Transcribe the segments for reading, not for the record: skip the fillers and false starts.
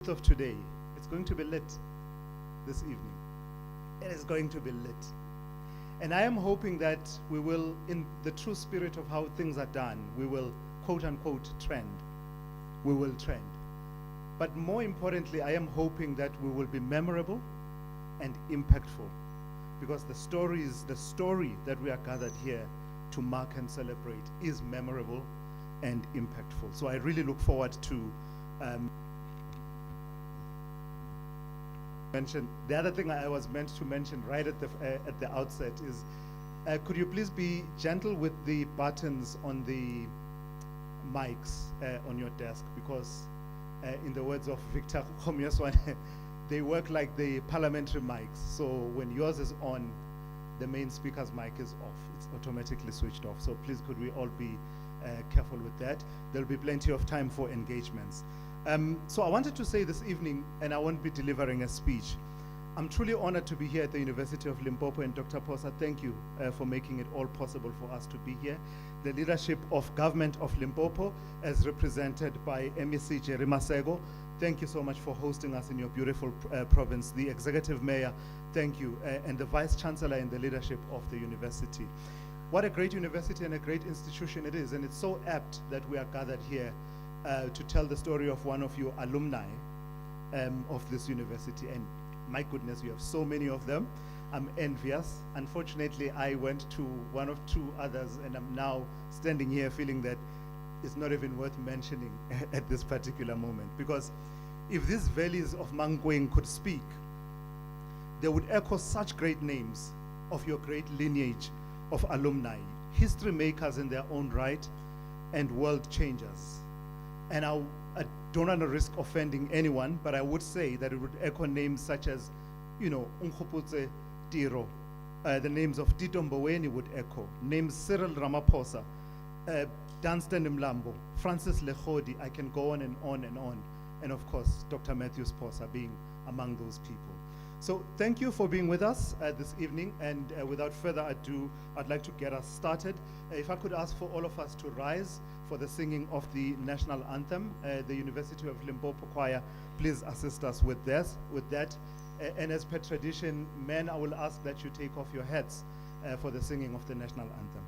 of today. It's going to be lit this evening. It is going to be lit. And I am hoping that we will, in the true spirit of how things are done, we will quote unquote trend. We will trend. But more importantly, I am hoping that we will be memorable and impactful, because the story that we are gathered here to mark and celebrate is memorable and impactful. So I really look forward to mention. The other thing I was meant to mention right at the outset is, could you please be gentle with the buttons on the mics on your desk, because in the words of Victor Khomyeswane, they work like the parliamentary mics. So when yours is on, the main speaker's mic is off. It's automatically switched off. So please, could we all be careful with that? There'll be plenty of time for engagements. So I wanted to say this evening, and I won't be delivering a speech, I'm truly honored to be here at the University of Limpopo, and Dr. Phosa, thank you for making it all possible for us to be here. The leadership of government of Limpopo, as represented by MEC Jerry Masego, thank you so much for hosting us in your beautiful province. The executive mayor, thank you, and the vice chancellor and the leadership of the university. What a great university and a great institution it is, and it's so apt that we are gathered here to tell the story of one of your alumni of this university. And my goodness, you have so many of them. I'm envious. Unfortunately, I went to one of two others, and I'm now standing here feeling that it's not even worth mentioning at this particular moment. Because if these valleys of Mankweng could speak, they would echo such great names of your great lineage of alumni, history makers in their own right, and world changers. And I don't want to risk offending anyone, but I would say that it would echo names such as, you know, uMkhonto Tiro. The names of Tito Mboweni would echo. Names Cyril Ramaphosa, Dunstan Mlambo, Francis Lechodi. I can go on and on and on. And of course, Dr. Mathews Phosa being among those people. So thank you for being with us this evening. And without further ado, I'd like to get us started. If I could ask for all of us to rise for the singing of the national anthem. The University of Limpopo Choir, please assist us with this, with that. And as per tradition, men, I will ask that you take off your hats for the singing of the national anthem.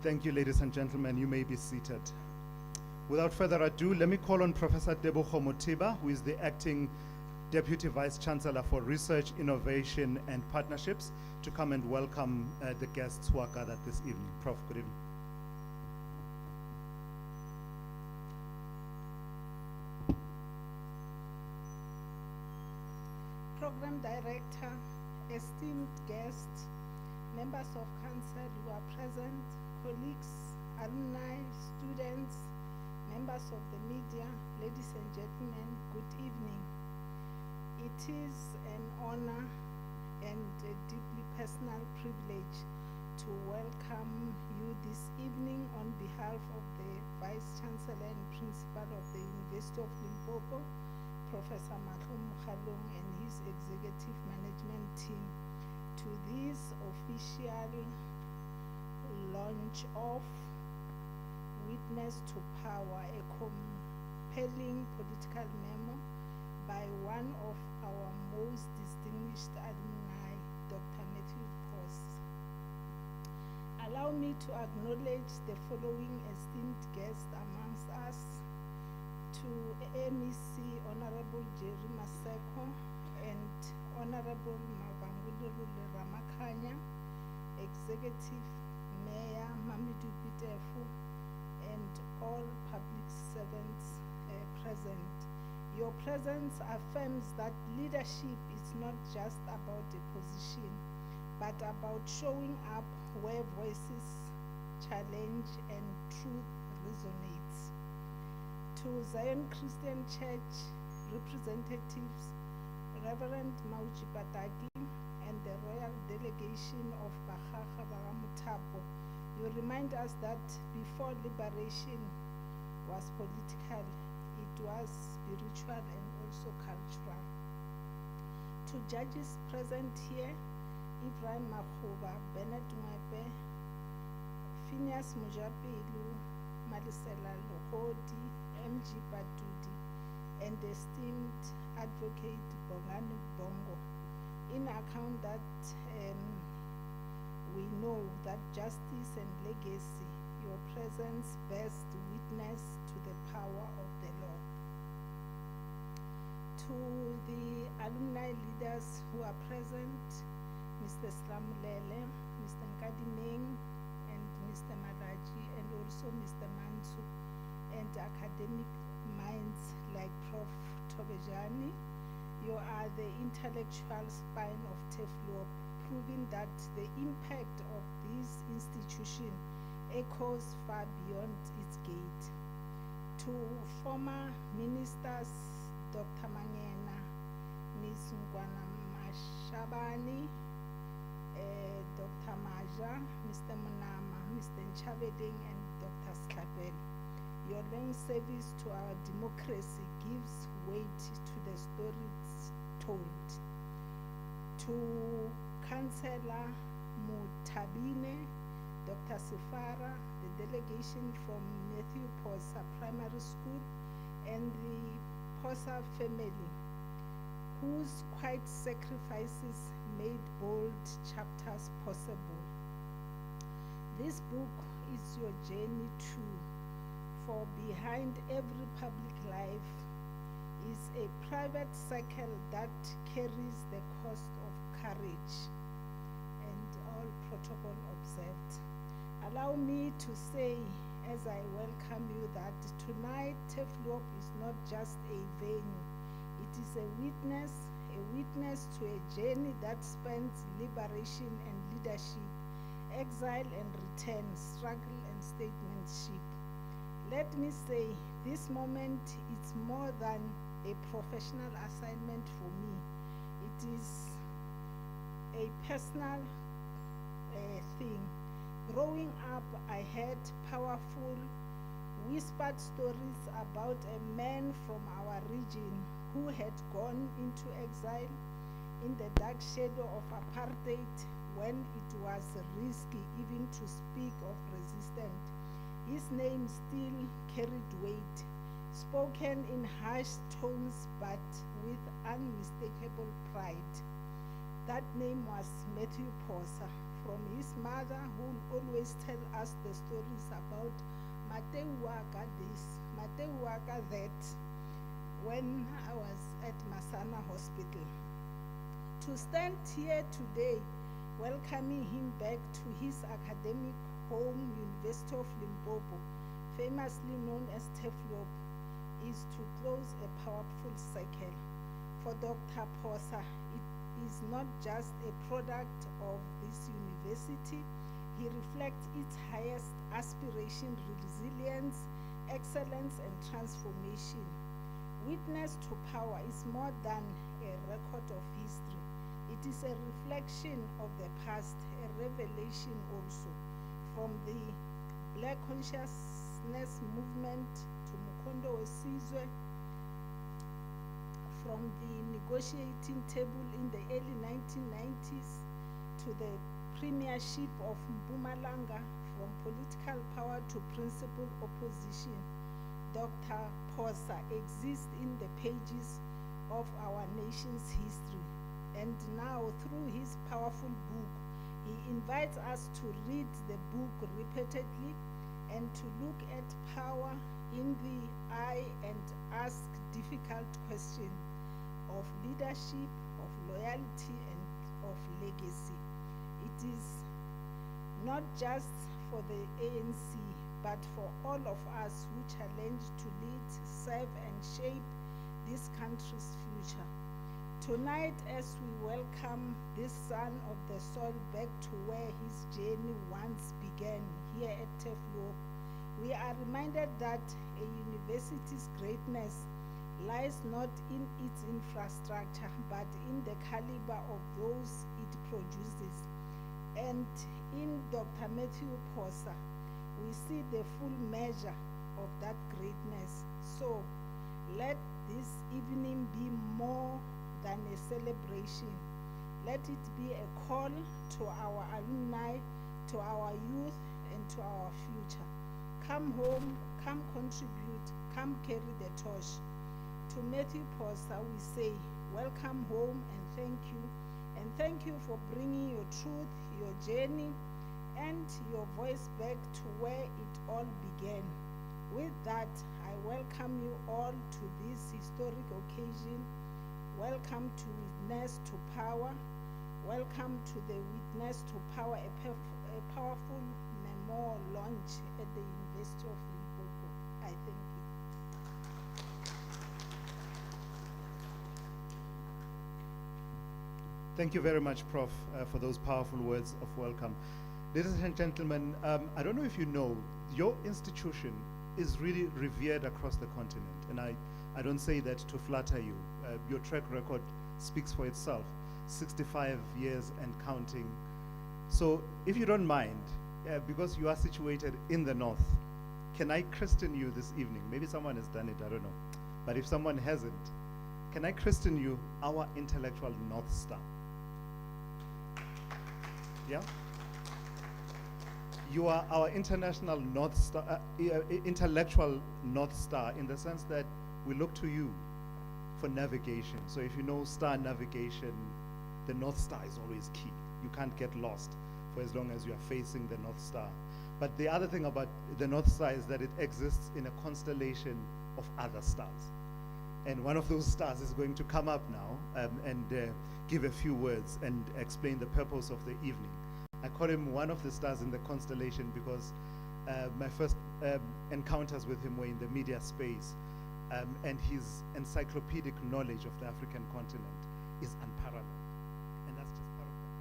Thank you, ladies and gentlemen. You may be seated. Without further ado, let me call on Professor Tebogo Motiba, who is the acting Deputy Vice Chancellor for Research, Innovation and Partnerships, to come and welcome the guests who are gathered this evening. Prof, good evening. Program Director, esteemed guests, members of council who are present, colleagues, alumni, students, members of the media, ladies and gentlemen, good evening. It is an honor and a deeply personal privilege to welcome you this evening on behalf of the Vice Chancellor and Principal of the University of Limpopo, Professor uMkhonto and his executive management team, to this official launch of Witness to Power, a compelling political memo by one of our most distinguished alumni, Dr. Mathews Phosa. Allow me to acknowledge the following esteemed guests amongst us: to MEC Honorable Jerry Maseko and Honorable Mavangulurule Ramakhanya, Executive Mayor Mamedu Pitefu, and all public servants present. Your presence affirms that leadership is not just about a position, but about showing up where voices challenge and truth resonates. To Zion Christian Church representatives, Reverend Mauji Pataki and the royal delegation of Bahaga Bagamutapo, you remind us that before liberation was political, it was spiritual and also cultural. To judges present here, Ibrahim Makhuba, Bernard Mwepe, Phineas Mujapilu, Malisela Lohodi, MG Badudi, and esteemed advocate Bongani Bongo, in account that we know that justice and legacy, your presence bears witness to the power of the law. To the alumni leaders who are present, Mr. Slamulele, Mr. Nkadimeng, and Mr. Malaji, and also Mr. Mansu, and academic minds like Prof. Tobejani, you are the intellectual spine of Turfloop, proving that the impact of this institution echoes far beyond its gate. To former ministers, Dr. Mangena, Ms. Ngwana Mashabani, Dr. Maja, Mr. Munama, Mr. Nchabedeng, and Dr. Slapel. Your long service to our democracy gives weight to the stories told. To Councillor Mutabine, Dr. Sifara, the delegation from Mathews Phosa Primary School, and the Phosa family, whose quiet sacrifices made bold chapters possible. This book is your journey too, for behind every public life is a private circle that carries the cost of courage, and all protocol observed. Allow me to say, as I welcome you, that tonight Turfloop is not just a venue, it is a witness to a journey that spans liberation and leadership, exile and return, struggle and statesmanship. Let me say, this moment is more than a professional assignment for me. It is a personal thing. Growing up, I heard powerful, whispered stories about a man from our region who had gone into exile in the dark shadow of apartheid when it was risky even to speak of resistance. His name still carried weight, spoken in harsh tones but with unmistakable pride. That name was Mathews Phosa, from his mother, who would always tell us the stories about Matewaka this, Matewaka that. when I was at Masana Hospital. To stand here today, welcoming him back to his academic home, University of Limpopo, famously known as Turfloop, is to close a powerful cycle. For Dr. Phosa, it is not just a product of this university. He reflects its highest aspiration, resilience, excellence, and transformation. Witness to Power is more than a record of history. It is a reflection of the past, a revelation also. From the Black consciousness movement to uMkhonto weSizwe, from the negotiating table in the early 1990s to the premiership of Mpumalanga, from political power to principal opposition, Dr. Phosa exists in the pages of our nation's history. And now, through his powerful book, he invites us to read the book repeatedly and to look at power in the eye and ask difficult questions of leadership, of loyalty, and of legacy. It is not just for the ANC, but for all of us who challenge to lead, serve, and shape this country's future. Tonight, as we welcome this son of the soil back to where his journey once began, here at Turfloop, we are reminded that a university's greatness lies not in its infrastructure, but in the caliber of those it produces. And in Dr. Mathews Phosa, we see the full measure of that greatness. So let this evening be more than a celebration. Let it be a call to our alumni, to our youth, and to our future. Come home, come contribute, come carry the torch. To Mathews Phosa, we say, welcome home and thank you. And thank you for bringing your truth, your journey, and your voice back to where it all began. With that, I welcome you all to this historic occasion. Welcome to Witness to Power. Welcome to the Witness to Power, a powerful memoir launch at the University of Limpopo. I thank you. Thank you very much, Prof, for those powerful words of welcome. Ladies and gentlemen, I don't know if you know, your institution is really revered across the continent. And I don't say that to flatter you. Your track record speaks for itself. 65 years and counting. So if you don't mind, because you are situated in the north, can I christen you this evening? Maybe someone has done it, I don't know. But if someone hasn't, can I christen you our intellectual North Star? Yeah? You are our international North Star, intellectual North Star, in the sense that we look to you for navigation. So if you know star navigation, the North Star is always key. You can't get lost for as long as you are facing the North Star. But the other thing about the North Star is that it exists in a constellation of other stars. And one of those stars is going to come up now and give a few words and explain the purpose of the evening. I call him one of the stars in the constellation because my first encounters with him were in the media space, and his encyclopedic knowledge of the African continent is unparalleled. And that's just part of that.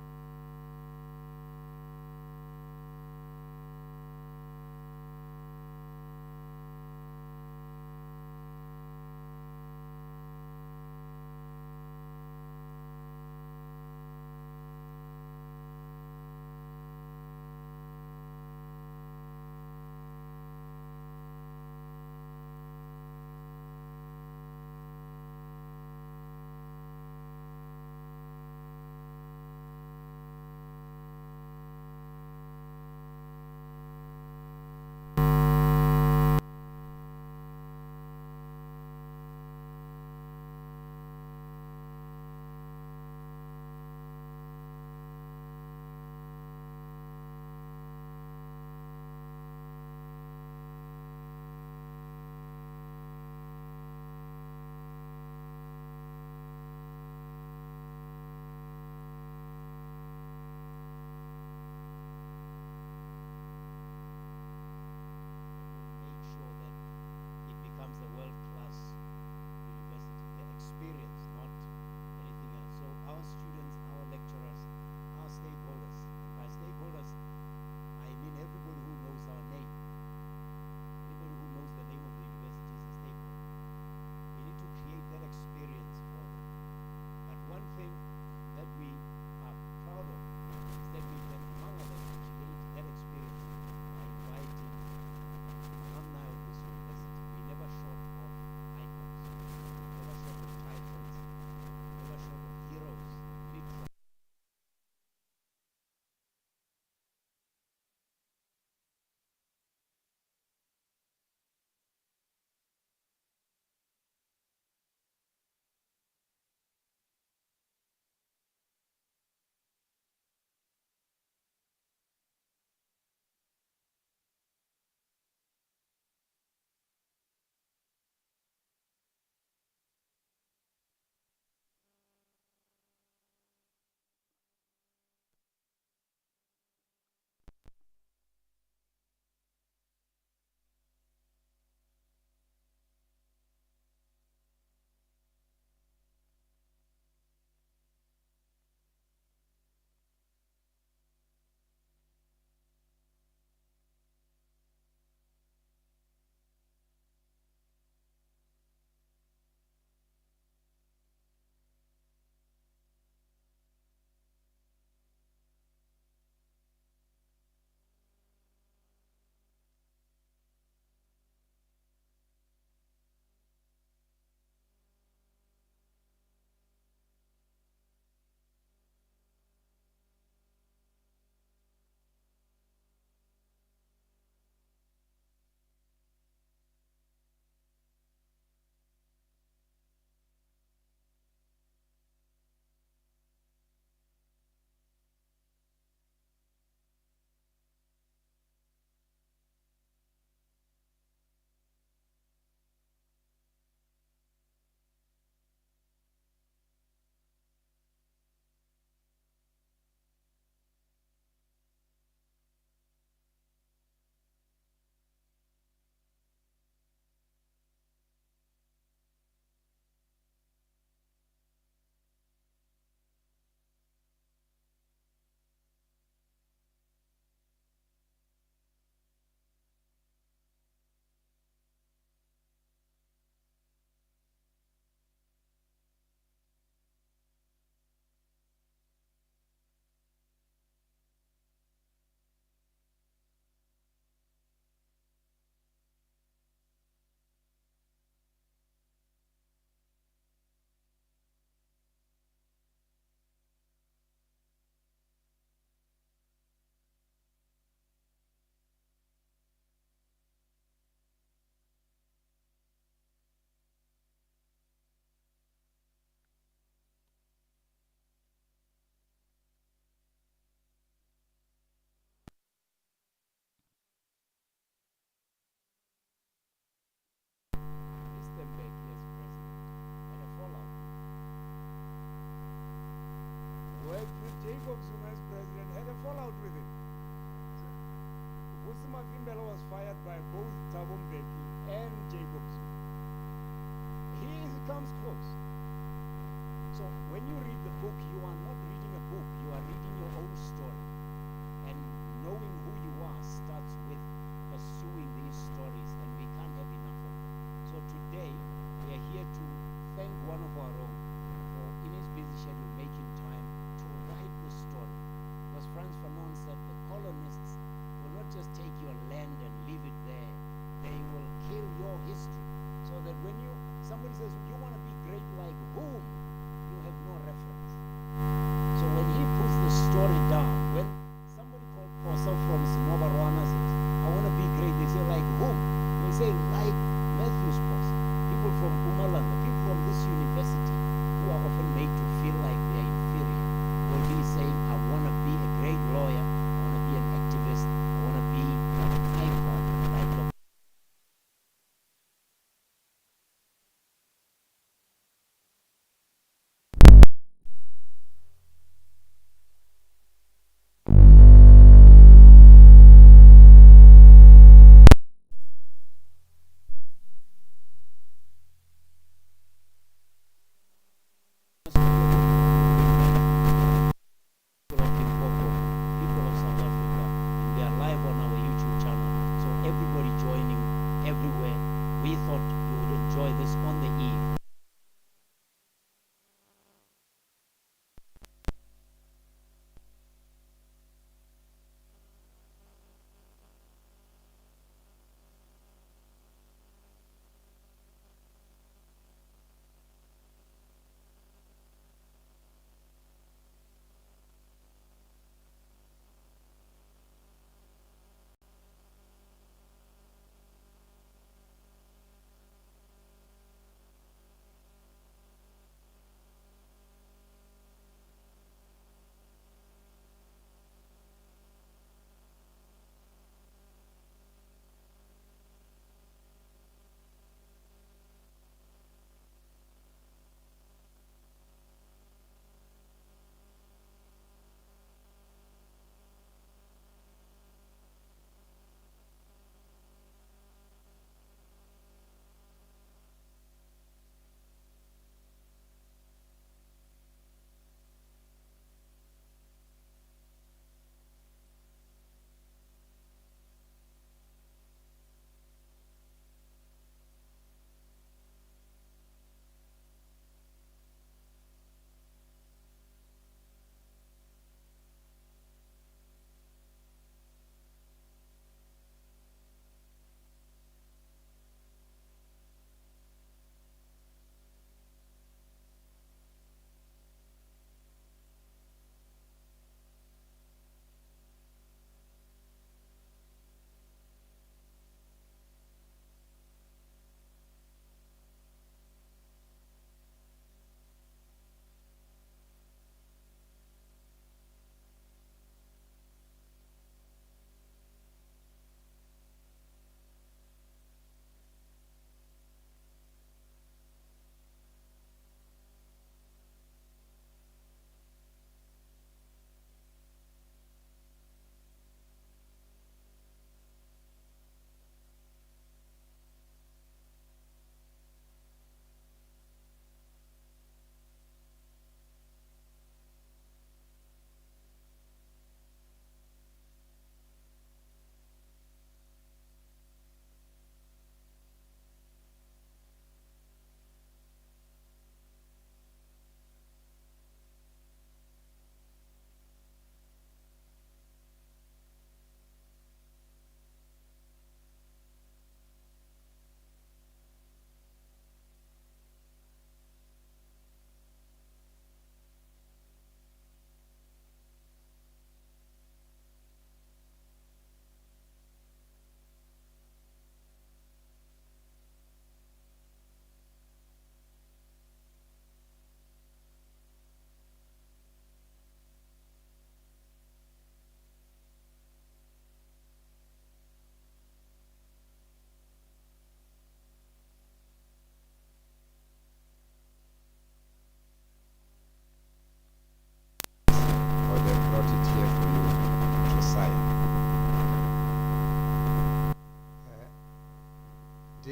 by both Thabo Mbeki and Jacob Zuma. Here he comes close. So when you read the book, you are not reading a book, you are reading your own story. And knowing who you are starts with pursuing these stories, and we can't have enough of them. So today, we are here to thank one of our own for, in his busy schedule, making time to write the story. Because Frantz Fanon said the colonists will not just take your land and leave it there, they will kill your history. So that when somebody says, you want to be great like whom? You have no reference. So when he puts the story down, when somebody called Phosa from Sinobarwana says, I want to be great, they say, like whom? They say, like Mathews Phosa, people from Umalanga, people from this university who are often made to feel like they are inferior, will be saying, I want to be a great lawyer, I want to be an activist, I want to be an icon like Dr. People of Limpopo, people of South Africa, and they are live on our YouTube channel. So everybody joining everywhere. We thought you would enjoy this on the eve.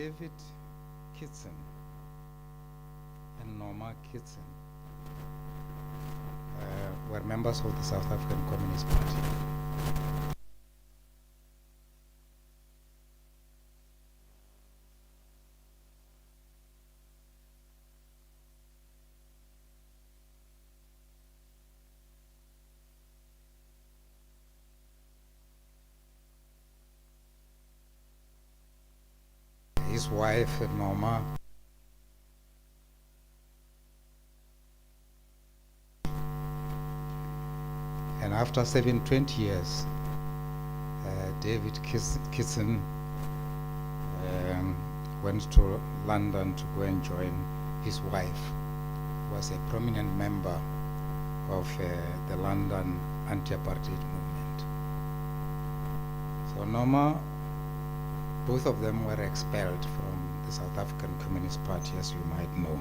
David Kitson and Norma Kitson were members of the South African Communist Party. His wife, Norma, and after 20 years, David Kitson went to London to go and join his wife, who was a prominent member of the London anti-apartheid movement. So Norma, both of them were expelled from the South African Communist Party, as you might know.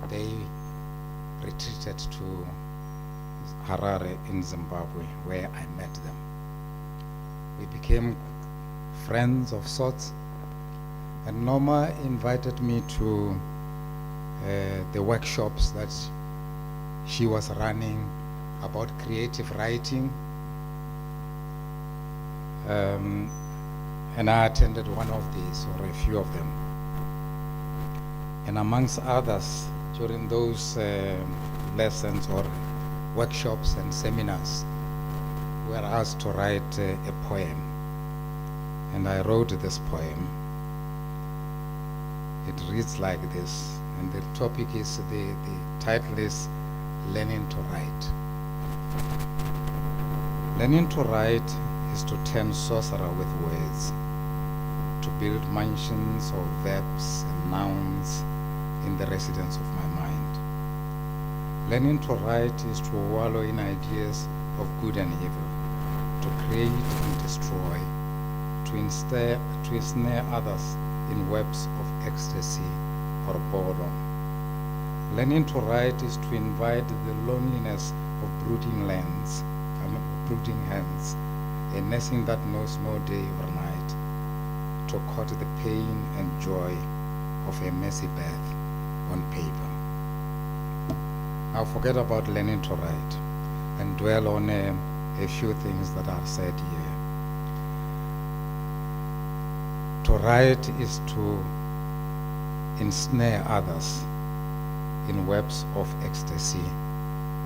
They retreated to Harare in Zimbabwe, where I met them. We became friends of sorts, and Norma invited me to the workshops that she was running about creative writing. And I attended one of these, or a few of them. And amongst others, during those lessons or workshops and seminars, we were asked to write a poem. And I wrote this poem. It reads like this, and the topic is, the title is Learning to Write. Learning to write is to turn sorcerer with words, to build mansions of verbs and nouns in the residence of my mind. Learning to write is to wallow in ideas of good and evil, to create and destroy, to ensnare others in webs of ecstasy or boredom. Learning to write is to invite the loneliness of brooding hands, a nursing that knows no day or night, to court the pain and joy of a messy birth on paper. Now forget about learning to write and dwell on a few things that are said here. To write is to ensnare others in webs of ecstasy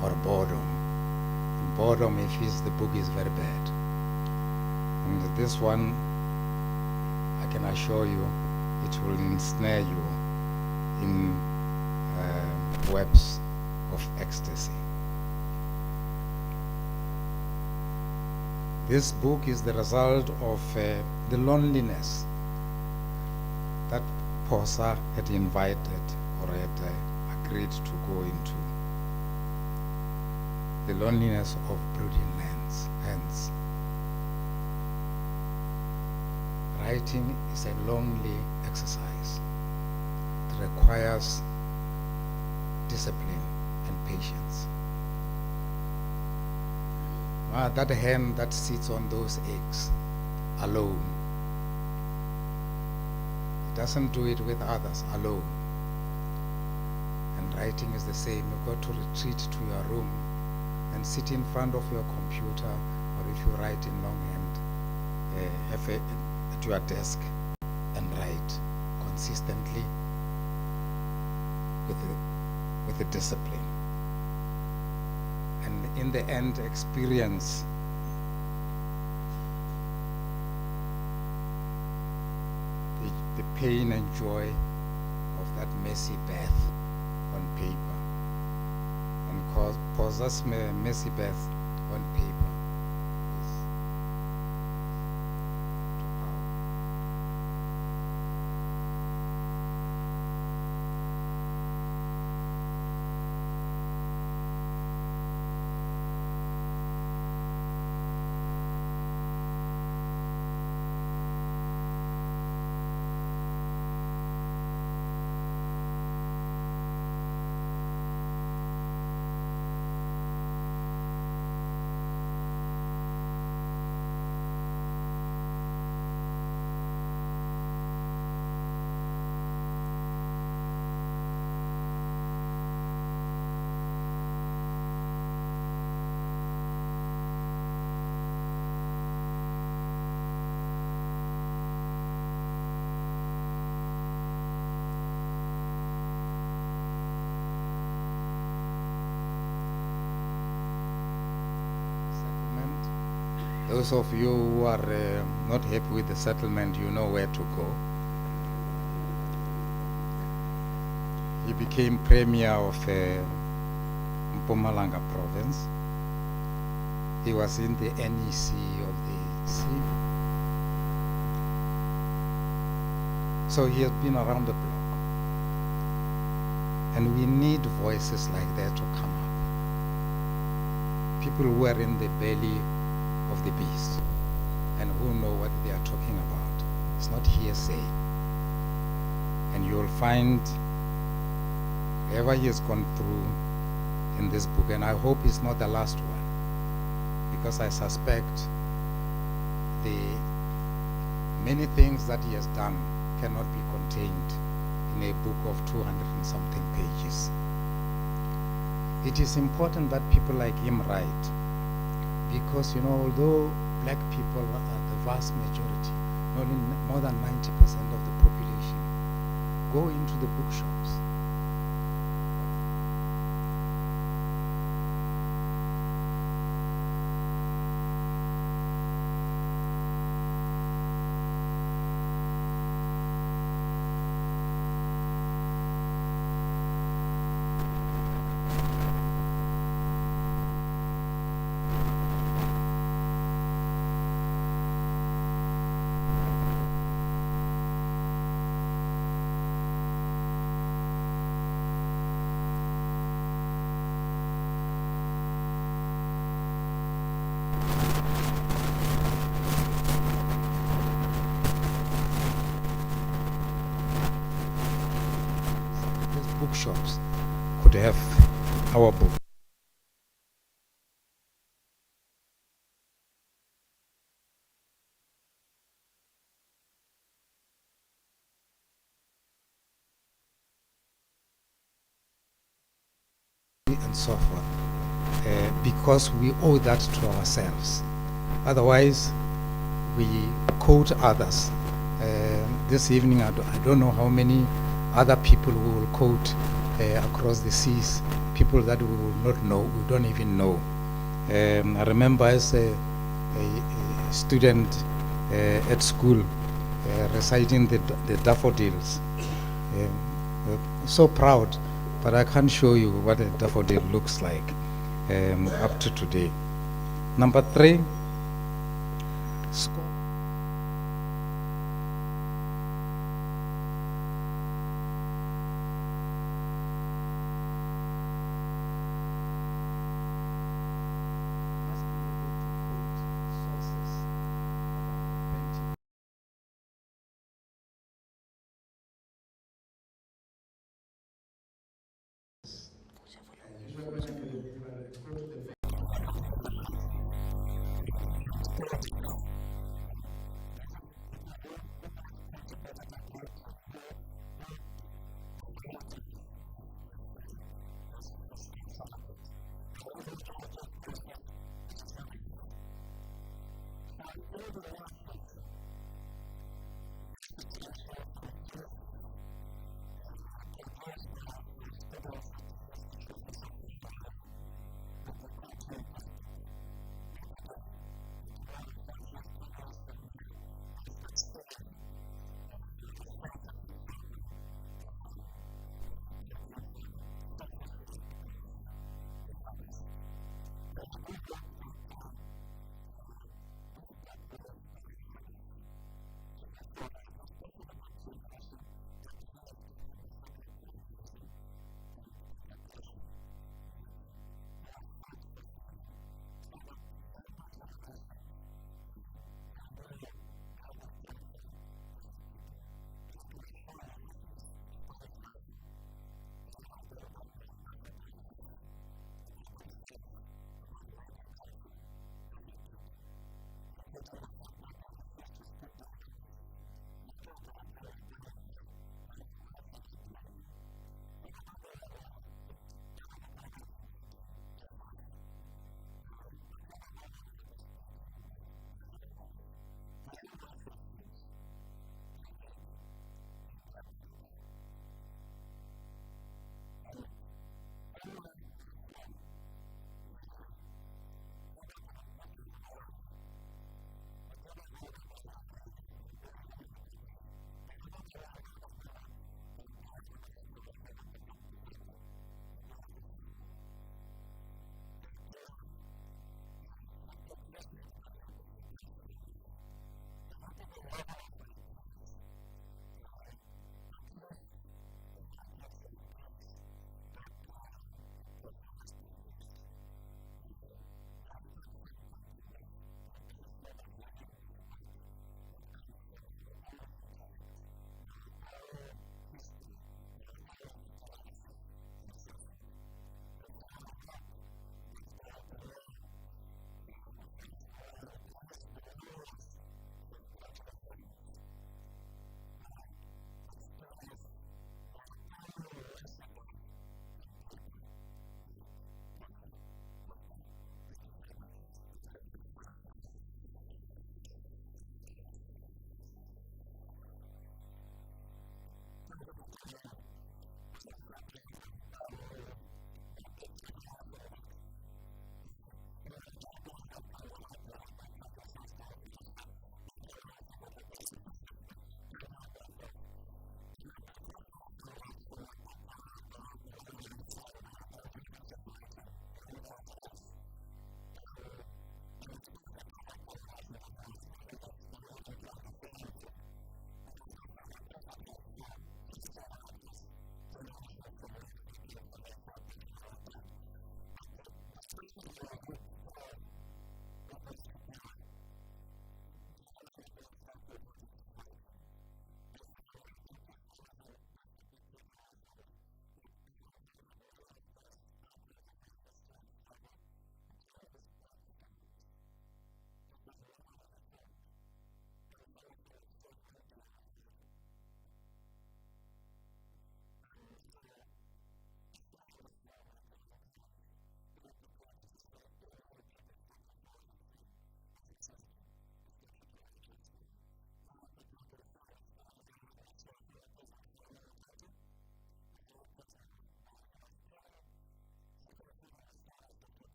or boredom. And boredom, if the book is very bad. And this one, I can assure you, it will ensnare you in webs of ecstasy. This book is the result of the loneliness that Phosa had invited or had agreed to go into. The loneliness of brooding hands. Writing is a lonely exercise. It requires discipline and patience. That hen that sits on those eggs alone, it doesn't do it with others alone. And writing is the same. You've got to retreat to your room and sit in front of your computer, or if you write in longhand, have at your desk and write consistently with the discipline. And in the end, experience the pain and joy of that messy birth on paper. And cause Phosa's messy birth on paper is to power. Those of you who are not happy with the settlement, you know where to go. He became premier of Mpumalanga province. He was in the NEC of the sea. So he has been around the block. And we need voices like that to come up. People who are in the belly of the beast and who know what they are talking about. It's not hearsay. And you'll find whatever he has gone through in this book, and I hope it's not the last one, because I suspect the many things that he has done cannot be contained in a book of 200 and something pages. It is important that people like him write, because, you know, although black people are the vast majority, more than 90% of the population, go into the bookshops. Bookshops could have our book. And so forth, because we owe that to ourselves. Otherwise, we quote others. This evening, I don't know how many other people we will quote across the seas, people that we will not know, we don't even know. I remember as a student at school reciting the daffodils. So proud, but I can't show you what a daffodil looks like up to today. Number 3,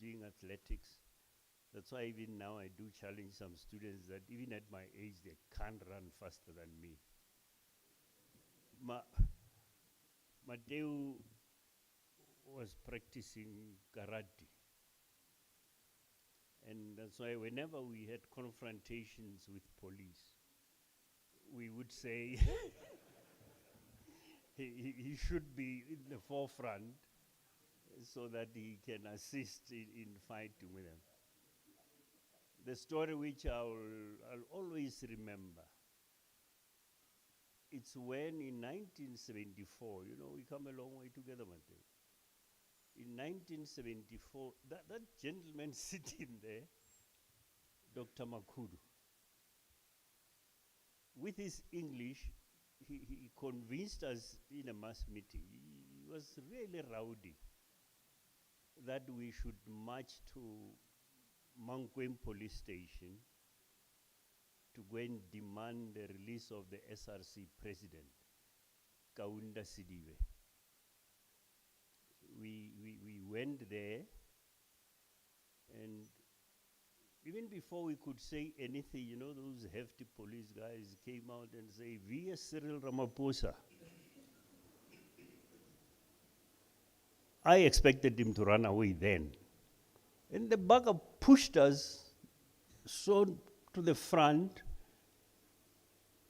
doing athletics. That's why even now I do challenge some students that even at my age, they can't run faster than me. Mateo was practicing karate. And that's why whenever we had confrontations with police, we would say he should be in the forefront so that he can assist in fighting with them. The story which I'll always remember, it's when in 1974, you know, we come a long way together, Mateo. In 1974, that gentleman sitting there, Dr. Makudu, with his English, he convinced us in a mass meeting, he was really rowdy, that we should march to Mankweng police station to go and demand the release of the SRC president, Kaunda Sidibe. We went there, and even before we could say anything, you know, those hefty police guys came out and say, "Via Cyril Ramaphosa." I expected him to run away then. And the bugger pushed us so to the front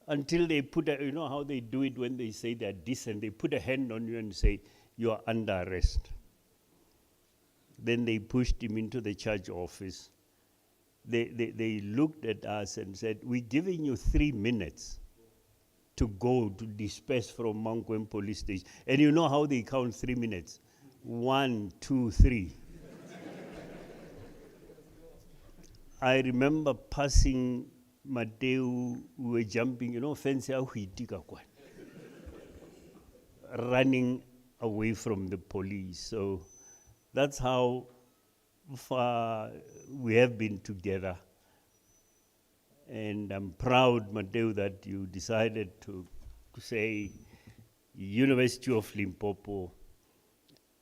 until they put you know how they do it when they say they're decent, they put a hand on you and say, "You are under arrest." Then they pushed him into the charge office. They looked at us and said, "We're giving you 3 minutes to go to disperse from Mankweng police station." And you know how they count 3 minutes? 1, 2, 3. I remember passing Mateo, we were jumping, you know, fence running away from the police. So that's how far we have been together. And I'm proud, Mateo, that you decided to say, University of Limpopo,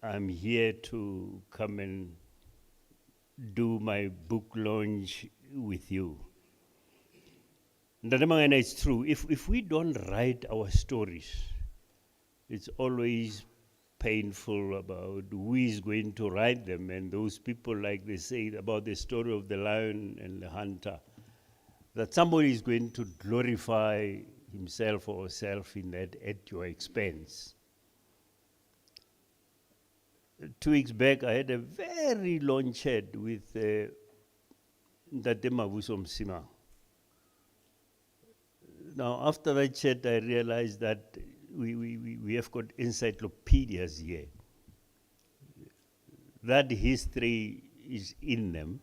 I'm here to come and do my book launch with you. Ndadamangana, it's true. If we don't write our stories, it's always painful about who is going to write them, and those people, like they say about the story of the lion and the hunter, that somebody is going to glorify himself or herself in that at your expense. 2 weeks back, I had a very long chat with Ntate Mathews. Now, after that chat, I realized that we have got encyclopedias here. That history is in them.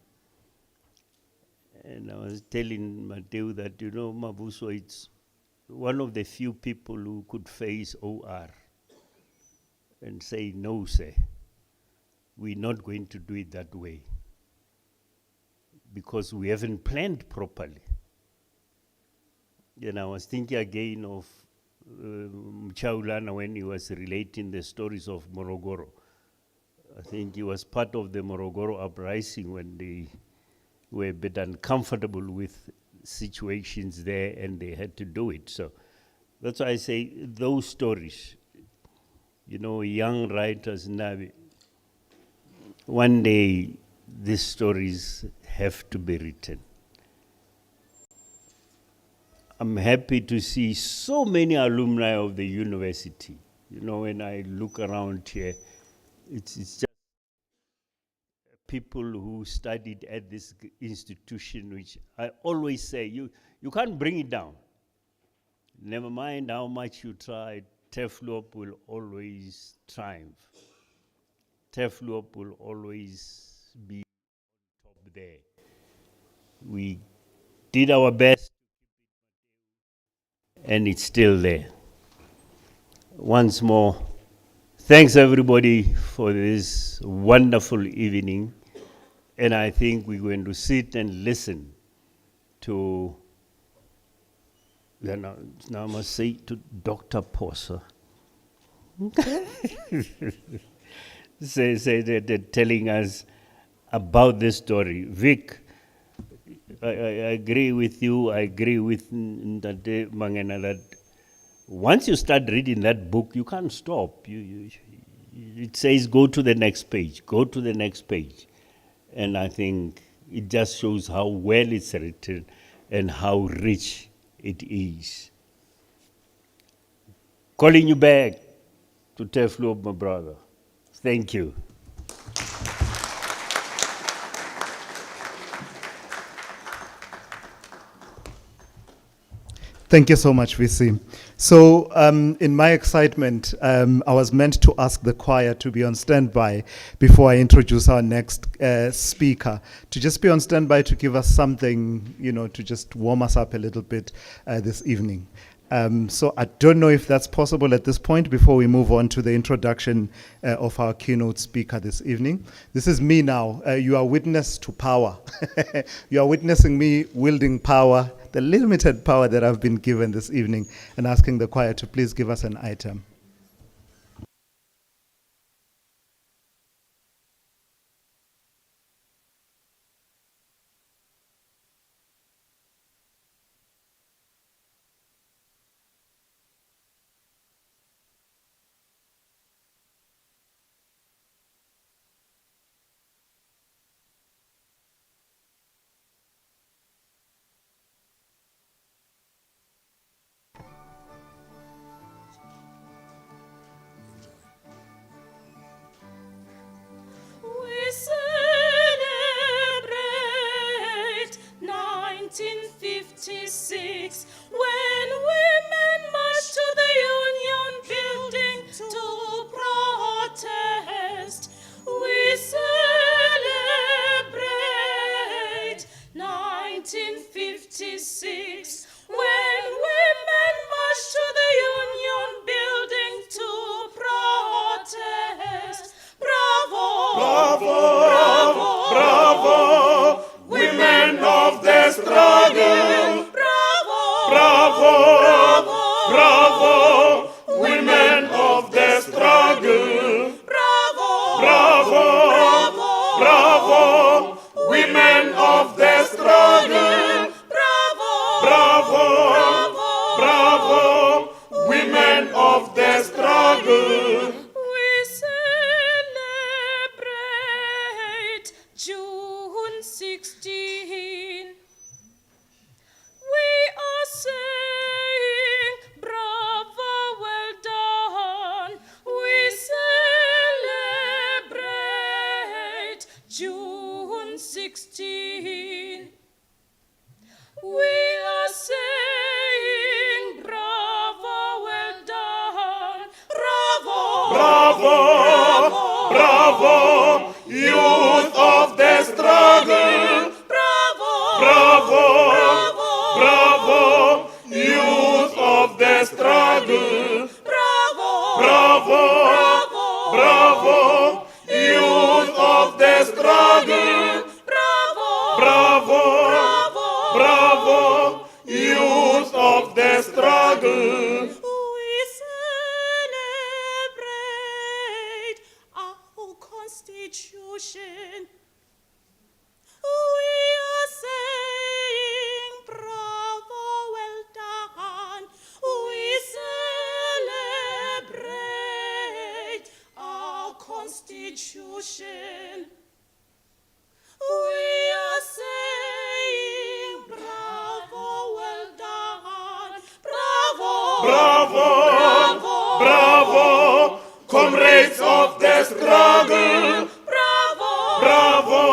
And I was telling Mateo that, you know, Mavuso, it's one of the few people who could face OR and say, no, sir, we're not going to do it that way because we haven't planned properly. And I was thinking again of Mchaulana when he was relating the stories of Morogoro. I think he was part of the Morogoro uprising when they were a bit uncomfortable with situations there and they had to do it. So that's why I say those stories, you know, young writers now, one day these stories have to be written. I'm happy to see so many alumni of the university. You know, when I look around here, it's just people who studied at this institution, which I always say, you can't bring it down. Never mind how much you try, Turfloop will always triumph. Turfloop will always be top there. We did our best, and it's still there. Once more, thanks everybody for this wonderful evening. And I think we're going to sit and listen to, now I must say to Dr. Phosa. say that they're telling us about this story. Vic, I agree with you. I agree with Ntate Mangena that once you start reading that book, you can't stop. It says go to the next page, go to the next page. And I think it just shows how well it's written and how rich it is. Calling you back to Turfloop, my brother. Thank you. Thank you so much, VC. So in my excitement, I was meant to ask the choir to be on standby before I introduce our next speaker, to just be on standby to give us something, you know, to just warm us up a little bit this evening. So I don't know if that's possible at this point before we move on to the introduction of our keynote speaker this evening. This is me now. You are witness to power. You are witnessing me wielding power, the limited power that I've been given this evening, and asking the choir to please give us an item. Bravo, youth of the struggle. Bravo, bravo, youth of the struggle. Bravo, bravo, youth of the struggle. Bravo, bravo, youth of the struggle. We celebrate our Constitution. We are saying bravo, well done. We celebrate our Constitution. We are saying bravo, well done. Bravo, Bravo, bravo, comrades of the struggle. bravo, Bravo,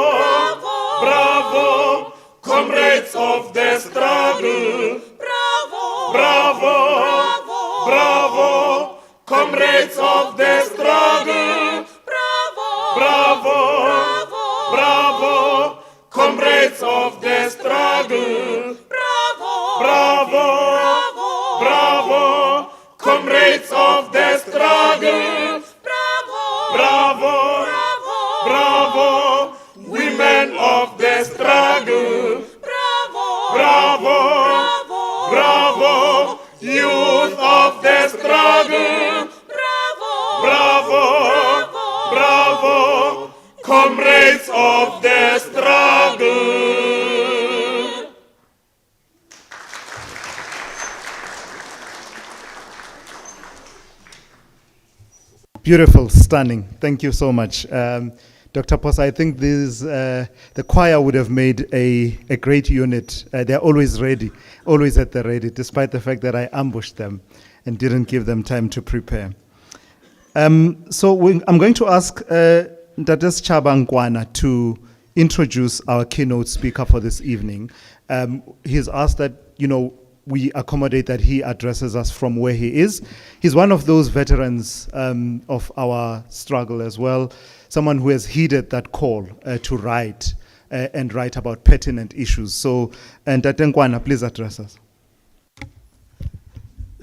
bravo, comrades of the struggle. bravo, Bravo, bravo, comrades of the struggle. Bravo, bravo, comrades of the struggle. Bravo, bravo, comrades of the struggle. Bravo, bravo, women of the struggle. Bravo, bravo, youth of the struggle. Bravo, bravo, comrades of the struggle. Beautiful, stunning. Thank you so much. Dr. Phosa, I think this, the choir would have made a great unit. They're always ready, always at the ready, despite the fact that I ambushed them and didn't give them time to prepare. I'm going to ask Ndades Chabangwana to introduce our keynote speaker for this evening. He's asked that, we accommodate that he addresses us from where he is. He's one of those veterans of our struggle as well, someone who has heeded that call to write and write about pertinent issues. So, Ndate Nkwana, please address us.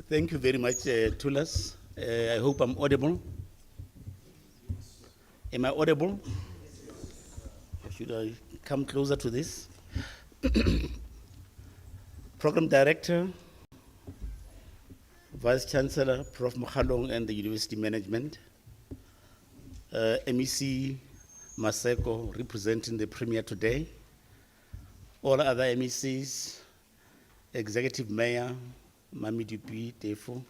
Thank you very much, Tulas. I hope I'm audible. Am I audible? Or should I come closer to this? Program Director, Vice Chancellor, Prof. Mokhalong, and the University Management, MEC Maseko, representing the Premier today, all other MECs, Executive Mayor, Mami Dupuy, Tefo,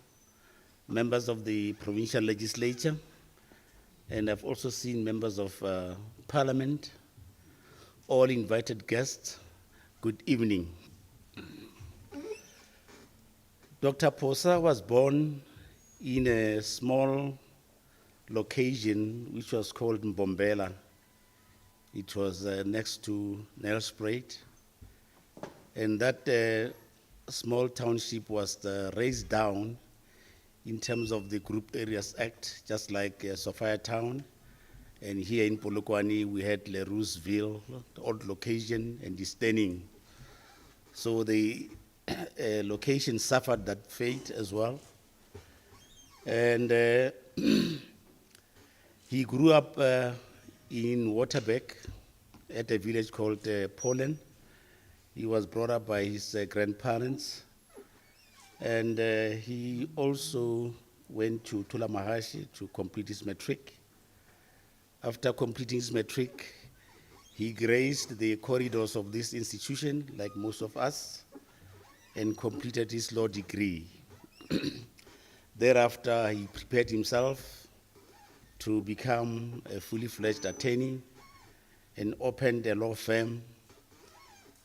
members of the Provincial Legislature, and I've also seen members of Parliament, all invited guests, good evening. Dr. Phosa was born in a small location which was called Mbombela. It was next to Nelspruit. And that small township was raised down in terms of the Group Areas Act, just like Sophia Town. And here in Polokwane, we had Lerousville, the old location, and the Stenning. So the location suffered that fate as well. And he grew up in Waterbeck at a village called Poland. He was brought up by his grandparents. And he also went to Tulamahashi to complete his matric. After completing his matric, he graced the corridors of this institution, like most of us, and completed his law degree. Thereafter, he prepared himself to become a fully fledged attorney and opened a law firm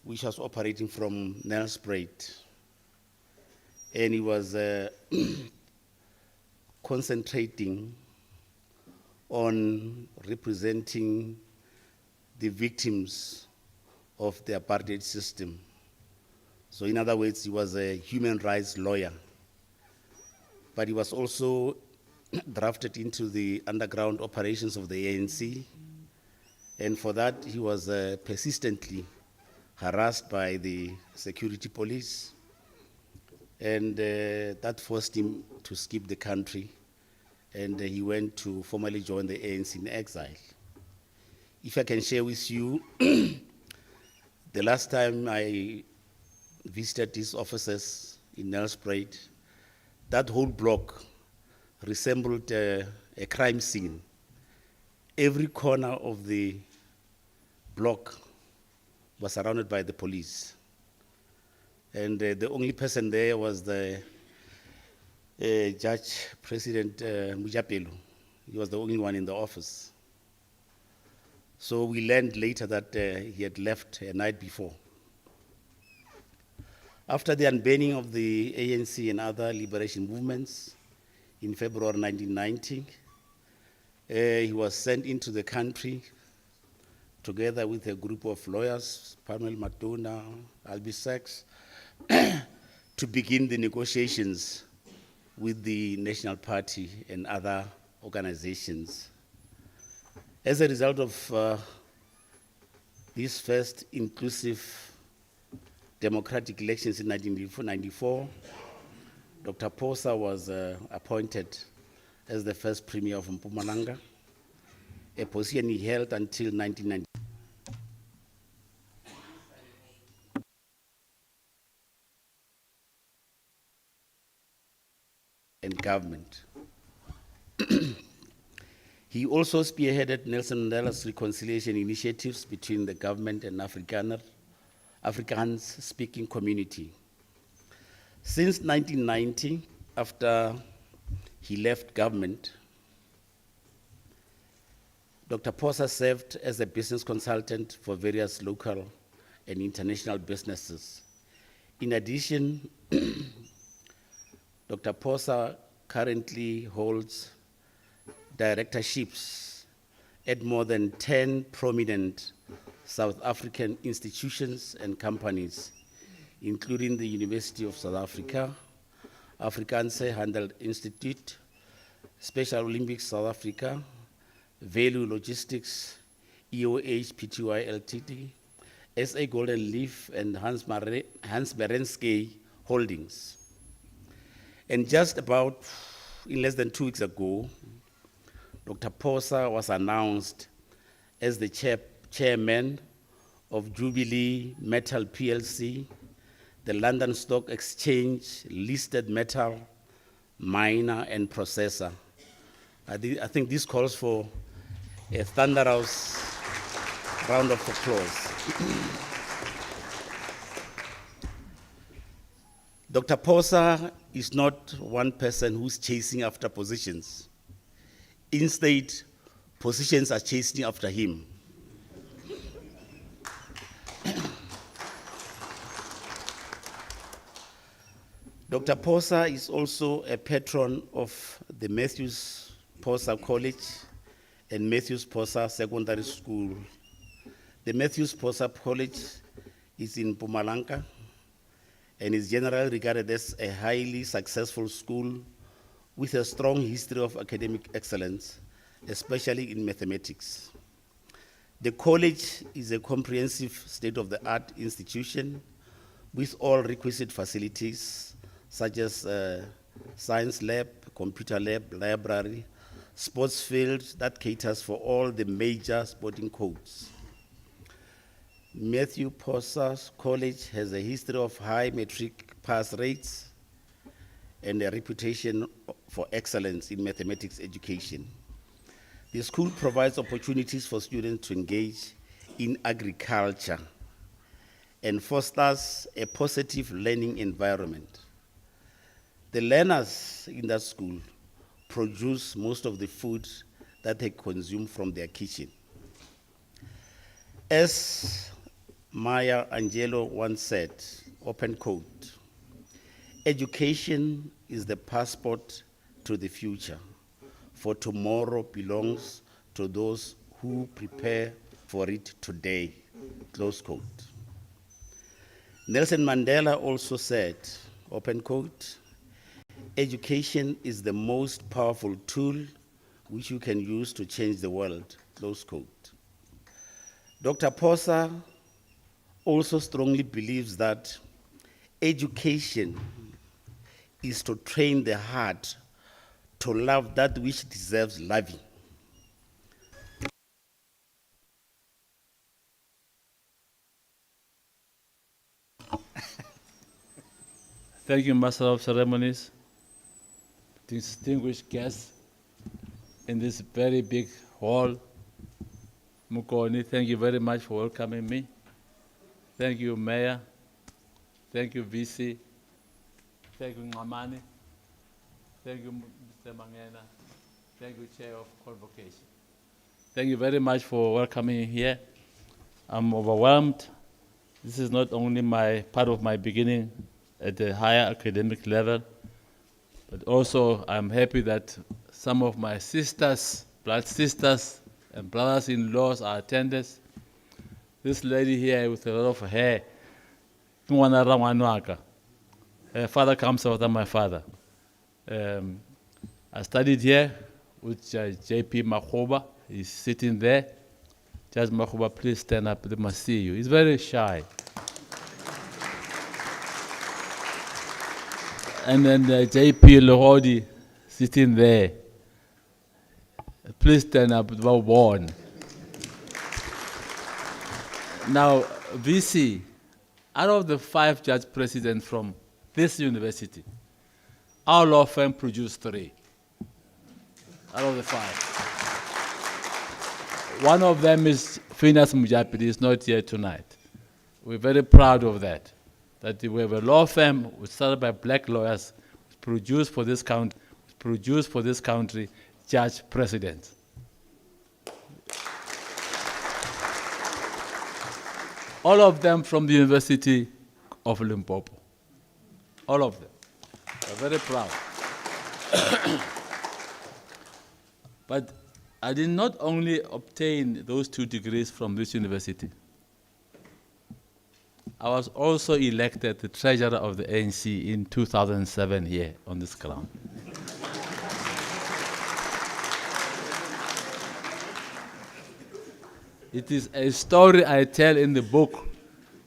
which was operating from Nelspruit. And he was concentrating on representing the victims of the apartheid system. So in other words, he was a human rights lawyer. But he was also drafted into the underground operations of the ANC. And for that, he was persistently harassed by the security police. And that forced him to skip the country. And he went to formally join the ANC in exile. If I can share with you, the last time I visited his offices in Nelspruit, that whole block resembled a crime scene. Every corner of the block was surrounded by the police. And the only person there was the Judge President Mujapelo. He was the only one in the office. So we learned later that he had left a night before. After the unbanning of the ANC and other liberation movements in February 1990, he was sent into the country together with a group of lawyers, Pamela Matuna, Albie Sachs, to begin the negotiations with the National Party and other organizations. As a result of these first inclusive democratic elections in 1994, Dr. Phosa was appointed as the first Premier of Mpumalanga, a position he held until 1990. And government. He also spearheaded Nelson Mandela's reconciliation initiatives between the government and Afrikaans-speaking community. Since 1990, after he left government, Dr. Phosa served as a business consultant for various local and international businesses. In addition, Dr. Phosa currently holds directorships at more than 10 prominent South African institutions and companies, including the University of South Africa, Afrikaanse Handel Institute, Special Olympics South Africa, Value Logistics, EOH Pty Ltd, SA Golden Leaf, and Hans Berensky Holdings. And just about in less than 2 weeks ago, Dr. Phosa was announced as the chairman of Jubilee Metal PLC, the London Stock Exchange listed metal miner and processor. I think this calls for a thunderous round of applause. Dr. Phosa is not one person who's chasing after positions. Instead, positions are chasing after him. Dr. Phosa is also a patron of the Mathews Phosa College and Mathews Phosa Secondary School. The Mathews Phosa College is in Mpumalanga and is generally regarded as a highly successful school with a strong history of academic excellence, especially in mathematics. The college is a comprehensive state-of-the-art institution with all requisite facilities, such as science lab, computer lab, library, sports field that caters for all the major sporting codes. Mathews Phosa College has a history of high metric pass rates and a reputation for excellence in mathematics education. The school provides opportunities for students to engage in agriculture and fosters a positive learning environment. The learners in that school produce most of the food that they consume from their kitchen. As Maya Angelou once said, open quote, "Education is the passport to the future, for tomorrow belongs to those who prepare for it today," close quote. Nelson Mandela also said, open quote, education is the most powerful tool which you can use to change the world, close quote. Dr. Phosa also strongly believes that education is to train the heart to love that which deserves loving. Thank you, Master of Ceremonies, distinguished guests in this very big hall. Mukoni, thank you very much for welcoming me. Thank you, Mayor. Thank you, VC. Thank you, Ngamani. Thank you, Mr. Mangena. Thank you, Chair of Convocation. Thank you very much for welcoming me here. I'm overwhelmed. This is not only part of my beginning at the higher academic level, but also I'm happy that some of my sisters, blood sisters, and brothers-in-laws are attendants. This lady here with a lot of hair, her father comes after my father. I studied here with JP Makhoba. He's sitting there. Judge Makhoba, please stand up. They must see you. He's very shy. And then JP Lohodi sitting there. Please stand up, well born. Now, VC, out of the 5 judge presidents from this university, our law firm produced 3 out of the 5. One of them is Phineas Mujapidi, is not here tonight. We're very proud of that we have a law firm which started by black lawyers, produced for this country, judge presidents. All of them from the University of Limpopo. All of them. We're very proud. But I did not only obtain those 2 degrees from this university, I was also elected the treasurer of the ANC in 2007 here on this ground. It is a story I tell in the book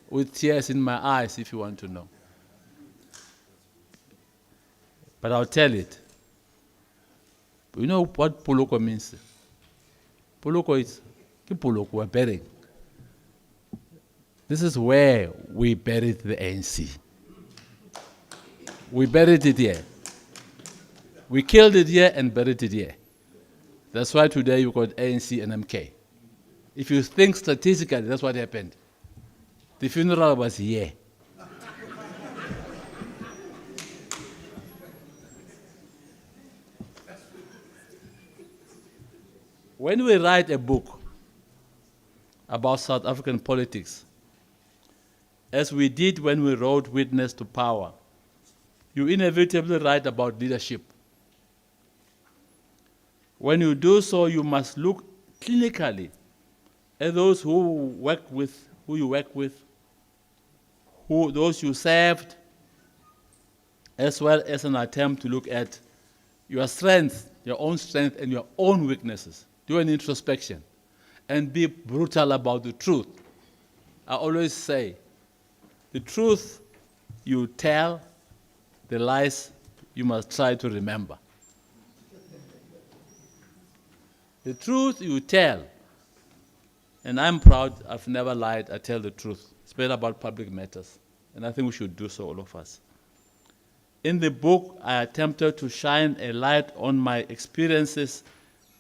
with tears in my eyes, if you want to know. But I'll tell it. You know what Puloko means? Puloko is Puloko, we're burying. This is where we buried the ANC. We buried it here. We killed it here and buried it here. That's why today you got ANC and MK. If you think strategically, that's what happened. The funeral was here. When we write a book about South African politics, as we did when we wrote Witness to Power, you inevitably write about leadership. When you do so, you must look clinically at those who you work with, those you served, as well as an attempt to look at your strengths, your own strength and your own weaknesses. Do an introspection and be brutal about the truth. I always say, the truth you tell, the lies you must try to remember. The truth you tell, and I'm proud I've never lied, I tell the truth. It's better about public matters, and I think we should do so, all of us. In the book, I attempted to shine a light on my experiences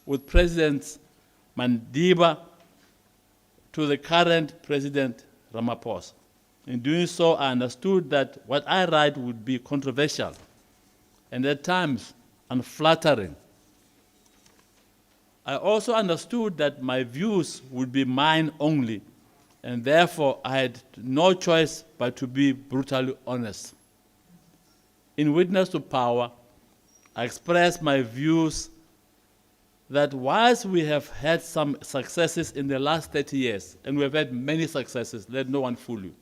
with President Mandiba to the current President Ramaphosa. In doing so, I understood that what I write would be controversial and at times unflattering. I also understood that my views would be mine only, and therefore I had no choice but to be brutally honest. In Witness to Power, I expressed my views that whilst we have had some successes in the last 30 years, and we have had many successes, let no one fool you,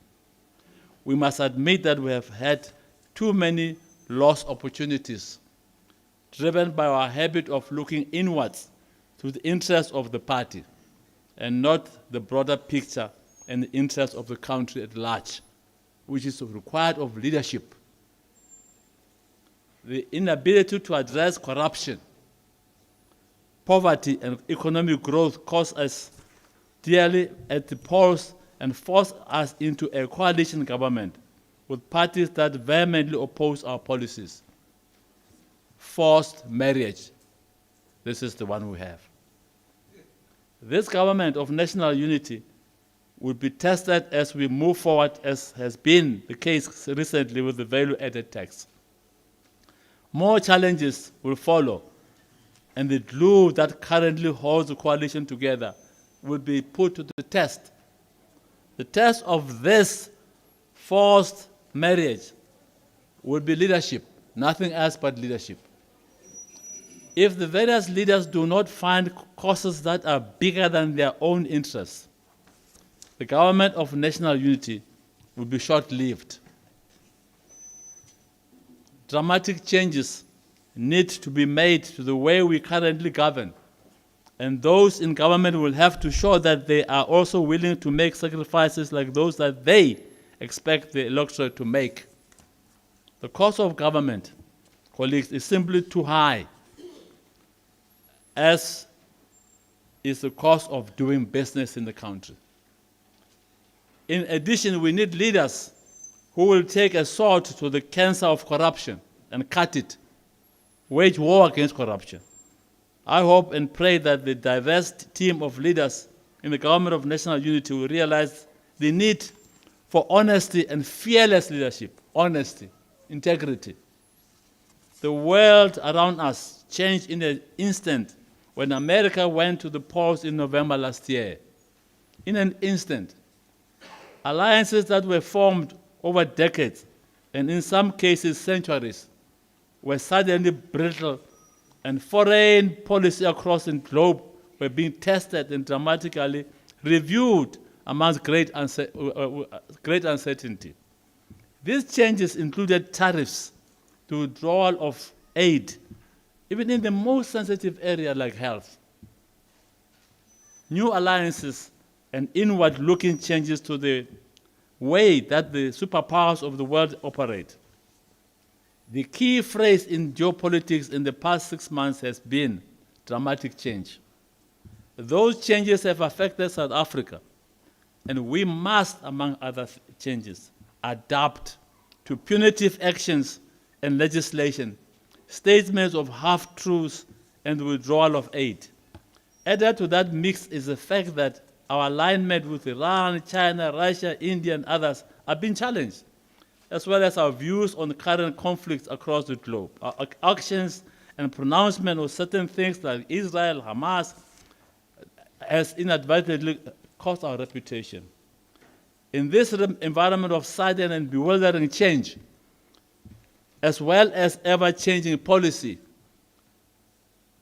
we must admit that we have had too many lost opportunities driven by our habit of looking inwards to the interests of the party and not the broader picture and the interests of the country at large, which is required of leadership. The inability to address corruption, poverty, and economic growth cost us dearly at the polls and force us into a coalition government with parties that vehemently oppose our policies. Forced marriage. This is the one we have. This government of national unity will be tested as we move forward, as has been the case recently with the value-added tax. More challenges will follow, and the glue that currently holds the coalition together will be put to the test. The test of this forced marriage will be leadership, nothing else but leadership. If the various leaders do not find causes that are bigger than their own interests, the government of national unity will be short-lived. Dramatic changes need to be made to the way we currently govern, and those in government will have to show that they are also willing to make sacrifices like those that they expect the electorate to make. The cost of government, colleagues, is simply too high, as is the cost of doing business in the country. In addition, we need leaders who will take a sword to the cancer of corruption and cut it, wage war against corruption. I hope and pray that the diverse team of leaders in the government of national unity will realize the need for honesty and fearless leadership, honesty, integrity. The world around us changed in an instant when America went to the polls in November last year. In an instant, alliances that were formed over decades, and in some cases centuries, were suddenly brittle, and foreign policy across the globe were being tested and dramatically reviewed amongst great uncertainty. These changes included tariffs, the withdrawal of aid, even in the most sensitive area like health. New alliances and inward-looking changes to the way that the superpowers of the world operate. The key phrase in geopolitics in the past 6 months has been dramatic change. Those changes have affected South Africa, and we must, among other changes, adapt to punitive actions and legislation, statements of half-truths, and the withdrawal of aid. Added to that mix is the fact that our alignment with Iran, China, Russia, India, and others are being challenged, as well as our views on the current conflicts across the globe. Our actions and pronouncement of certain things like Israel, Hamas, has inadvertently cost our reputation. In this environment of sudden and bewildering change, as well as ever-changing policy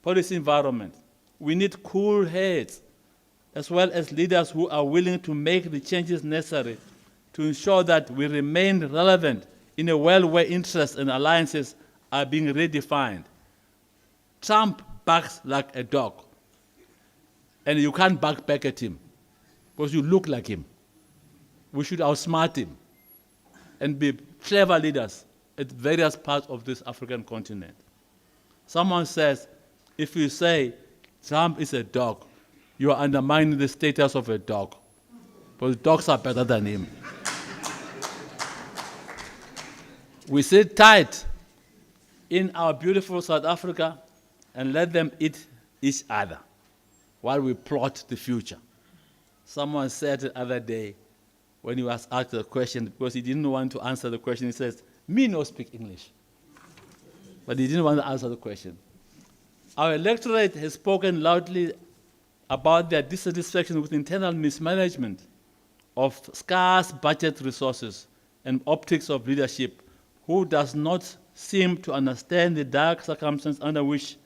environment, we need cool heads, as well as leaders who are willing to make the changes necessary to ensure that we remain relevant in a world where interests and alliances are being redefined. Trump barks like a dog, and you can't bark back at him because you look like him. We should outsmart him and be clever leaders at various parts of this African continent. Someone says, if you say Trump is a dog, you are undermining the status of a dog, because dogs are better than him. We sit tight in our beautiful South Africa and let them eat each other while we plot the future. Someone said the other day when he was asked the question, because he didn't want to answer the question, he says, me no speak English. But he didn't want to answer the question. Our electorate has spoken loudly about their dissatisfaction with internal mismanagement of scarce budget resources and optics of leadership, who does not seem to understand the dark circumstances under which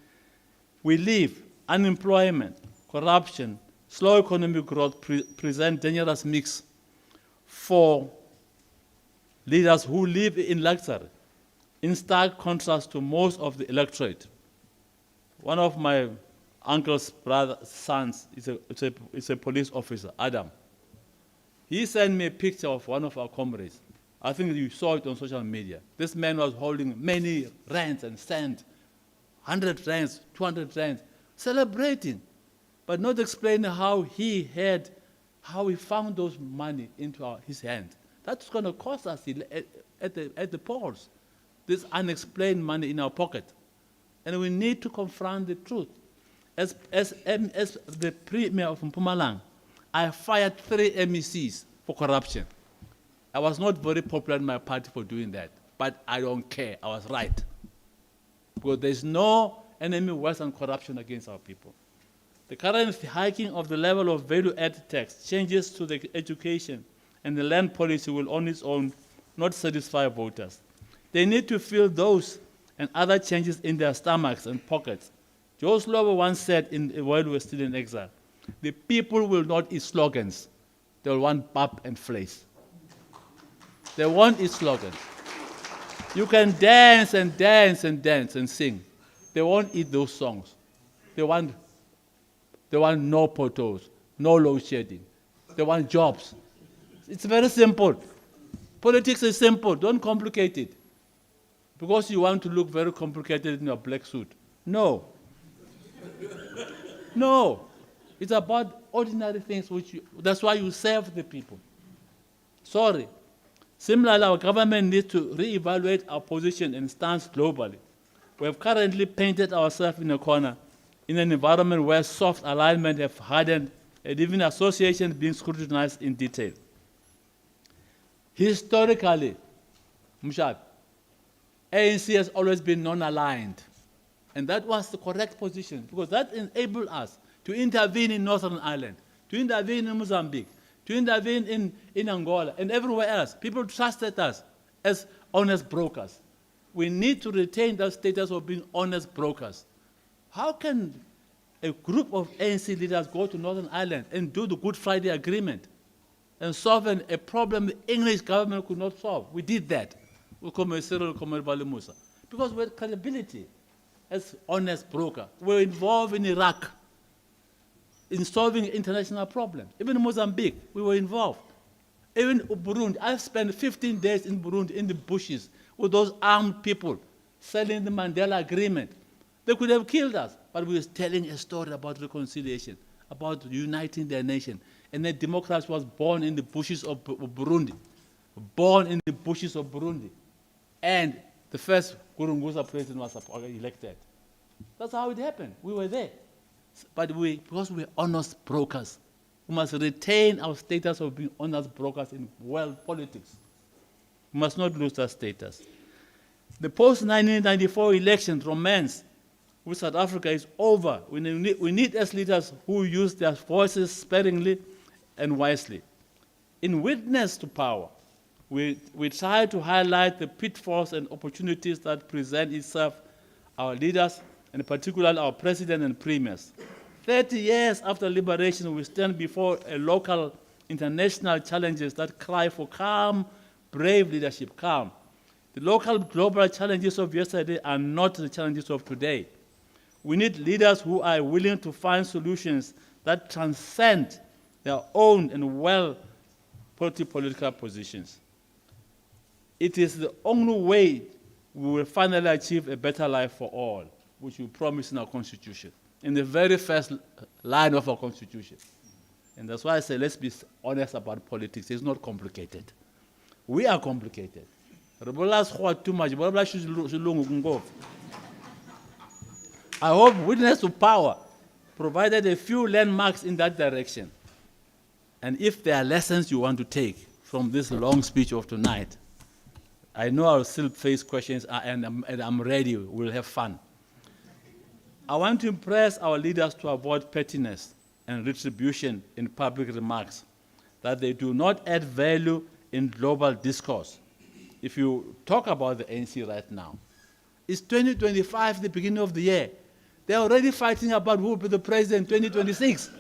we live. Unemployment, corruption, slow economic growth present dangerous mix for leaders who live in luxury, in stark contrast to most of the electorate one of my uncle's brother's sons is a police officer, Adam. He sent me a picture of one of our comrades. I think you saw it on social media. This man was holding many rands and cents, 100 rands, 200 rands, celebrating, but not explaining how he found those money into his hand. That's going to cost us at the polls, this unexplained money in our pocket. And we need to confront the truth. As the premier of Mpumalanga, I fired 3 MECs for corruption. I was not very popular in my party for doing that, but I don't care. I was right. Because there's no enemy worse than corruption against our people. The current hiking of the level of value-added tax, changes to the education and the land policy will on its own not satisfy voters. They need to feel those and other changes in their stomachs and pockets. Joe Slovo once said while we were still in exile, the people will not eat slogans. They will want pap and flesh. They won't eat slogans. You can dance and dance and dance and sing. They won't eat those songs. They want no potholes, no load shedding. They want jobs. It's very simple. Politics is simple. Don't complicate it. Because you want to look very complicated in your black suit. No. No. It's about ordinary things that's why you serve the people. Sorry. Similarly, our government needs to reevaluate our position and stance globally. We have currently painted ourselves in a corner in an environment where soft alignment have hardened and even associations being scrutinized in detail. Historically, Mshab, ANC has always been non-aligned. And that was the correct position because that enabled us to intervene in Northern Ireland, to intervene in Mozambique, to intervene in Angola and everywhere else. People trusted us as honest brokers. We need to retain that status of being honest brokers. How can a group of ANC leaders go to Northern Ireland and do the Good Friday Agreement and solve a problem the English government could not solve? We did that with Cyril Musa because we had credibility as honest broker. We were involved in Iraq in solving international problems. Even in Mozambique, we were involved. Even in Burundi, I spent 15 days in Burundi in the bushes with those armed people selling the Mandela Agreement. They could have killed us, but we were telling a story about reconciliation, about uniting their nation. And then democracy was born in the bushes of Burundi. Born in the bushes of Burundi. And the first Gurunguza president was elected. That's how it happened. We were there. But because we're honest brokers, we must retain our status of being honest brokers in world politics. We must not lose that status. The post-1994 election romance with South Africa is over. We need as leaders who use their voices sparingly and wisely. In witness to power, we try to highlight the pitfalls and opportunities that present itself our leaders, and particularly our president and premiers. 30 years after liberation, we stand before a local, international challenges that cry for calm, brave leadership, calm. The local, global challenges of yesterday are not the challenges of today. We need leaders who are willing to find solutions that transcend their own and political positions. It is the only way we will finally achieve a better life for all, which we promise in our Constitution, in the very first line of our Constitution. And that's why I say let's be honest about politics. It's not complicated. We are complicated. Too much. I hope witness to power provided a few landmarks in that direction. And if there are lessons you want to take from this long speech of tonight, I know I'll still face questions and I'm ready. We'll have fun. I want to impress our leaders to avoid pettiness and retribution in public remarks, that they do not add value in global discourse. If you talk about the ANC right now, it's 2025, the beginning of the year. They're already fighting about who will be the president in 2026.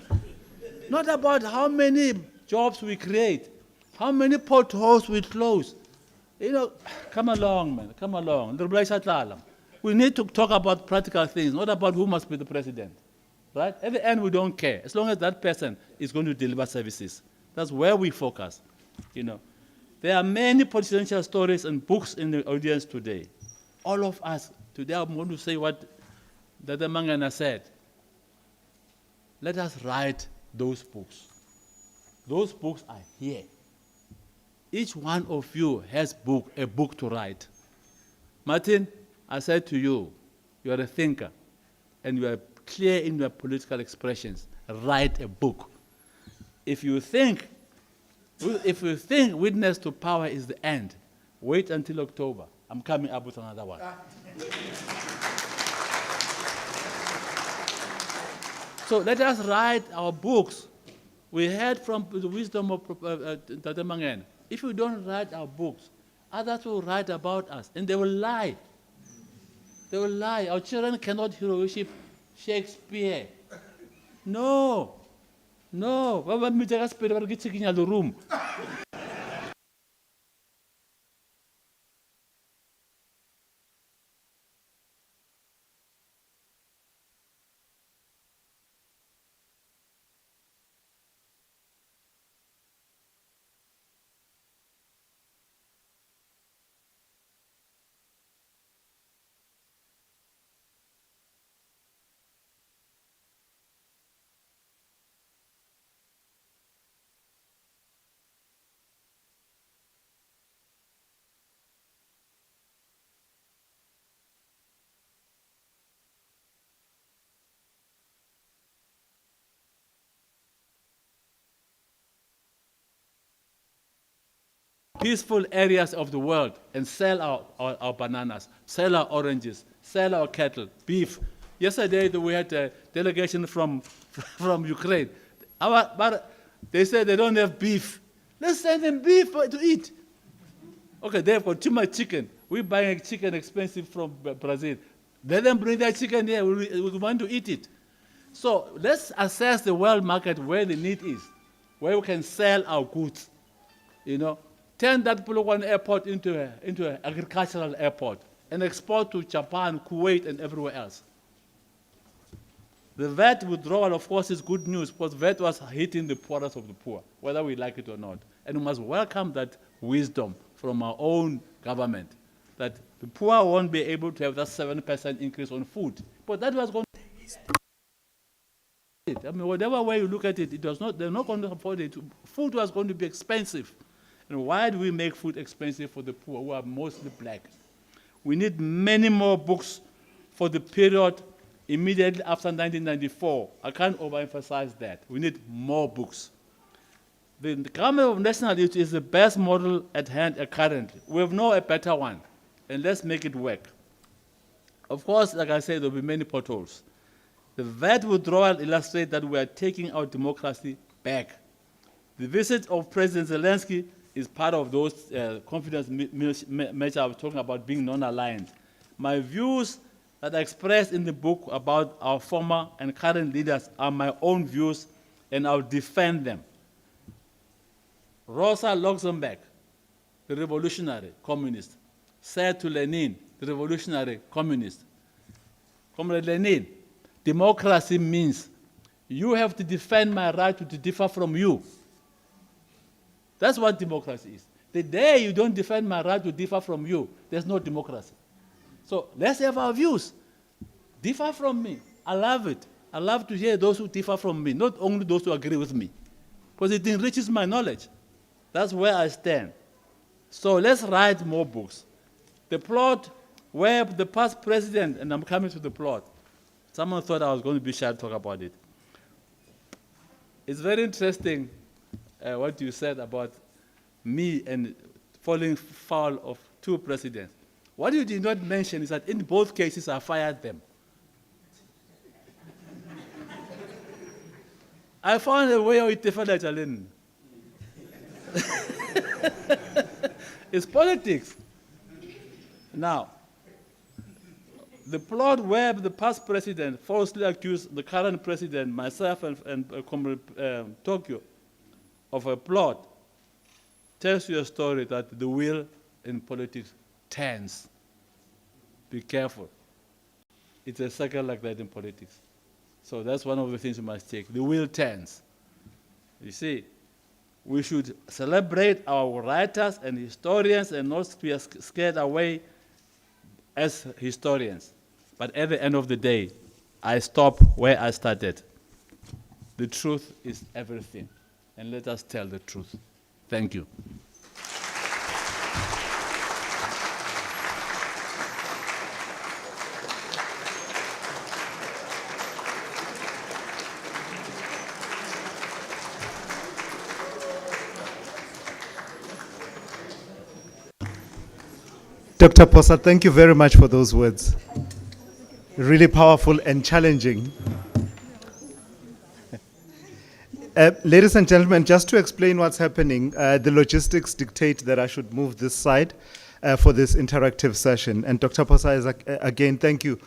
Not about how many jobs we create, how many potholes we close. You know, come along, man, come along. We need to talk about practical things, not about who must be the president. Right? At the end, we don't care, as long as that person is going to deliver services. That's where we focus. You know, there are many presidential stories and books in the audience today. All of us, today I'm going to say what Dada Mangana said. Let us write those books. Those books are here. Each one of you has a book to write. Martin, I said to you, you are a thinker, and you are clear in your political expressions. Write a book. If you think witness to power is the end, wait until October. I'm coming up with another one. So let us write our books. We heard from the wisdom of Tata Mangen. If we don't write our books, others will write about us, and they will lie. They will lie. Our children cannot hero worship Shakespeare. No. No. Baba mitaka spele ba gitsikinya the room. Peaceful areas of the world and sell our bananas, sell our oranges, sell our cattle, beef. Yesterday we had a delegation from Ukraine. But they said they don't have beef. Let's send them beef to eat. Okay, they've got too much chicken. We're buying chicken expensive from Brazil. Let them bring that chicken here. We want to eat it. So let's assess the world market where the need is, where we can sell our goods. You know, turn that Polokwane airport into an agricultural airport and export to Japan, Kuwait, and everywhere else. The VAT withdrawal, of course, is good news because VAT was hitting the poorest of the poor, whether we like it or not. And we must welcome that wisdom from our own government, that the poor won't be able to have that 7% increase on food. But that was going to, I mean, whatever way you look at it, it was not, they're not going to afford it. Food was going to be expensive. And why do we make food expensive for the poor, who are mostly black? We need many more books for the period immediately after 1994. I can't overemphasize that. We need more books. The government of national unity is the best model at hand currently. We have no a better one, and let's make it work. Of course, like I said, there will be many potholes. The VAT withdrawal illustrates that we are taking our democracy back. The visit of President Zelensky is part of those confidence measures I was talking about being non-aligned. My views that are expressed in the book about our former and current leaders are my own views, and I'll defend them. Rosa Luxemburg, the revolutionary communist, said to Lenin, the revolutionary communist, Comrade Lenin, democracy means you have to defend my right to differ from you. That's what democracy is. The day you don't defend my right to differ from you, there's no democracy. So let's have our views. Differ from me. I love it. I love to hear those who differ from me, not only those who agree with me, because it enriches my knowledge. That's where I stand. So let's write more books. The plot where the past president, and I'm coming to the plot. Someone thought I was going to be shy to talk about it. It's very interesting what you said about me and falling foul of two presidents. What you did not mention is that in both cases I fired them. I found a way of it different. It's politics. Now, the plot where the past president falsely accused the current president, myself and Tokyo, of a plot tells you a story that the wheel in politics turns. Be careful. It's a cycle like that in politics. So that's one of the things we must take. The wheel turns. You see, we should celebrate our writers and historians and not be scared away as historians. But at the end of the day, I stop where I started. The truth is everything. And let us tell the truth. Thank you. Dr. Phosa, thank you very much for those words. Really powerful and challenging. Ladies and gentlemen, just to explain what's happening, the logistics dictate that I should move this side for this interactive session. And Dr. Phosa, again, thank you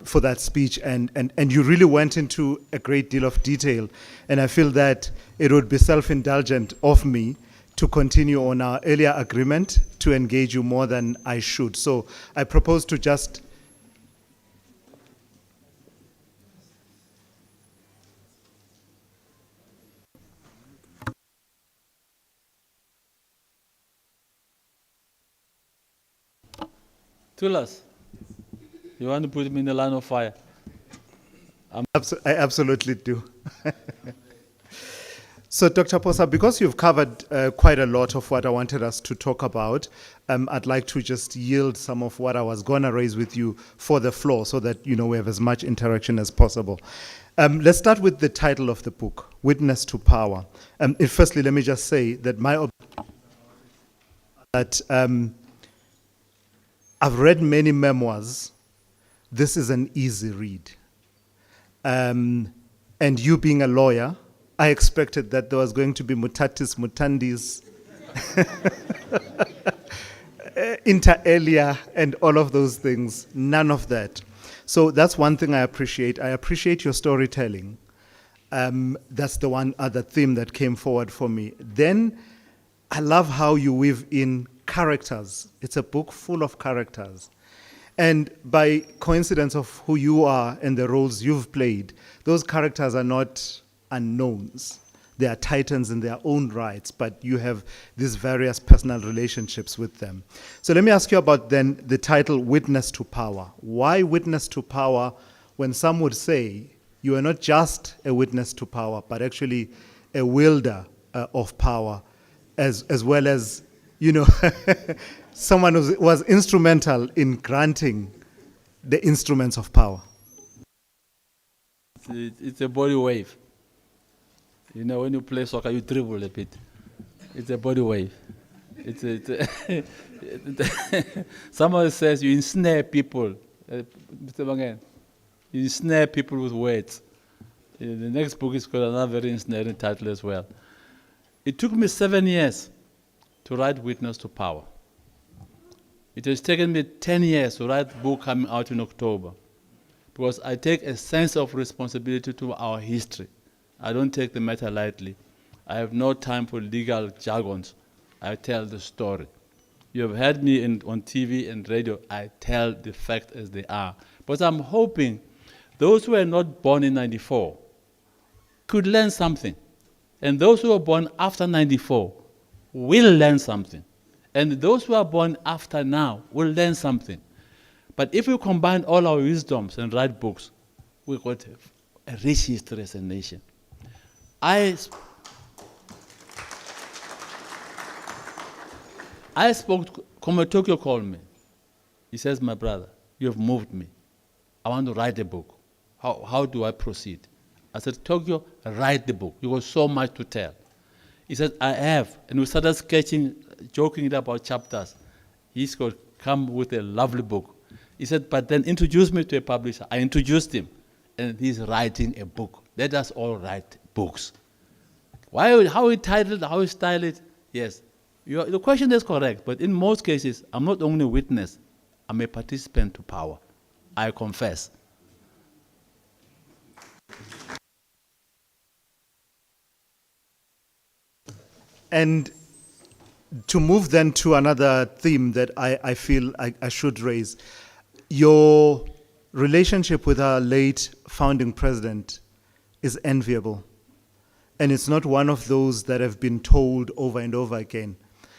for that speech. And you really went into a great deal of detail. And I feel that it would be self-indulgent of me to continue on our earlier agreement to engage you more than I should. So I propose to just Tulas, you want to put me in the line of fire? I absolutely do. So, Dr. Phosa, because you've covered quite a lot of what I wanted us to talk about, I'd like to just yield some of what I was going to raise with you for the floor so that, we have as much interaction as possible. Let's start with the title of the book, Witness to Power. Firstly, let me just say that I've read many memoirs. This is an easy read. And you being a lawyer, I expected that there was going to be mutatis mutandis, inter alia, and all of those things. None of that. So that's one thing I appreciate. I appreciate your storytelling. That's the one other theme that came forward for me. Then I love how you weave in characters. It's a book full of characters. And by coincidence of who you are and the roles you've played, those characters are not unknowns. They are titans in their own rights, but you have these various personal relationships with them. So let me ask you about then the title, Witness to Power. Why witness to power when some would say you are not just a witness to power, but actually a wielder of power, as well as, someone who was instrumental in granting the instruments of power? It's a body wave. When you play soccer, you dribble a bit. It's a body wave. Somebody says you ensnare people. Mr. Bangen, you ensnare people with words. The next book is got another very ensnaring title as well. It took me 7 years to write Witness to Power. It has taken me 10 years to write the book coming out in October, because I take a sense of responsibility to our history. I don't take the matter lightly. I have no time for legal jargons. I tell the story. You have heard me on TV and radio. I tell the facts as they are. But I'm hoping those who were not born in 94 could learn something. And those who were born after 94 will learn something. And those who are born after now will learn something. But if we combine all our wisdoms and write books, we've got a rich history as a nation. I spoke to Tokyo called me. He says, my brother, you have moved me. I want to write a book. How do I proceed? I said, Tokyo, write the book. You got so much to tell. He said, I have. And we started sketching, joking about chapters. He's going to come with a lovely book. He said, but then introduce me to a publisher. I introduced him. And he's writing a book. Let us all write books. How he titled, how he styled it, yes. The question is correct, but in most cases, I'm not only a witness, I'm a participant to power. I confess. And to move then to another theme that I feel I should raise, your relationship with our late founding president is enviable. And it's not one of those that have been told over and over again.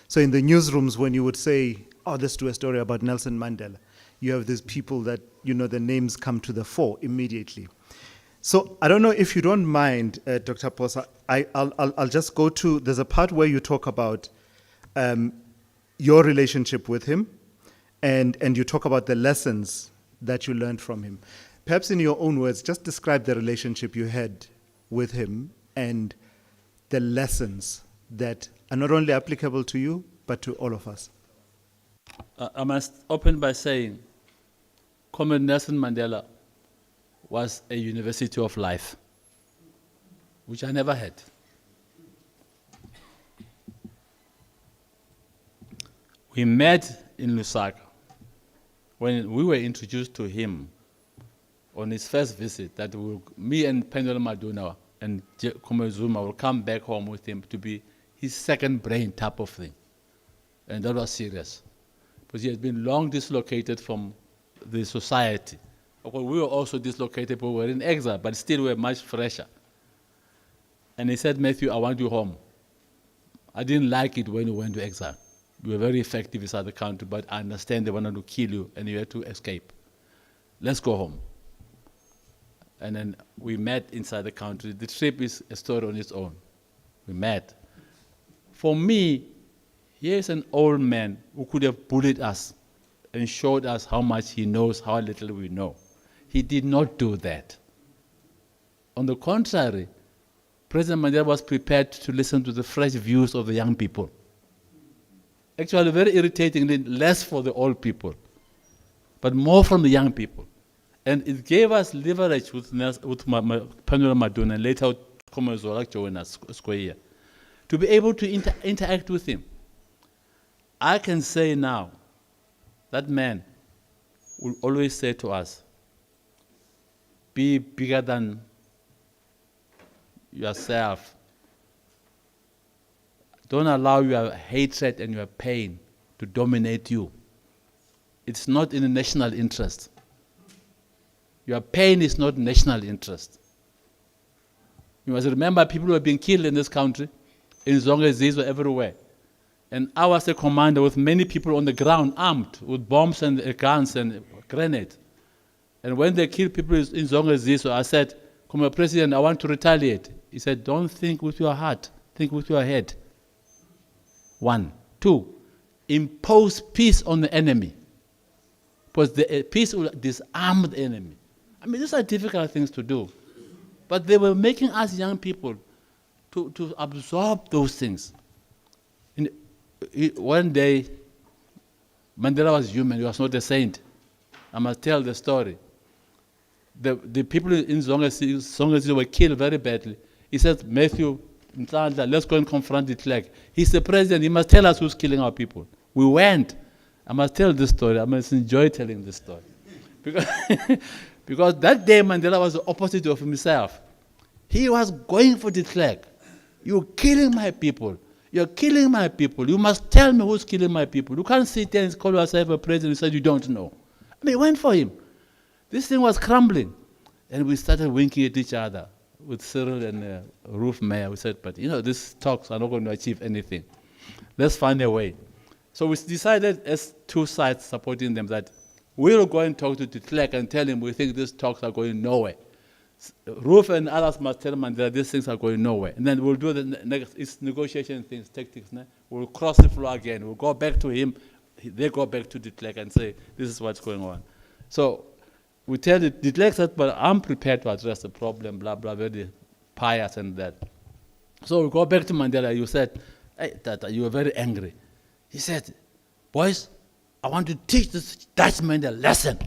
So in the newsrooms, when you would say, oh, let's do a story about Nelson Mandela, you have these people that, you know, the names come to the fore immediately. So I don't know if you don't mind, Dr. Phosa, I'll just go to, there's a part where you talk about your relationship with him, and you talk about the lessons that you learned from him. Perhaps in your own words, just describe the relationship you had with him and the lessons that are not only applicable to you, but to all of us. I must open by saying, Comrade Nelson Mandela was a university of life, which I never had. We met in Lusaka when we were introduced to him on his first visit, that me and Pendula Maduna and Comrade Zuma will come back home with him to be his second brain type of thing. And that was serious, because he had been long dislocated from the society. Of course, we were also dislocated, but we were in exile, but still we were much fresher. And he said, Matthew, I want you home. I didn't like it when you went to exile. You were very effective inside the country, but I understand they wanted to kill you and you had to escape. Let's go home. And then we met inside the country. The trip is a story on its own. We met. For me, here's an old man who could have bullied us and showed us how much he knows, how little we know. He did not do that. On the contrary, President Mandela was prepared to listen to the fresh views of the young people. Actually, very irritatingly, less for the old people, but more from the young people. And it gave us leverage with Pendula Maduna and later Comrade Zola joined us Square, to be able to interact with him. I can say now, that man will always say to us, be bigger than yourself. Don't allow your hatred and your pain to dominate you. It's not in the national interest. Your pain is not national interest. You must remember people were being killed in this country, in weSizwe everywhere. And I was a commander with many people on the ground, armed with bombs and guns and grenades. And when they killed people in weSizwe, I said, Comrade President, I want to retaliate. He said, don't think with your heart, think with your head. 1. 2, impose peace on the enemy. Because the peace will disarm the enemy. I mean, these are difficult things to do. But they were making us young people to absorb those things. One day, Mandela was human, he was not a saint. I must tell the story. The people in weSizwe were killed very badly. He said, Matthew, let's go and confront the flag. He's the president, he must tell us who's killing our people. We went. I must tell this story, I must enjoy telling this story. Because that day Mandela was the opposite of himself. He was going for the flag. You're killing my people. You're killing my people. You must tell me who's killing my people. You can't sit there and call yourself a president and say you don't know. I mean, went for him. This thing was crumbling. And we started winking at each other with Cyril and Ruth Mayer. We said, but you know, these talks are not going to achieve anything. Let's find a way. So we decided as two sides supporting them that we'll go and talk to de Klerk and tell him we think these talks are going nowhere. Ruth and others must tell Mandela these things are going nowhere. And then we'll do the next negotiation things, tactics. Ne? We'll cross the floor again. We'll go back to him. They go back to de Klerk and say, this is what's going on. So we tell de Klerk that, but I'm prepared to address the problem, blah, blah, very pious and that. So we go back to Mandela. You said, hey, Tata, you were very angry. He said, boys, I want to teach this Dutchman a lesson.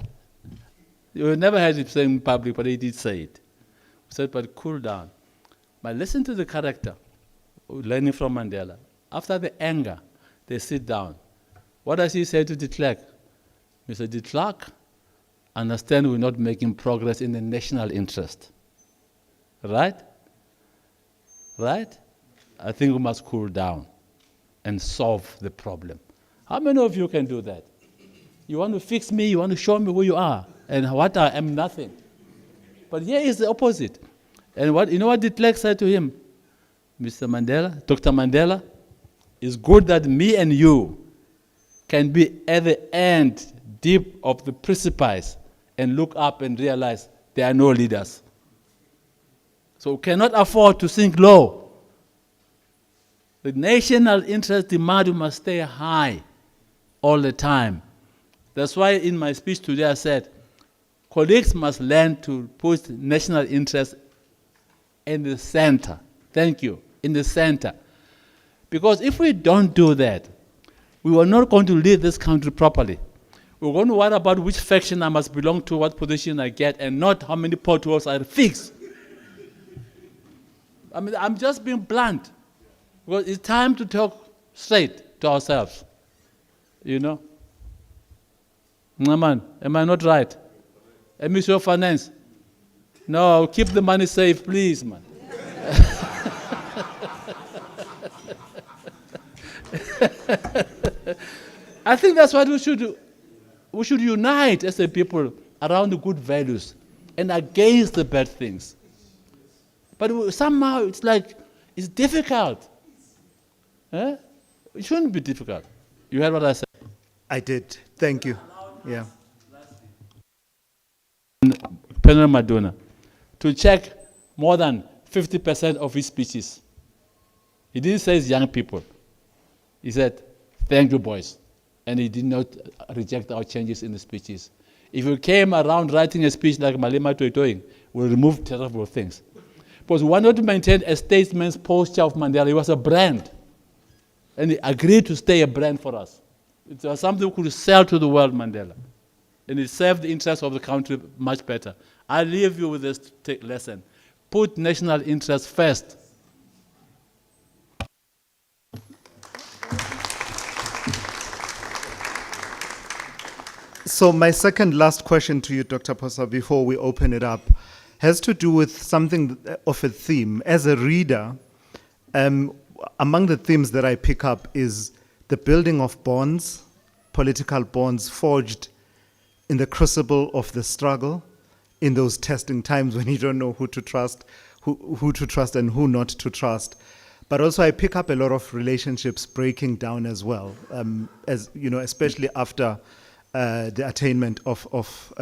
You never heard him say in public, but he did say it. He said, but cool down. But listen to the character, learning from Mandela. After the anger, they sit down. What does he say to de Klerk? Mr. de Klerk, understand we're not making progress in the national interest. Right? Right? I think we must cool down and solve the problem. How many of you can do that? You want to fix me, you want to show me who you are. And what I am, nothing. But here is the opposite. And you know what de Klerk said to him? Mr. Mandela, Dr. Mandela, it's good that me and you can be at the end, deep of the precipice, and look up and realize there are no leaders. So we cannot afford to sink low. The national interest demand must stay high all the time. That's why in my speech today I said, colleagues must learn to put national interest in the center. Thank you, in the center. Because if we don't do that, we are not going to lead this country properly. We're going to worry about which faction I must belong to, what position I get, and not how many potholes I fix. I mean, I'm just being blunt. Because it's time to talk straight to ourselves. You know? Man, am I not right? Ministry of Finance. No, keep the money safe, please, man. I think that's what we should do. We should unite as a people around the good values and against the bad things. But somehow it's like, it's difficult. Eh? It shouldn't be difficult. You heard what I said? I did. Thank you. Yeah. President Madonna, to check more than 50% of his speeches. He didn't say it's young people. He said, thank you, boys. And he did not reject our changes in the speeches. If you came around writing a speech like Malema Toitoing, we'll remove terrible things. Because we wanted to maintain a statesman's posture of Mandela. He was a brand. And he agreed to stay a brand for us. It was something we could sell to the world, Mandela. And it served the interests of the country much better. I leave you with this lesson. Put national interests first. So my second last question to you, Dr. Phosa, before we open it up, has to do with something of a theme. As a reader, among the themes that I pick up is the building of bonds, political bonds forged in the crucible of the struggle, in those testing times when you don't know who to trust, who to trust and who not to trust. But also I pick up a lot of relationships breaking down as well, as you know, especially after the attainment of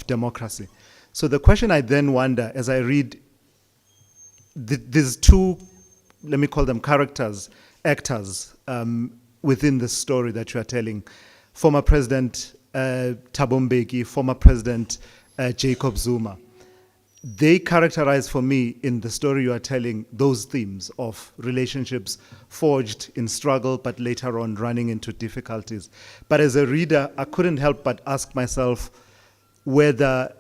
democracy. So the question I then wonder, as I read these two, let me call them characters, actors within the story that you are telling, former President Thabo Mbeki, former President Jacob Zuma, they characterize for me in the story you are telling those themes of relationships forged in struggle but later on running into difficulties. But as a reader, I couldn't help but ask myself whether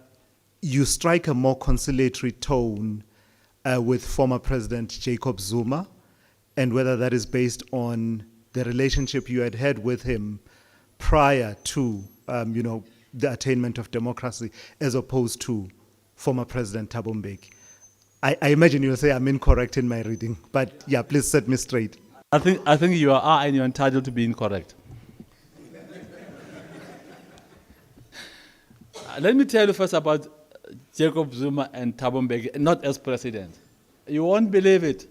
you strike a more conciliatory tone with former President Jacob Zuma, and whether that is based on the relationship you had with him prior to the attainment of democracy, as opposed to former President Thabo Mbeki. I imagine you'll say I'm incorrect in my reading, but yeah, please set me straight. I think you are, and you're entitled to be incorrect. Let me tell you first about Jacob Zuma and Thabo Mbeki, not as president. You won't believe it,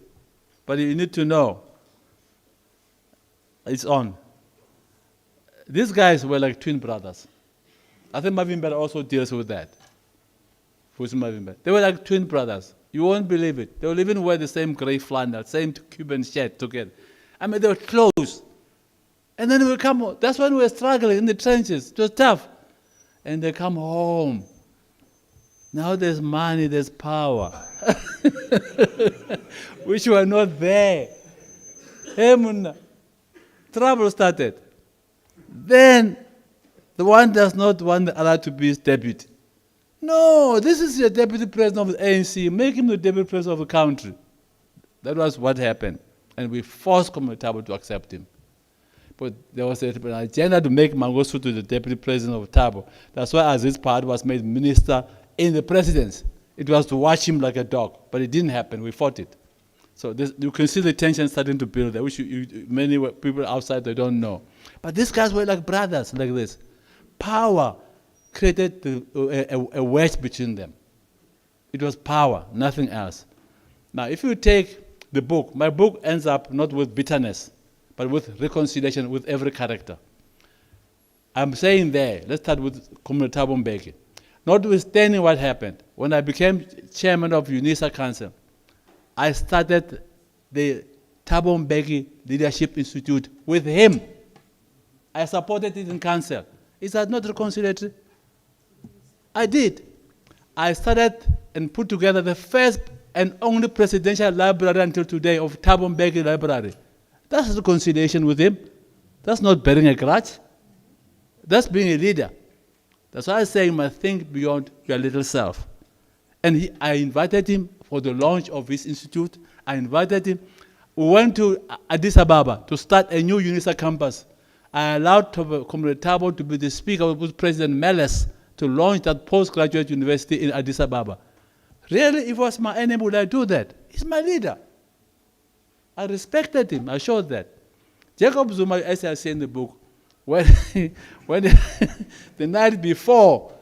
but you need to know. It's on. These guys were like twin brothers. I think Mavimbela also deals with that. They were like twin brothers. You won't believe it. They will even wear the same gray flannel, same Cuban shirt together. I mean, they were close. And then they would come home. That's when we were struggling in the trenches. It was tough. And they come home. Now there's money, there's power. Which were not there. Trouble started. Then the one does not want the other to be his deputy. No, this is your deputy president of the ANC. Make him the deputy president of the country. That was what happened. And we forced Comrade Thabo to accept him. But there was an agenda to make Mangosuthu the deputy president of Thabo. That's why Aziz Pahad was made minister in the presidency. It was to watch him like a dog. But it didn't happen. We fought it. So you can see the tension starting to build there, which many people outside, they don't know. But these guys were like brothers, like this. Power created a wedge between them. It was power, nothing else. Now, if you take the book, my book ends up not with bitterness, but with reconciliation with every character. I'm saying there, let's start with Comrade Thabo Mbeki. Notwithstanding what happened, when I became chairman of UNISA Council, I started the Thabo Mbeki Leadership Institute with him. I supported it in council. Is that not reconciliatory? I did. I started and put together the first and only presidential library until today of Thabo Mbeki Library. That's reconciliation with him. That's not bearing a grudge. That's being a leader. That's why I say you must think beyond your little self. And I invited him for the launch of his institute. I invited him. We went to Addis Ababa to start a new UNISA campus. I allowed Comrade Thabo to be the speaker with President Meles to launch that postgraduate university in Addis Ababa. Really, if it was my enemy, would I do that? He's my leader. I respected him. I showed that. Jacob Zuma, as I say in the book, when the night before,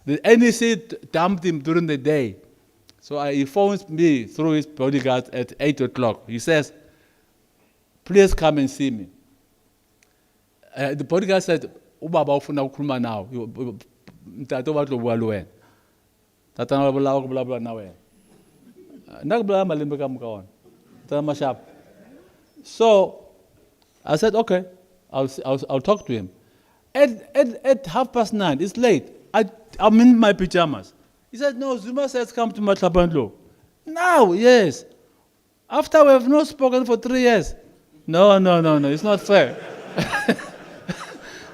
the NEC dumped him during the day. So he phones me through his bodyguards at 8 o'clock. He says, please come and see me. The bodyguard said, Ubaba ufuna ukukhuluma nawe. Mtata wathi lobuka luwena. Tata ngabula ukubula na wena. Nakubula malembe kamuka wona. Tata mashap. So I said, okay, I'll talk to him. At 9:30, it's late. I'm in my pajamas. He said, no, Zuma says come to Matlabandlo. Now, yes. After we have not spoken for 3 years. No, it's not fair.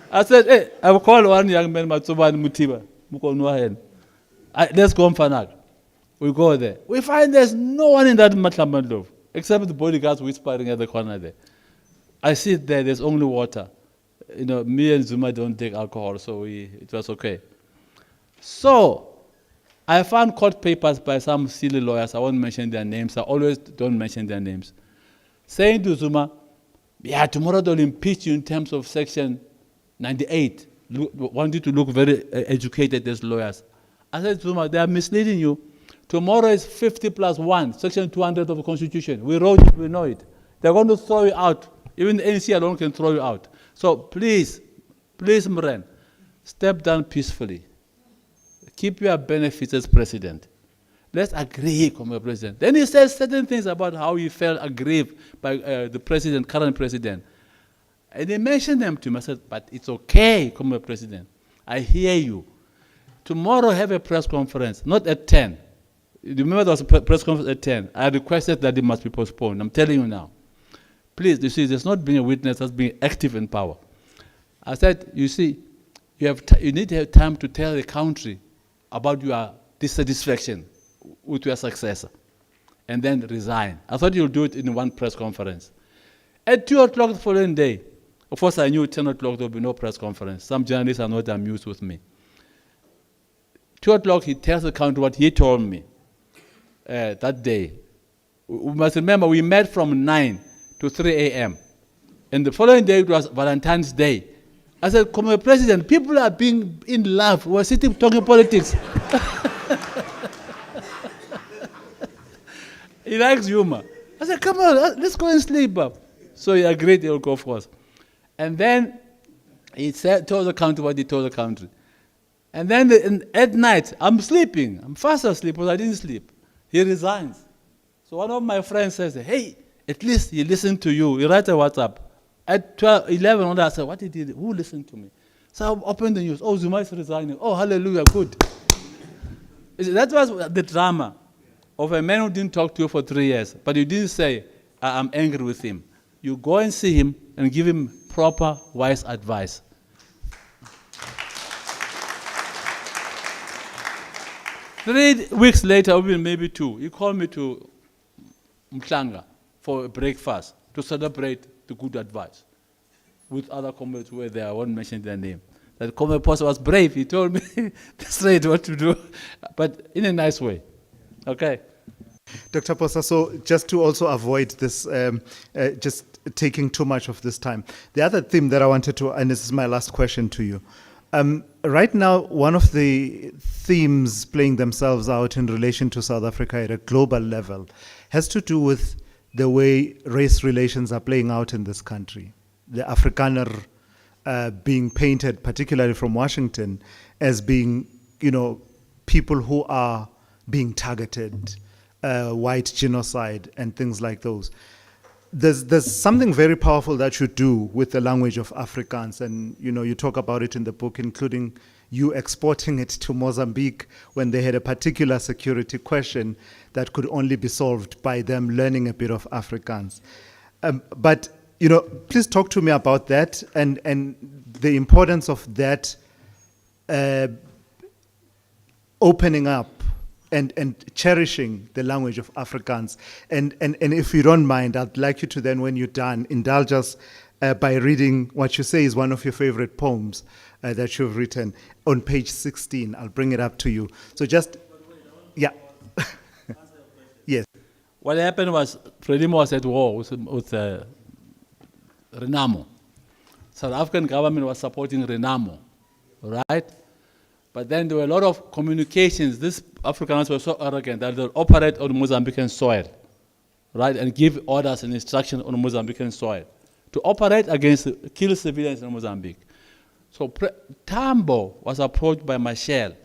I said, hey, I will call one young man, Matsuba and Mutiba. Let's go on Fanak. We go there. We find there's no one in that Matlabandlo, except the bodyguards whispering at the corner there. I sit there, there's only water. You know, me and Zuma don't take alcohol, so it was okay. So, I found court papers by some silly lawyers. I won't mention their names. I always don't mention their names. Saying to Zuma, yeah, tomorrow they'll impeach you in terms of Section 98. Want you to look very educated as lawyers. I said, Zuma, they are misleading you. Tomorrow is 50+1, Section 200 of the Constitution. We wrote it, we know it. They're going to throw you out. Even the ANC alone can throw you out. So please, Mren, step down peacefully. Keep your benefits as president. Let's agree, Comrade President. Then he says certain things about how he felt aggrieved by the president, current president. And he mentioned them to him. I said, but it's okay, Comrade President. I hear you. Tomorrow have a press conference, not at 10. You remember there was a press conference at 10. I requested that it must be postponed. I'm telling you now. Please, you see, there's not being a witness, that's being active in power. I said, you see, you need to have time to tell the country about your dissatisfaction with your successor, and then resign. I thought you'll do it in one press conference. At 2 o'clock the following day, of course I knew 10 o'clock there would be no press conference. Some journalists are not amused with me. 2 o'clock he tells the country what he told me that day. We must remember we met from 9 to 3 a.m. And the following day it was Valentine's Day. I said, Comrade President, people are being in love. We're sitting talking politics. He likes humor. I said, come on, let's go and sleep. So he agreed he'll go for us. And then he told the country what he told the country. And then at night, I'm sleeping. I'm fast asleep, but I didn't sleep. He resigns. So one of my friends says, hey, at least he listened to you. He writes a WhatsApp. At 11, I said, what did he do? Who listened to me? So I opened the news. Oh, Zuma is resigning. Oh, hallelujah, good. That was the drama of a man who didn't talk to you for 3 years. But you didn't say, I'm angry with him. You go and see him and give him proper, wise advice. Three weeks later, or maybe 2, he called me to Mhlanga for a breakfast to celebrate the good advice with other comrades who were there. I won't mention their name. That Comrade Phosa was brave. He told me straight what to do, but in a nice way. Okay. Dr. Phosa, so just to also avoid this, just taking too much of this time, the other theme that I wanted to, and this is my last question to you, Right now, one of the themes playing themselves out in relation to South Africa at a global level has to do with the way race relations are playing out in this country. The Afrikaner being painted, particularly from Washington, as being, people who are being targeted, white genocide and things like those. There's something very powerful that you do with the language of Afrikaans, and you talk about it in the book, including you exporting it to Mozambique when they had a particular security question that could only be solved by them learning a bit of Afrikaans. But please talk to me about that and the importance of that opening up and cherishing the language of Afrikaans. And if you don't mind, I'd like you to then, when you're done, indulge us by reading what you say is one of your favorite poems that you've written on page 16. I'll bring it up to you. So just, yeah. Yes. What happened was, Frelimo was at war with Renamo. South African government was supporting Renamo, right? But then there were a lot of communications. These Afrikaners were so arrogant that they'll operate on Mozambican soil, right, and give orders and instructions on Mozambican soil to operate against, kill civilians in Mozambique. So Tambo was approached by Machel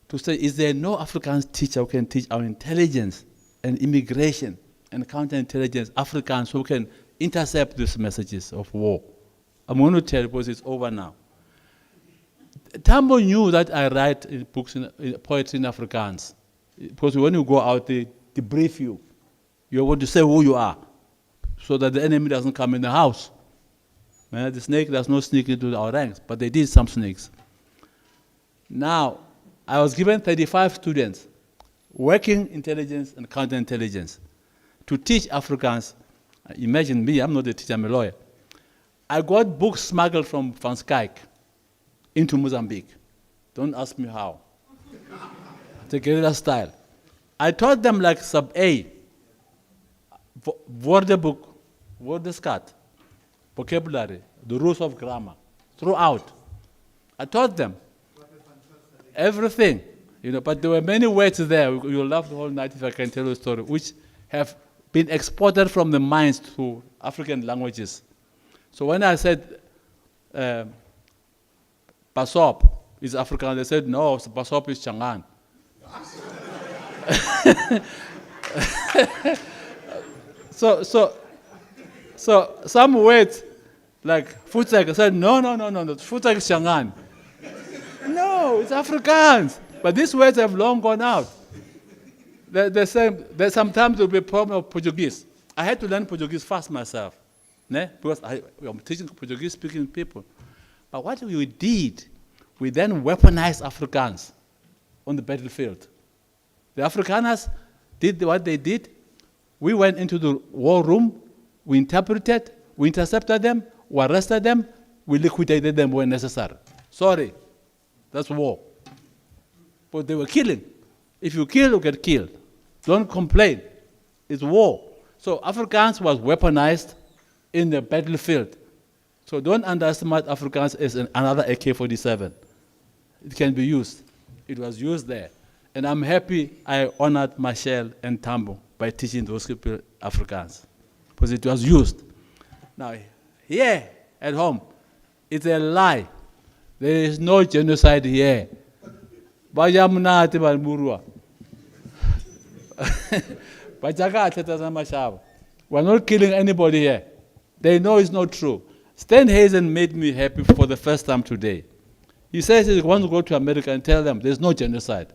to say, is there no Afrikaans teacher who can teach our intelligence and immigration and counterintelligence Afrikaans who can intercept these messages of war? I'm going to tell you because it's over now. Tambo knew that I write in books, in poetry in Afrikaans. Because when you go out, they debrief you. You're going to say who you are, so that the enemy doesn't come in the house. The snake does not sneak into our ranks, but they did, some snakes. Now, I was given 35 students, working intelligence and counterintelligence, to teach Afrikaans. Imagine me, I'm not a teacher, I'm a lawyer. I got books smuggled from Van Skyke into Mozambique. Don't ask me how. The guerrilla style. I taught them like sub-A, woordenboek, woordeskat, vocabulary, the rules of grammar, throughout. I taught them everything, but there were many words there. You'll laugh the whole night if I can tell you a story, which have been exported from the mines to African languages. So when I said, Basop is African, they said, no, Basop is Changan. So some words, like Futsek, I said, no, Futsek is Changan. No, it's Afrikaans. But these words have long gone out. They're saying that sometimes there will be a problem of Portuguese. I had to learn Portuguese fast myself, because I'm teaching Portuguese-speaking people. But what we did, we then weaponized Afrikaans on the battlefield. The Afrikaners did what they did. We went into the war room, we interpreted, we intercepted them, we arrested them, we liquidated them when necessary. Sorry, that's war. But they were killing. If you kill, you get killed. Don't complain. It's war. So Afrikaans was weaponized in the battlefield. So don't underestimate Afrikaans as another AK-47. It can be used. It was used there. And I'm happy I honored Machel and Tambo by teaching those people Afrikaans, because it was used. Now, here at home, it's a lie. There is no genocide here. We're not killing anybody here. They know it's not true. Stan Hazen made me happy for the first time today. He says he wants to go to America and tell them there's no genocide.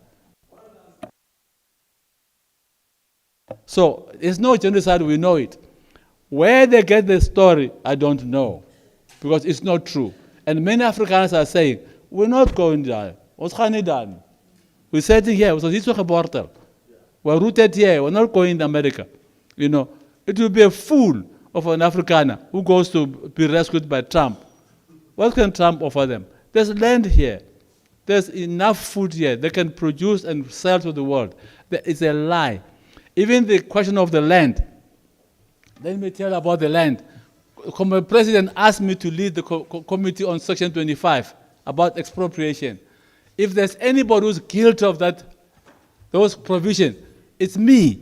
So there's no genocide, we know it. Where they get the story, I don't know, because it's not true. And many Afrikaners are saying, we're not going there. We're sitting here, we're rooted here, we're not going to America. It will be a fool of an Afrikaner who goes to be rescued by Trump. What can Trump offer them? There's land here. There's enough food here. They can produce and sell to the world. It's a lie. Even the question of the land. Let me tell you about the land. The president asked me to lead the committee on Section 25. about expropriation. If there's anybody who's guilty of those provisions, it's me.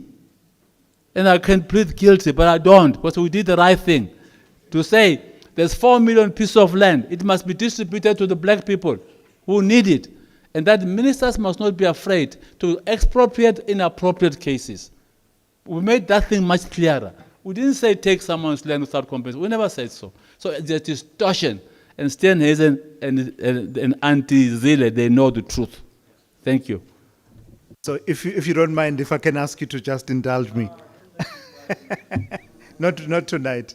And I can plead guilty, but I don't, because we did the right thing. To say there's 4 million pieces of land, it must be distributed to the black people who need it. And that ministers must not be afraid to expropriate in appropriate cases. We made that thing much clearer. We didn't say take someone's land without compensation. We never said so. So there's distortion. And Steenhuisen and Auntie Zille, they know the truth. Thank you. So if you don't mind, if I can ask you to just indulge me. Not tonight.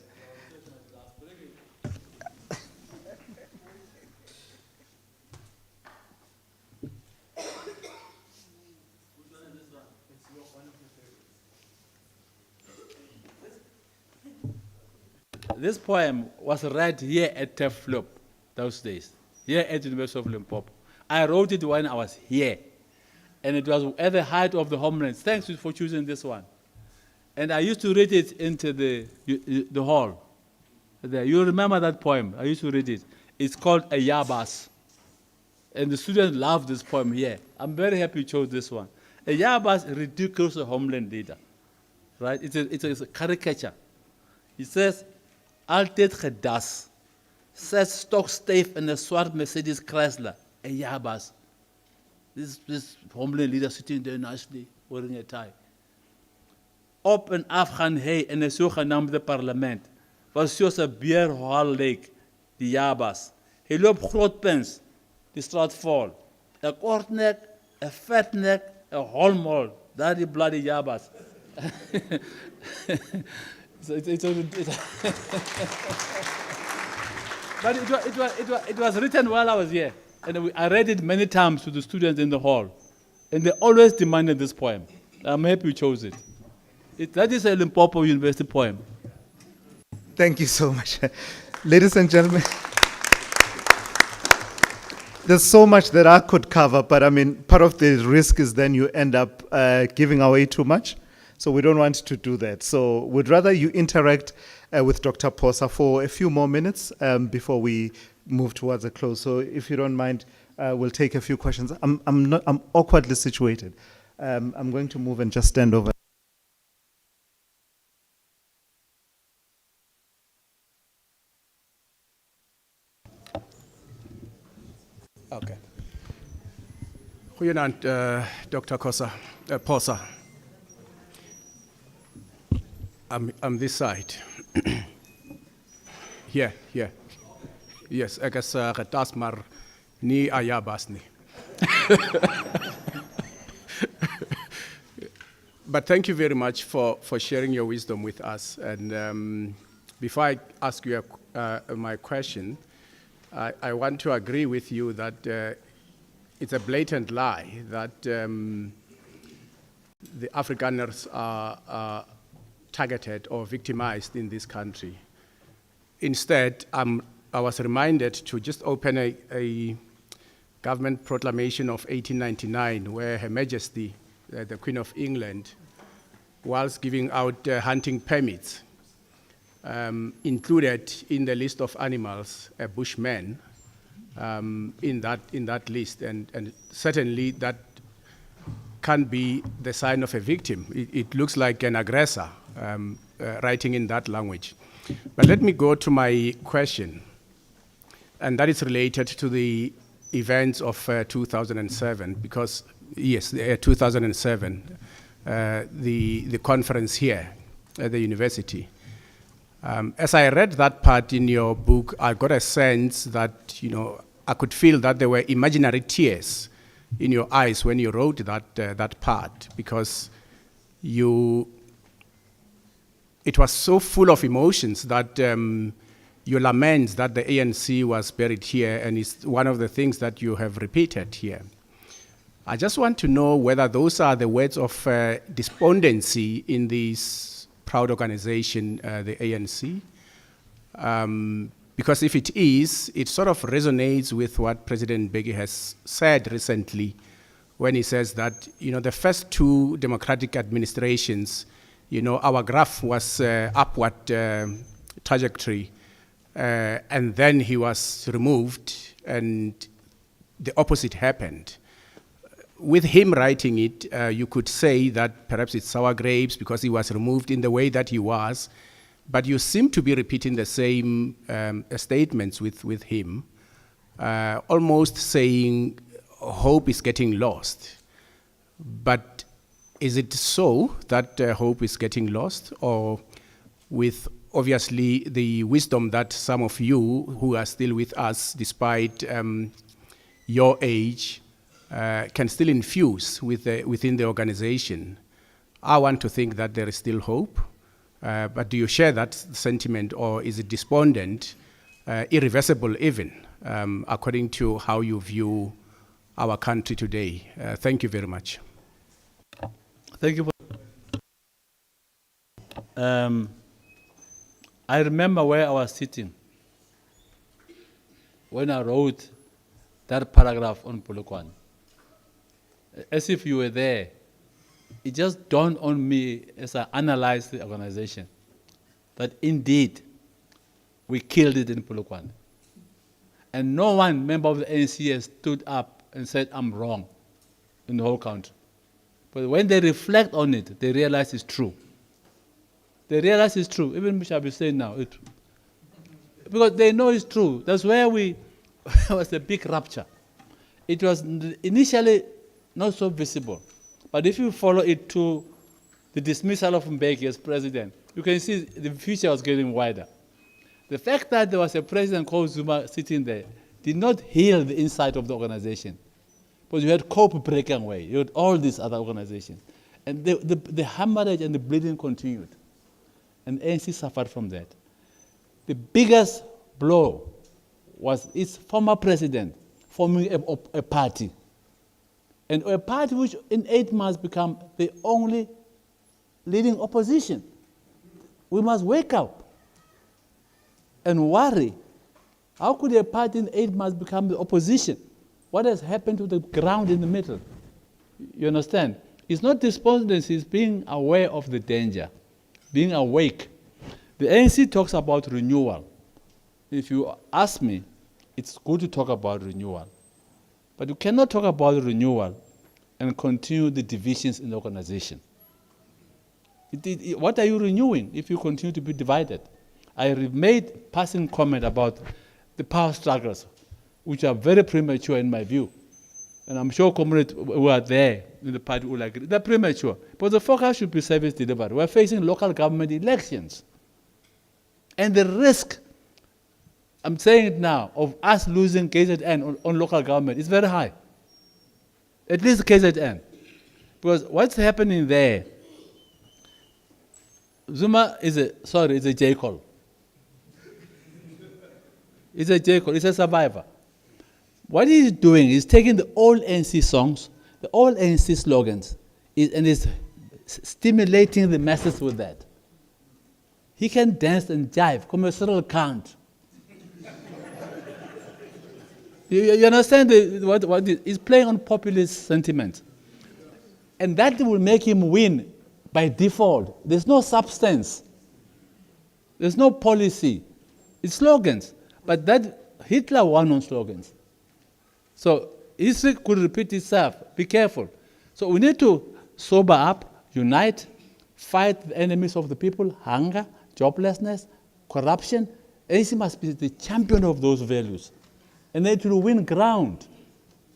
This poem was read here at Turfloop those days, here at University of Limpopo. I wrote it when I was here, and it was at the height of the homeland. Thanks for choosing this one. And I used to read it into the hall. There. You remember that poem? I used to read it. It's called a Yabas. And the students love this poem here. I'm very happy you chose this one. A Yabas ridicules a homeland leader. Right? It's a caricature. It says, Altijd gedas, 6 stokstijf in a swart Mercedes Chrysler, a Yabas. This homeland leader sitting there nicely, wearing a tie. Op en af gaan hij in een zogenaamde parlement, was zoals een beerhal leek, die Yabas. Hij loopt grootpens, die straat vol. Een kortnek, een vetnek, een holmol, daar die bloody Yabas. But it was written while I was here, and I read it many times to the students in the hall, and they always demanded this poem. I'm happy you chose it. That is a Limpopo University poem. Thank you so much. Ladies and gentlemen, there's so much that I could cover, but I mean, part of the risk is then you end up giving away too much. So we don't want to do that. So we'd rather you interact with Dr. Phosa for a few more minutes before we move towards a close. So if you don't mind, we'll take a few questions. I'm awkwardly situated. I'm going to move and just stand over. Okay. Goeienaand, Dr. Phosa. I'm this side. Here. Yes, ek is getas, maar nie Ayabas nie. But thank you very much for sharing your wisdom with us. And before I ask you my question, I want to agree with you that it's a blatant lie that the Afrikaners are targeted or victimized in this country. Instead, I was reminded to just open a government proclamation of 1899 where Her Majesty, the Queen of England, whilst giving out hunting permits, included in the list of animals a bushman in that list, and certainly that can't be the sign of a victim. It looks like an aggressor writing in that language. But let me go to my question, and that is related to the events of 2007, because, yes, 2007, the conference here at the university. As I read that part in your book, I got a sense that, I could feel that there were imaginary tears in your eyes when you wrote that part, because it was so full of emotions that you lament that the ANC was buried here, and it's one of the things that you have repeated here. I just want to know whether those are the words of despondency in this proud organization, the ANC. Because if it is, it sort of resonates with what President Mbeki has said recently when he says that, the first 2 democratic administrations, our graph was upward trajectory, and then he was removed, and the opposite happened. With him writing it, you could say that perhaps it's sour grapes because he was removed in the way that he was, but you seem to be repeating the same statements with him, almost saying hope is getting lost. But is it so that hope is getting lost, or with obviously the wisdom that some of you who are still with us, despite your age, can still infuse within the organization? I want to think that there is still hope, but do you share that sentiment, or is it despondent, irreversible even, according to how you view our country today? Thank you very much. Thank you. I remember where I was sitting when I wrote that paragraph on Polokwane. As if you were there. It just dawned on me as I analyzed the organization that indeed we killed it in Polokwane. And no one member of the ANC has stood up and said, I'm wrong in the whole country. But when they reflect on it, they realize it's true. They realize it's true. Even Bishop is saying now, because they know it's true. That's where it was a big rupture. It was initially not so visible. But if you follow it to the dismissal of Mbeki as president, you can see the future was getting wider. The fact that there was a president called Zuma sitting there did not heal the inside of the organization. Because you had COPE breaking away. You had all these other organizations. And the hemorrhage and the bleeding continued. And ANC suffered from that. The biggest blow was its former president forming a party. And a party which in 8 months became the only leading opposition. We must wake up and worry. How could a party in 8 months become the opposition? What has happened to the ground in the middle? You understand? It's not despondency, it's being aware of the danger, being awake. The ANC talks about renewal. If you ask me, it's good to talk about renewal. But you cannot talk about renewal and continue the divisions in the organization. What are you renewing if you continue to be divided? I made passing comment about the power struggles, which are very premature in my view. And I'm sure comrades who are there in the party will agree. They're premature. But the focus should be service delivery. We're facing local government elections. And the risk, I'm saying it now, of us losing KZN on local government is very high. At least KZN. Because what's happening there, Zuma is a J-Call. It's a J-Call, it's a survivor. What he's doing is taking the old ANC songs, the old ANC slogans, and is stimulating the masses with that. He can dance and jive, commercial can't. You understand what he's playing on populist sentiment. And that will make him win by default. There's no substance. There's no policy. It's slogans. But that Hitler won on slogans. So history could repeat itself. Be careful. So we need to sober up, unite, fight the enemies of the people, hunger, joblessness, corruption. ANC must be the champion of those values. And then to win ground.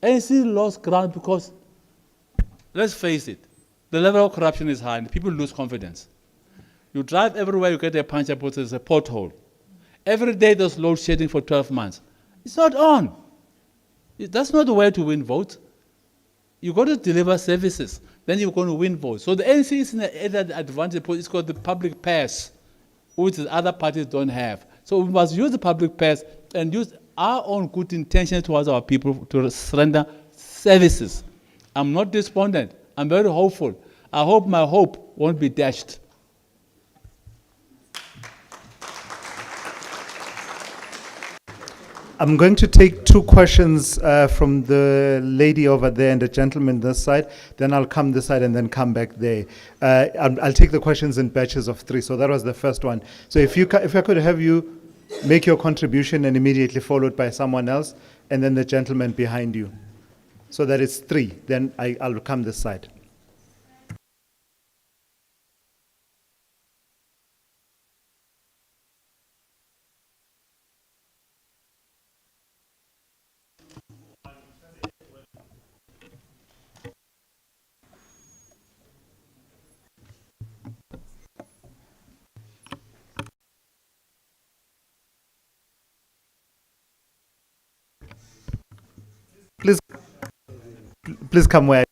ANC lost ground because, let's face it, the level of corruption is high and people lose confidence. You drive everywhere, you get a punch-up, there's a pothole. Every day there's load shedding for 12 months. It's not on. That's not the way to win votes. You've got to deliver services, then you're going to win votes. So the ANC is in an advantage, it's called the public purse, which the other parties don't have. So we must use the public purse and use our own good intentions towards our people to surrender services. I'm not despondent. I'm very hopeful. I hope my hope won't be dashed. I'm going to take 2 questions from the lady over there and the gentleman this side. Then I'll come this side and then come back there. I'll take the questions in batches of 3. So that was the first one. So if I could have you make your contribution and immediately followed by someone else, and then the gentleman behind you. So that it's 3. Then I'll come this side. Please come where.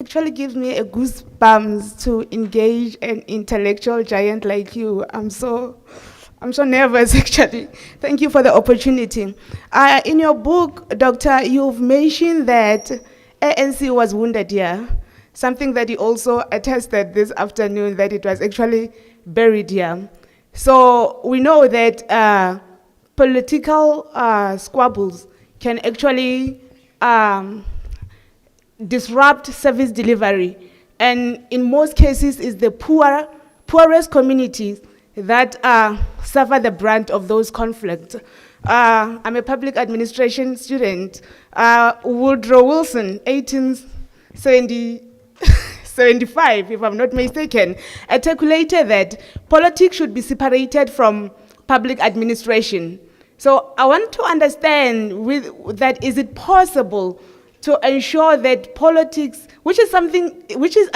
Actually gives me a goosebumps to engage an intellectual giant like you. I'm so nervous, actually. Thank you for the opportunity. In your book, Doctor, you've mentioned that ANC was wounded here, something that you also attested this afternoon, that it was actually buried here. So we know that political squabbles can actually disrupt service delivery. And in most cases, it's the poorest communities that suffer the brunt of those conflicts. I'm a public administration student. Woodrow Wilson, 1875, if I'm not mistaken, articulated that politics should be separated from public administration. So I want to understand is it possible to ensure that politics, which is I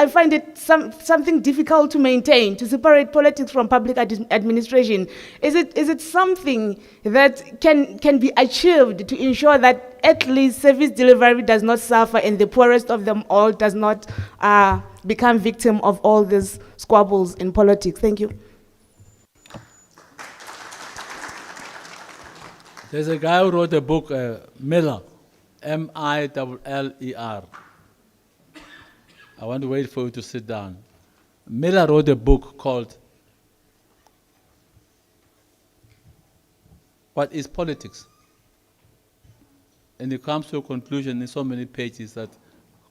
find it something difficult to maintain, to separate politics from public administration. Is it something that can be achieved to ensure that at least service delivery does not suffer and the poorest of them all does not become victim of all these squabbles in politics? Thank you. There's a guy who wrote a book, Miller, Miller. I want to wait for you to sit down. Miller wrote a book called What is Politics? And he comes to a conclusion in so many pages that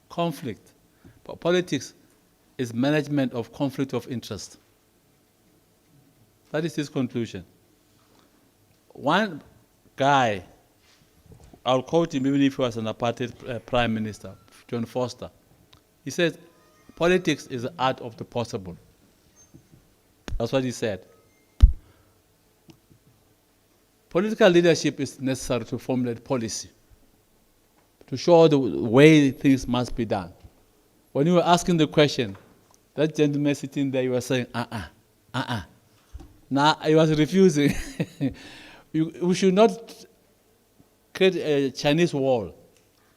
politics is management of conflict of interest. That is his conclusion. One guy, I'll quote him even if he was an apartheid prime minister, John Foster. He says, politics is the art of the possible. That's what he said. Political leadership is necessary to formulate policy, to show the way things must be done. When you were asking the question, that gentleman sitting there, you were saying, Now, he was refusing. We should not create a Chinese wall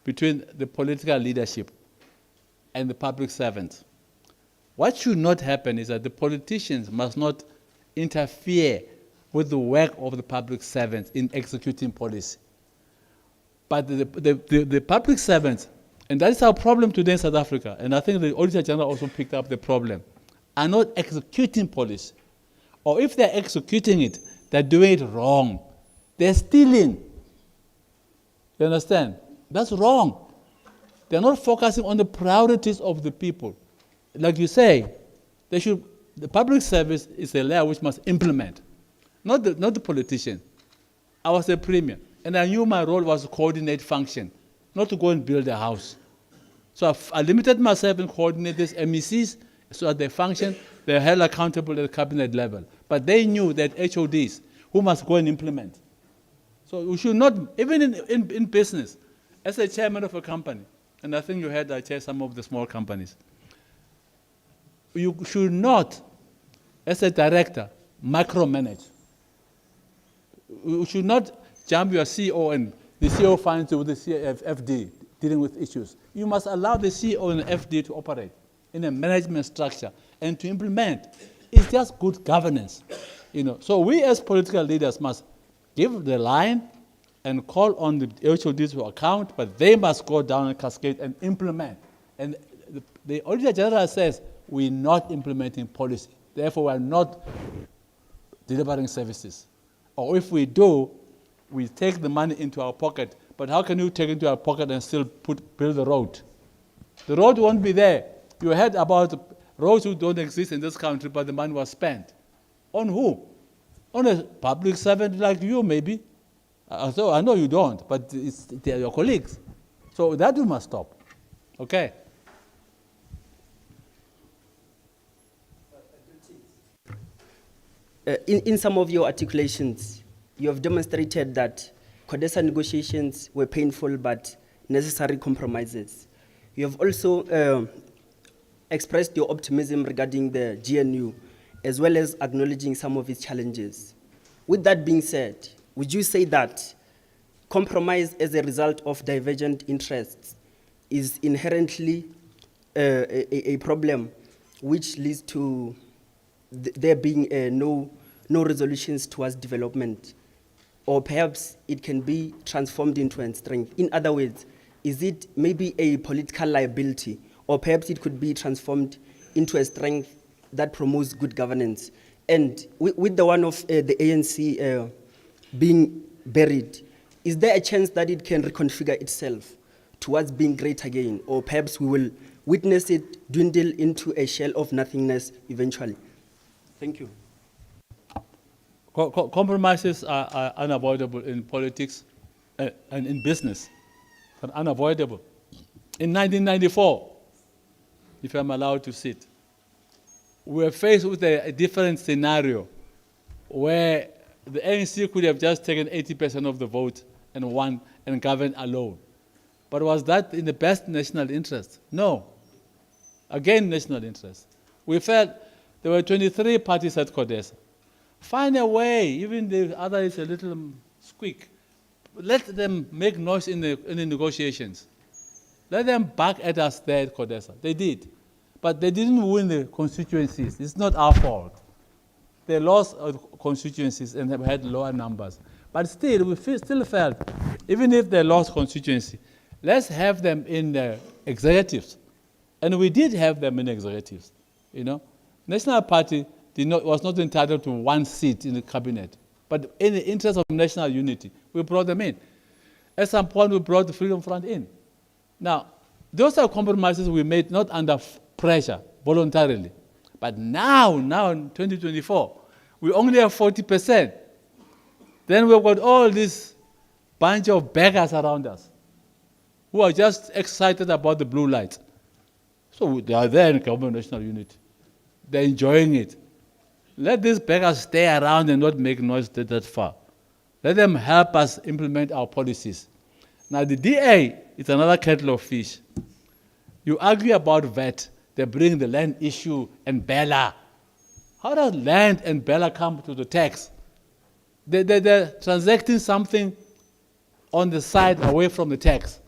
between the political leadership and the public servants. What should not happen is that the politicians must not interfere with the work of the public servants in executing policy. But the public servants, and that is our problem today in South Africa, and I think the Auditor General also picked up the problem, are not executing policy. Or if they're executing it, they're doing it wrong. They're stealing. You understand? That's wrong. They're not focusing on the priorities of the people. Like you say, the public service is a layer which must implement, not the politician. I was a premier, and I knew my role was to coordinate function, not to go and build a house. So I limited myself and coordinated these MECs so that they function, they're held accountable at the cabinet level. But they knew that HODs who must go and implement. So we should not, even in business, as a chairman of a company, and I think you heard I chair some of the small companies, you should not, as a director, micromanage. You should not jump your CEO and the CEO finds you with the FD dealing with issues. You must allow the CEO and the FD to operate in a management structure and to implement. It's just good governance. So we as political leaders must give the line and call on the HODs to account, but they must go down and cascade and implement. And the Auditor General says, we're not implementing policy. Therefore, we're not delivering services. Or if we do, we take the money into our pocket. But how can you take it into our pocket and still build the road? The road won't be there. You heard about roads who don't exist in this country, but the money was spent. On who? On a public servant like you, maybe. So I know you don't, but they're your colleagues. So that we must stop. Okay? In some of your articulations, you have demonstrated that CODESA negotiations were painful but necessary compromises. You have also expressed your optimism regarding the GNU, as well as acknowledging some of its challenges. With that being said, would you say that compromise as a result of divergent interests is inherently a problem which leads to there being no resolutions towards development? Or perhaps it can be transformed into a strength. In other words, is it maybe a political liability, or perhaps it could be transformed into a strength that promotes good governance? And with the one of the ANC being buried, is there a chance that it can reconfigure itself towards being great again? Or perhaps we will witness it dwindle into a shell of nothingness eventually? Thank you. Compromises are unavoidable in politics and in business, but unavoidable. In 1994, if I'm allowed to sit, we were faced with a different scenario where the ANC could have just taken 80% of the vote and won and governed alone. But was that in the best national interest? No. Again, national interest. We felt there were 23 parties at CODESA. Find a way, even the other is a little squeak. Let them make noise in the negotiations. Let them back at us there at CODESA. They did. But they didn't win the constituencies. It's not our fault. They lost constituencies and have had lower numbers. But still, we still felt, even if they lost constituency, let's have them in the executives. And we did have them in executives. You know, National Party was not entitled to one seat in the cabinet. But in the interest of national unity, we brought them in. At some point, we brought the Freedom Front in. Now, those are compromises we made not under pressure, voluntarily. But now in 2024, we only have 40%. Then we've got all this bunch of beggars around us who are just excited about the blue light. So they are there in government national unity. They're enjoying it. Let these beggars stay around and not make noise that far. Let them help us implement our policies. Now the DA is another kettle of fish. You argue about VAT, they bring the land issue and Bella. How does land and Bella come to the tax? They're transacting something on the side away from the tax.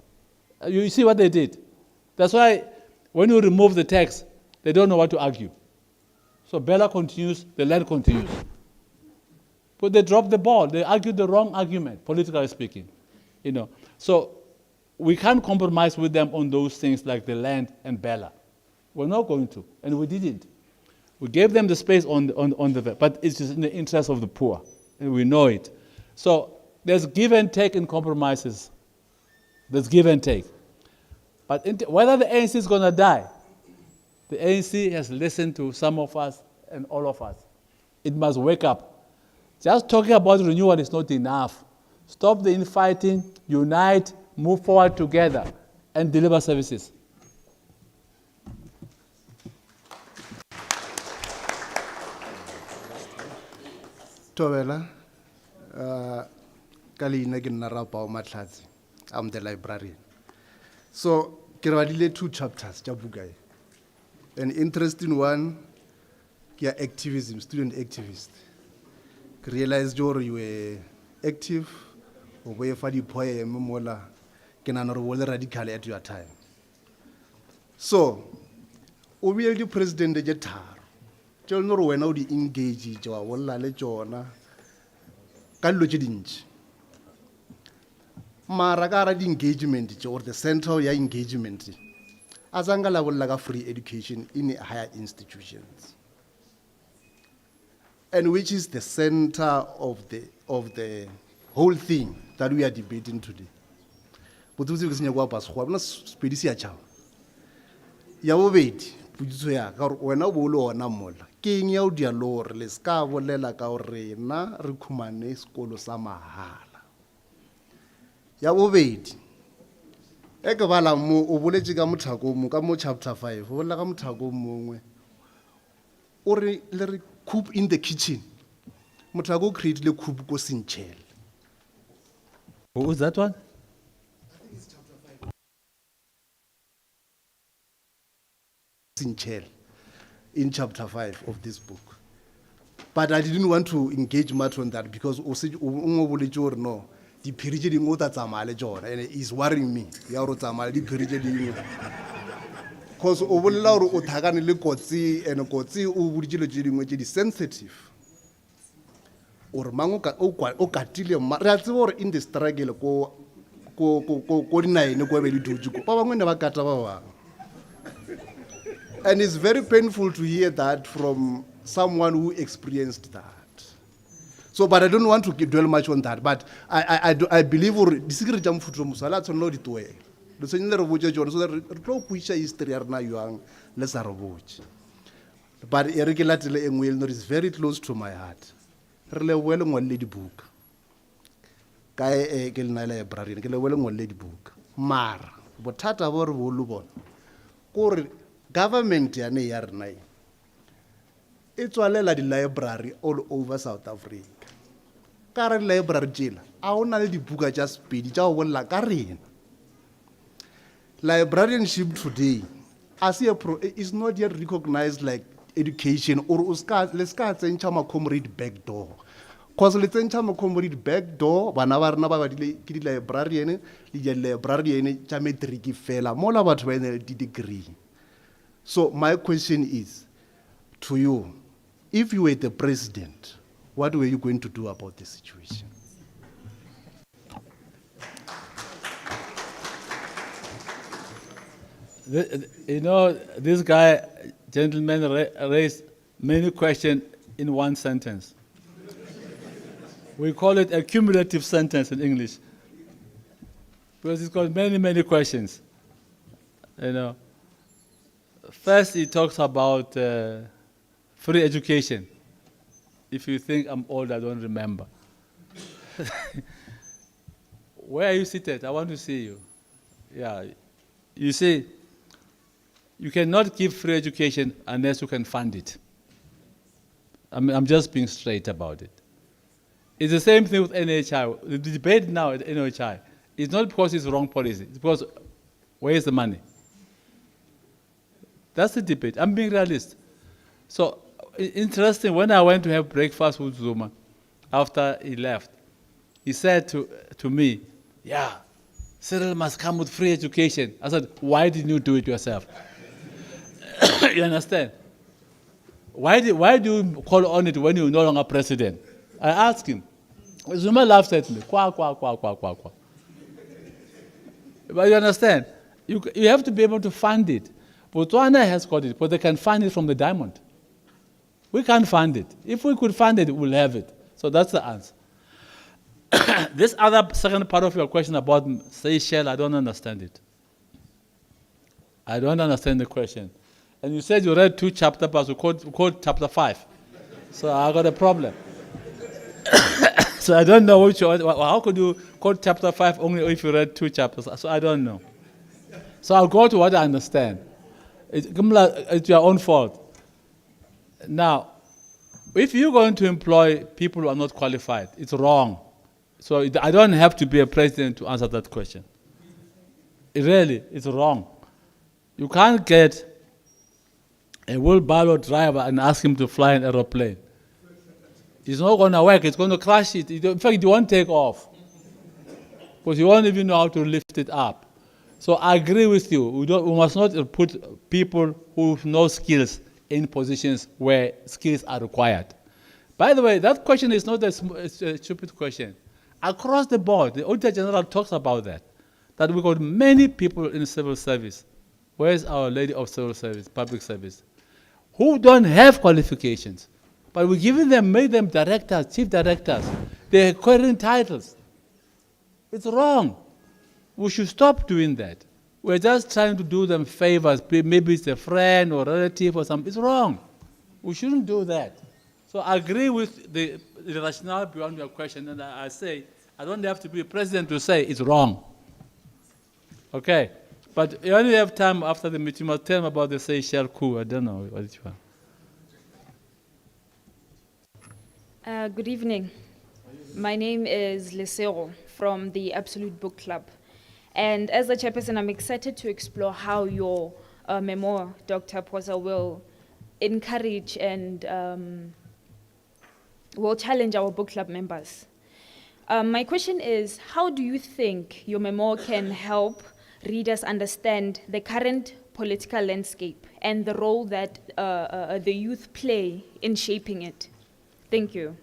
You see what they did? That's why when you remove the tax, they don't know what to argue. So Bella continues, the land continues. But they dropped the ball. They argued the wrong argument, politically speaking. You know. So we can't compromise with them on those things like the land and Bella. We're not going to, and we didn't. We gave them the space on the, but it's just in the interest of the poor, and we know it. So there's give and take in compromises. There's give and take. But whether the ANC is going to die, the ANC has listened to some of us and all of us. It must wake up. Just talking about renewal is not enough. Stop the infighting, unite, move forward together, and deliver services. Tobela, Kalina Ginarapa Matlazi. I'm the librarian. So, Kiradile 2 chapters, Jabugai. An interesting one, yeah, activism, student activist. Realized you were active, or where you poe mola, can another radical at your time. So, we the president the Jetar. Tell no when now the engage Joa Walla Lejona Kalujidinch. Maragara the engagement or the central engagement. Azangala will like a free education in higher institutions. and which is the center of the whole thing that we are debating today. Botse ke senya kwa pasgo bona spedi se ya tšhaba ya bobedi pudiso ya ka gore wena o bo le ona mola ke eng ya o dialore le ska bolela ka gore rena re khumane sekolo sa mahala ya bobedi e ke bala mo o boletse ka mothako mo ka mo chapter 5 o bolela ka mothako mongwe o re le re coop in the kitchen mothako create le coop ko sentšhele. Who was that one? In chapter 5 of this book. But I didn't want to engage much on that because no, the period in what and it's worrying me. Because overall, Otagani Kotsi and Kotsi Ubujil is sensitive. Or Mangoka Okatilia Marats or in the struggle go no go. And it's very painful to hear that from someone who experienced that. So, but I don't want to dwell much on that. But I believe the secret jam food from Musala to know it way. The senior Roboja John, so that Rokuisha history are now young, less a Roboch. But irregularly and will is very close to my heart. Really well on one lady book. Kai Gilna library, and well on one lady book. Mar, but Tata or Wolubon. Government ya ne ya rena e tswalela di library all over South Africa. Ka re library jela a ona le dibuka tša Sepedi tša go bolela ka rena. Librarianship today is not yet recognized like education or le ska tsentšha ma comrade back door. Cause le tsentšha ma comrade back door bana ba rena ba badile ke di librarian le di librarian tša matric fela mola batho ba ene di degree. So my question is to you, if you were the president, what were you going to do about the situation? You know, this guy, gentleman, raised many questions in one sentence. We call it a cumulative sentence in English. Because it's got many, many questions. You know. First, he talks about free education. If you think I'm old, I don't remember. Where are you seated? I want to see you. Yeah. You see, you cannot give free education unless you can fund it. I'm just being straight about it. It's the same thing with NHI. The debate now at NHI is not because it's wrong policy. It's because where is the money? That's the debate. I'm being realist. So, interesting, when I went to have breakfast with Zuma, after he left, he said to me, yeah, Cyril must come with free education. I said, why didn't you do it yourself? You understand? Why do you call on it when you're no longer president? I asked him. Zuma laughed at me. Kwa, kwa, kwa, kwa, kwa, kwa. But you understand? You have to be able to fund it. Botswana has got it, but they can fund it from the diamond. We can't fund it. If we could fund it, we'll have it. So that's the answer. This other second part of your question about Seychelles, I don't understand it. I don't understand the question. And you said you read 2 chapters, but you quote chapter 5. So I got a problem. So I don't know how could you quote chapter 5 only if you read 2 chapters? So I don't know. So I'll go to what I understand. It's your own fault. Now, if you're going to employ people who are not qualified, it's wrong. So I don't have to be a president to answer that question. It's wrong. You can't get a wheelbarrow driver and ask him to fly an aeroplane. It's not going to work. It's going to crash it. In fact, it won't take off. Because you won't even know how to lift it up. So I agree with you. We must not put people who have no skills in positions where skills are required. By the way, that question is not a stupid question. Across the board, the Auditor General talks about that we've got many people in civil service. Where's Our Lady of Civil Service, public service, who don't have qualifications, But we made them directors, chief directors. They're acquiring titles. It's wrong. We should stop doing that. We're just trying to do them favors. Maybe it's a friend or relative or something. It's wrong. We shouldn't do that. So I agree with the rationale beyond your question, and I say, I don't have to be a president to say it's wrong. Okay? But you only have time after the meeting. You must tell them about the Seychelles coup. I don't know what it's for. Good evening. My name is Lesero from the Absolute Book Club. And as a chairperson, I'm excited to explore how your memoir, Dr. Phosa, will encourage and will challenge our book club members. My question is, how do you think your memoir can help readers understand the current political landscape and the role that the youth play in shaping it? Thank you.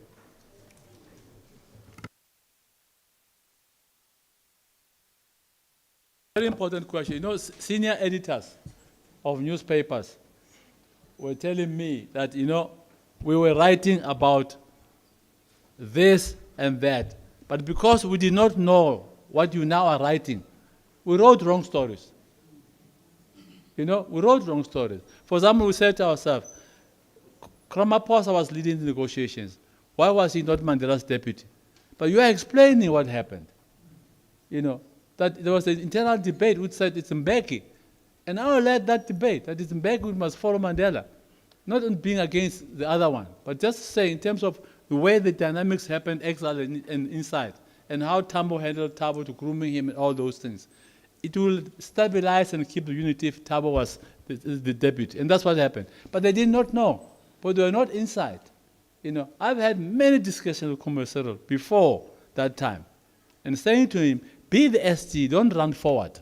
Very important question. You know, senior editors of newspapers were telling me that, you know, we were writing about this and that, but because we did not know what you now are writing, we wrote wrong stories. You know, we wrote wrong stories. For example, we said to ourselves, Ramaphosa was leading the negotiations. Why was he not Mandela's deputy? But you are explaining what happened. You know, that there was an internal debate which said it's Mbeki. And I will let that debate, that it's Mbeki who must follow Mandela. Not in being against the other one, but just say in terms of the way the dynamics happened, exile and inside, and how Tambo handled Thabo to grooming him and all those things. It will stabilize and keep the unity if Thabo was the deputy. And that's what happened. But they did not know, but they were not inside. You know, I've had many discussions with Commissaire before that time, and saying to him, be the SG, don't run forward.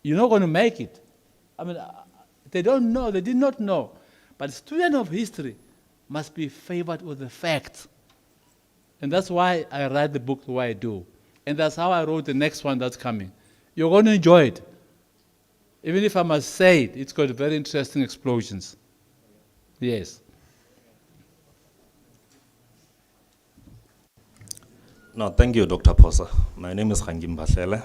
You're not going to make it. I mean, they don't know, they did not know. But students of history must be favored with the facts. And that's why I write the book the way I do. And that's how I wrote the next one that's coming. You're going to enjoy it. Even if I must say it, it's got very interesting explosions. Yes. No, thank you, Dr. Phosa. My name is Hangim Basele,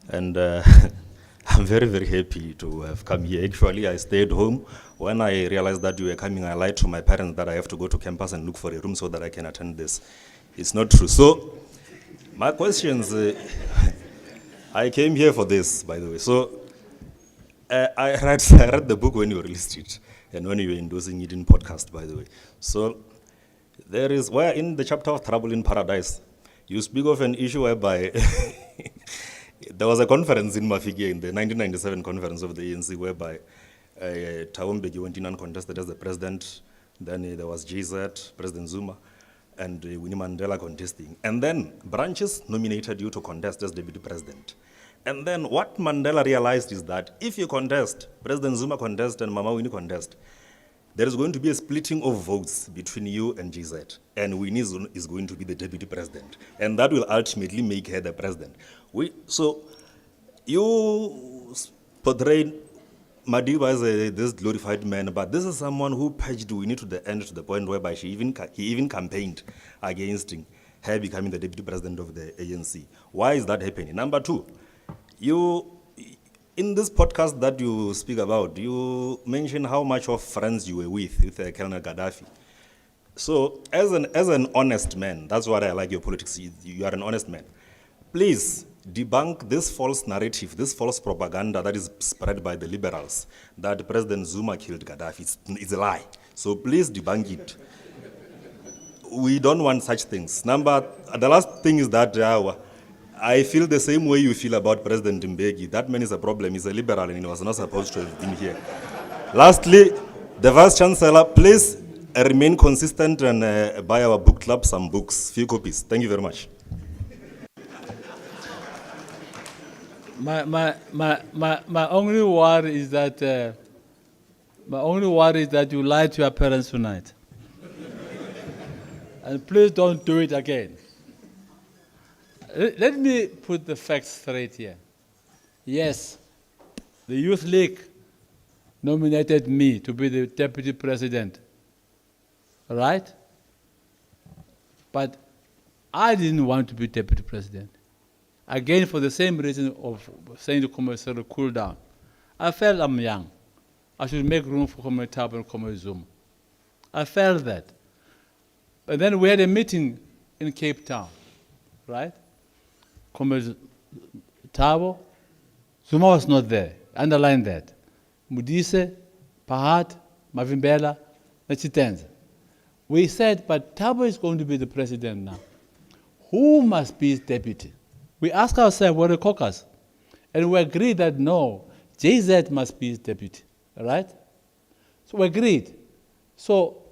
and I'm very, very happy to have come here. Actually, I stayed home. When I realized that you were coming, I lied to my parents that I have to go to campus and look for a room so that I can attend this. It's not true. So, my questions, I came here for this, by the way. So, I read the book when you released it, and when you were endorsing it in podcast, by the way. So, there is, where in the chapter of Trouble in Paradise, you speak of an issue whereby there was a conference in Mafike, in the 1997 conference of the ANC, whereby Thabo Mbeki went in uncontested as the president. Then there was GZ, President Zuma, and Winnie Mandela contesting. And then branches nominated you to contest as deputy president. And then what Mandela realized is that if you contest, President Zuma contest and Mama Winnie contest, there is going to be a splitting of votes between you and GZ, and Winnie is going to be the deputy president, and that will ultimately make her the president. So you portray Madiba as this glorified man, but this is someone who paged Winnie to the end, to the point whereby he even campaigned against her becoming the deputy president of the ANC. Why is that happening? Number two, in this podcast that you speak about, you mention how much of friends you were with Colonel Gaddafi. So, as an honest man, that's what I like your politics. You are an honest man. Please debunk this false narrative, this false propaganda that is spread by the liberals that President Zuma killed Gaddafi. It's a lie. So please debunk it. We don't want such things. The last thing is that I feel the same way you feel about President Mbeki. That man is a problem. He's a liberal and he was not supposed to have been here. Lastly, the Vice Chancellor, please remain consistent and buy our book club some books, few copies. Thank you very much. My only worry is that you lied to your parents tonight. And please don't do it again. Let me put the facts straight here. Yes, the Youth League nominated me to be the deputy president right? But I didn't want to be deputy president. Again, for the same reason of saying to Comrade cool down. I felt I'm young. I should make room for Comrade Thabo and Comrade Zuma. I felt that. But then we had a meeting in Cape Town, right? Comrade Thabo, Zuma was not there. Underline that. Mudise, Pahat, Mavimbela, Nachitenza. We said, but Thabo is going to be the president now. Who must be his deputy? We asked ourselves, we're a caucus. And we agreed that no, JZ must be his deputy, right? So we agreed. So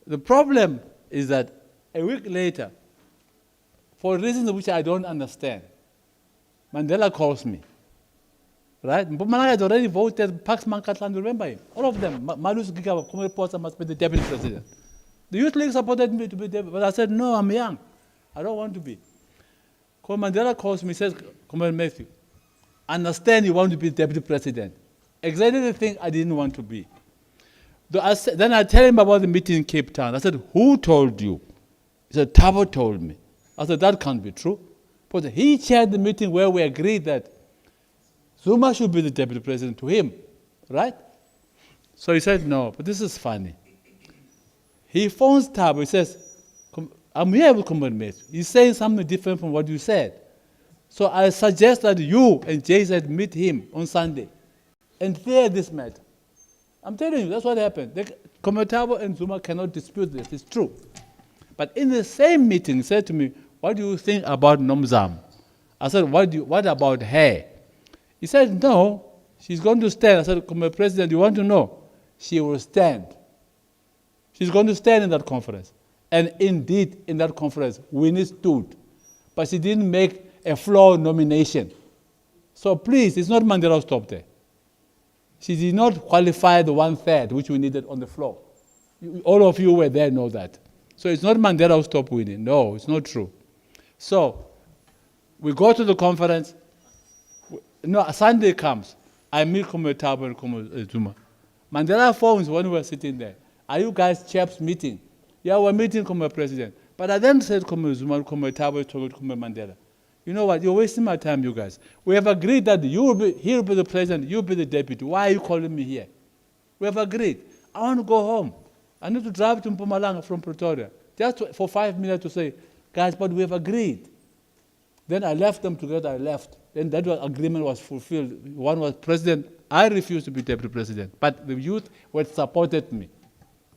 the problem is that a week later, for reasons which I don't understand, Mandela calls me, right? Mpumalanga had already voted, Pax Mankatlan, remember him? All of them. Mathews Phosa must be the deputy president. The Youth League supported me to be deputy, but I said, no, I'm young. I don't want to be. Mandela calls me, says, Comrade Mathews, understand you want to be deputy president. Exactly the thing I didn't want to be. Then I tell him about the meeting in Cape Town. I said, who told you? He said, Thabo told me. I said, that can't be true. But he chaired the meeting where we agreed that Zuma should be the deputy president to him, right? So he said, no, but this is funny. He phones Thabo, he says, I'm here with Comrade Mathews. He's saying something different from what you said. So I suggest that you and JZ meet him on Sunday and clear this matter. I'm telling you, that's what happened. Comrade Thabo and Zuma cannot dispute this, it's true. But in the same meeting, he said to me, what do you think about Nomzamo? I said, what about her? He said, no, she's going to stand. I said, Comrade President, you want to know? She will stand. She's going to stand in that conference. And indeed, in that conference, Winnie stood. But she didn't make a floor nomination. So please, it's not Mandela who stopped there. She did not qualify the 1/3 which we needed on the floor. All of you were there, know that. So it's not Mandela who stopped winning. No, it's not true. So we go to the conference. No, Sunday comes. I meet Comrade Thabo and Comrade Zuma. Mandela phones when we were sitting there. Are you guys chaps meeting? Yeah, we're meeting, Comrade President. But I then said, Comrade Zuma, Comrade Thabo, talking to Comrade Mandela. You know what? You're wasting my time, you guys. We have agreed that he will be the president, you'll be the deputy. Why are you calling me here? We have agreed. I want to go home. I need to drive to Mpumalanga from Pretoria. Just for 5 minutes to say, guys, but we have agreed. Then I left them together, I left. Then that agreement was fulfilled. One was president. I refused to be deputy president. But the youth supported me.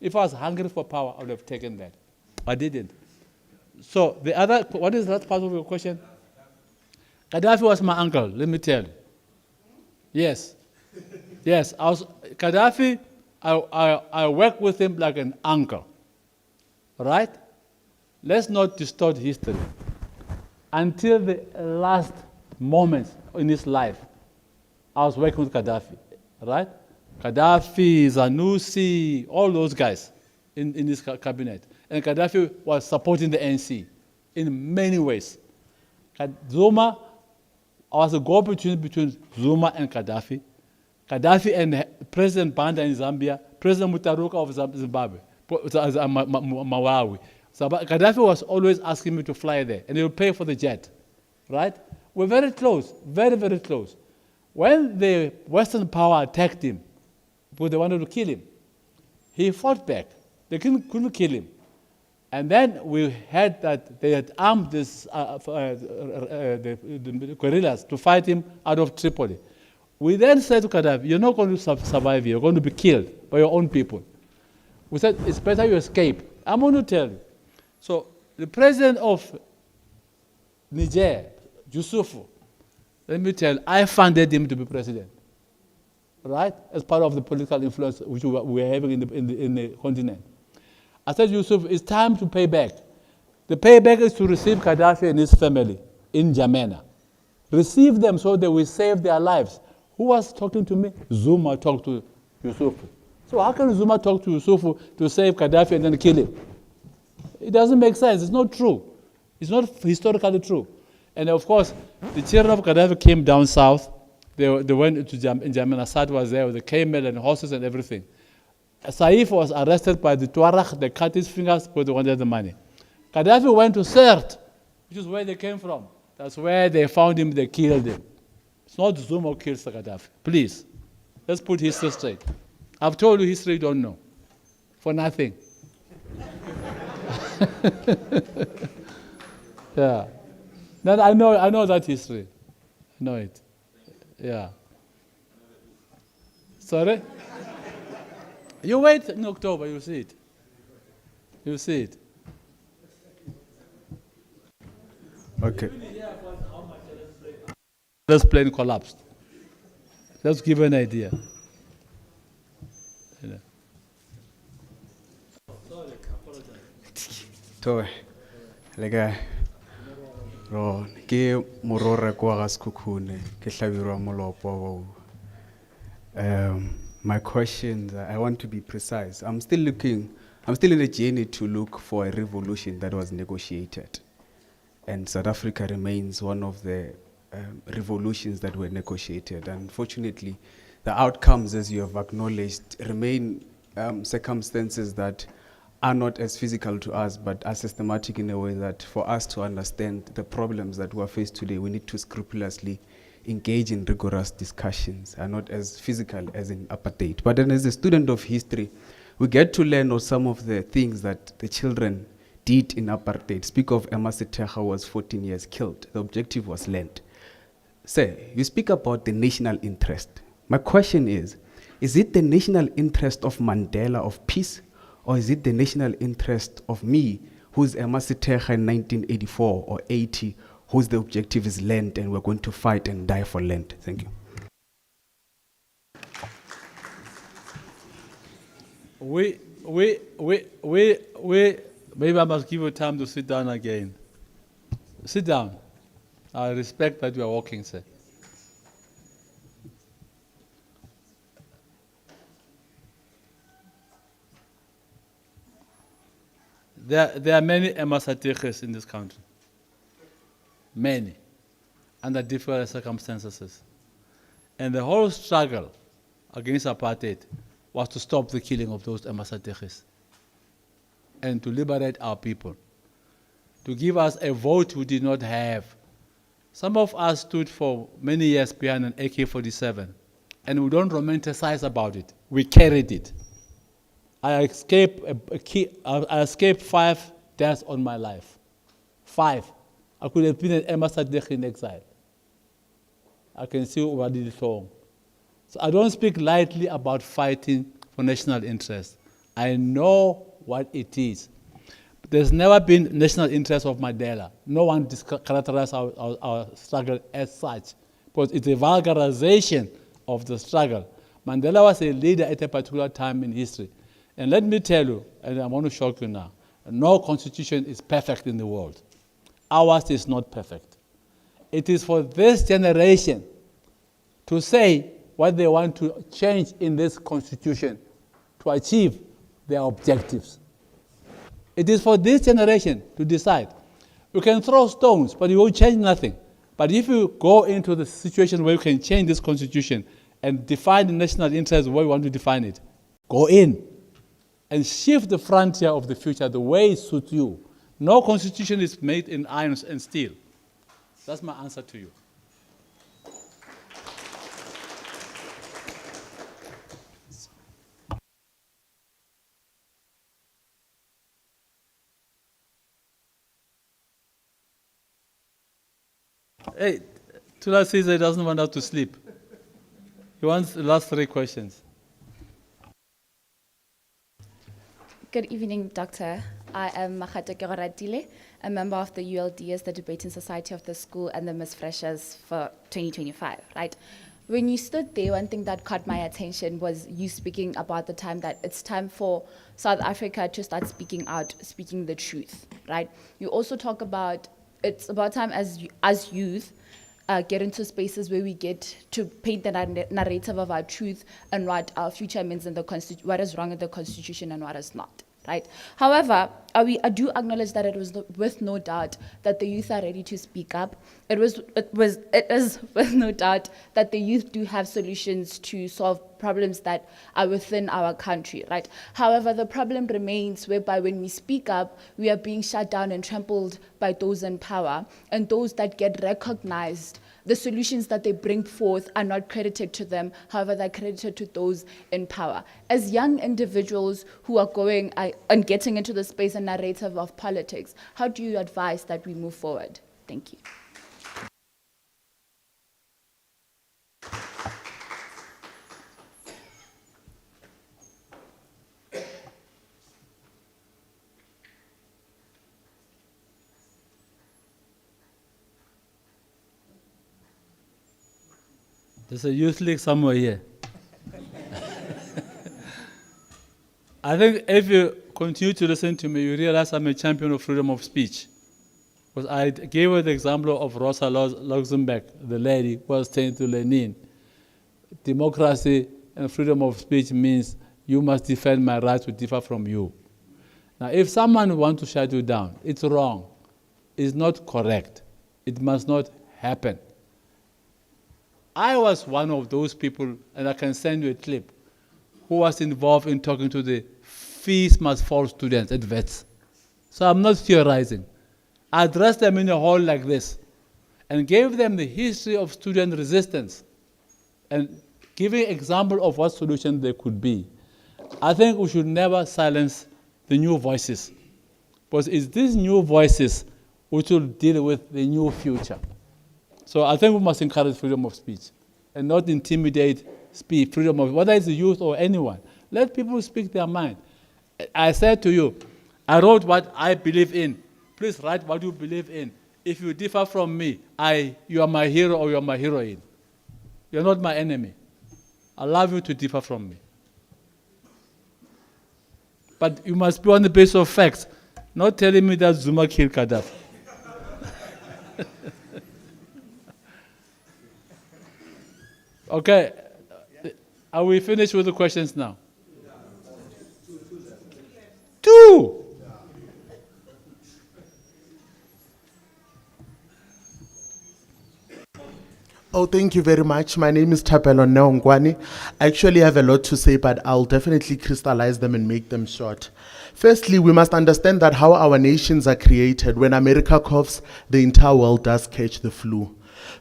If I was hungry for power, I would have taken that. I didn't. So the other, what is that part of your question? Gaddafi was my uncle, let me tell you. Yes. Yes, Gaddafi, I worked with him like an uncle. Right? Let's not distort history. Until the last moments in his life, I was working with Gaddafi. Right? Gaddafi, Zanussi, all those guys in his cabinet. And Gaddafi was supporting the ANC in many ways. Zuma, I was a go-between between Zuma and Gaddafi. Gaddafi and President Banda in Zambia, President Mutaruka of Zimbabwe, Malawi. So Gaddafi was always asking me to fly there, and he would pay for the jet. Right? We're very close, very, very close. When the Western power attacked him, because they wanted to kill him, he fought back. They couldn't kill him. And then we heard that they had armed the guerrillas to fight him out of Tripoli. We then said to Gaddafi, you're not going to survive here, you're going to be killed by your own people. We said, it's better you escape. I'm going to tell you. So the president of Niger, Yusufu, let me tell you, I funded him to be president. Right? As part of the political influence which we were having in the continent. I said, Yusuf, it's time to pay back. The payback is to receive Gaddafi and his family in N'Djamena. Receive them so that we save their lives. Who was talking to me? Zuma talked to Yusuf. So how can Zuma talk to Yusuf to save Gaddafi and then kill him? It doesn't make sense. It's not true. It's not historically true. And of course, the children of Gaddafi came down south. They went to N'Djamena. Assad was there with the camel and horses and everything. Saif was arrested by the Tuareg, they cut his fingers because they wanted the money. Gaddafi went to Sirte, which is where they came from. That's where they found him, they killed him. It's not Zuma who kills Gaddafi. Please, let's put history straight. I've told you history you don't know, for nothing. Yeah. Then I know that history. I know it. Yeah. Sorry? You wait in October, you'll see it. You'll see it. Okay. This plane collapsed. Let's give you an idea. Toe, lega, ro, ke morore kwa ga Sekhukhune, ke hlabirwa molopo. My questions, I want to be precise. I'm still in a journey to look for a revolution that was negotiated. And South Africa remains one of the revolutions that were negotiated. Unfortunately, the outcomes, as you have acknowledged, remain circumstances that are not as physical to us, but are systematic in a way that for us to understand the problems that we're faced today, we need to scrupulously engage in rigorous discussions, and not as physical as in apartheid. But then as a student of history, we get to learn of some of the things that the children did in apartheid. Speak of Emma Seteja was 14 years killed. The objective was land. Sir, you speak about the national interest. My question is it the national interest of Mandela of peace, or is it the national interest of me, who's Emma Seteja in 1984 or 80, whose the objective is land and we're going to fight and die for land? Thank you. Maybe I must give you time to sit down again. Sit down. I respect that you are walking, sir. There are many Emma Setejas in this country. Many. Under different circumstances. And the whole struggle against apartheid was to stop the killing of those Emma Setejas and to liberate our people, to give us a vote we did not have. Some of us stood for many years behind an AK-47, and we don't romanticize about it. We carried it. I escaped 5 deaths on my life. 5. I could have been an Emma Seteja in exile. I can see what did it wrong. So I don't speak lightly about fighting for national interest. I know what it is. But there's never been national interest of Mandela. No one characterized our struggle as such, because it's a vulgarization of the struggle. Mandela was a leader at a particular time in history. And let me tell you, and I want to shock you now, no constitution is perfect in the world. Ours is not perfect. It is for this generation to say what they want to change in this constitution to achieve their objectives. It is for this generation to decide. You can throw stones, but you won't change nothing. But if you go into the situation where you can change this constitution and define the national interest where you want to define it, go in and shift the frontier of the future the way it suits you. No constitution is made in iron and steel. That's my answer to you. Hey, Tula says he doesn't want us to sleep. He wants the last 3 questions. Good evening, Doctor. I am Makgato Kegoratile, a member of the ULDS, the Debating Society of the School, and the Miss Freshers for 2025, right? When you stood there, one thing that caught my attention was you speaking about the time that it's time for South Africa to start speaking out, speaking the truth, right? You also talk about it's about time as youth get into spaces where we get to paint the narrative of our truth and what our future means in the what is wrong in the Constitution and what is not, right? However, I do acknowledge that it was with no doubt that the youth are ready to speak up. It is with no doubt that the youth do have solutions to solve problems that are within our country, right? However, the problem remains whereby when we speak up, we are being shut down and trampled by those in power, and those that get recognized, the solutions that they bring forth are not credited to them, however, they're credited to those in power. As young individuals who are going and getting into the space and narrative of politics, how do you advise that we move forward? Thank you. There's a youth league somewhere here. I think if you continue to listen to me, you realize I'm a champion of freedom of speech. Because I gave you the example of Rosa Luxemburg, the lady who was saying to Lenin, democracy and freedom of speech means you must defend my right to differ from you. Now, if someone wants to shut you down, it's wrong. It's not correct. It must not happen. I was one of those people, and I can send you a clip, who was involved in talking to the fees must fall students at VETS. So I'm not theorizing. I addressed them in a hall like this and gave them the history of student resistance and giving example of what solution there could be. I think we should never silence the new voices, because it's these new voices which will deal with the new future. So I think we must encourage freedom of speech and not intimidate speech, freedom of, whether it's the youth or anyone. Let people speak their mind. I said to you, I wrote what I believe in. Please write what you believe in. If you differ from me, you are my hero or you are my heroine. You're not my enemy. I love you to differ from me. But you must be on the basis of facts, not telling me that Zuma killed Gaddafi. Okay, are we finished with the questions now? Two. Oh, thank you very much. My name is Tapelo Neongwani. I actually have a lot to say, but I'll definitely crystallize them and make them short. Firstly, we must understand that how our nations are created. When America coughs, the entire world does catch the flu.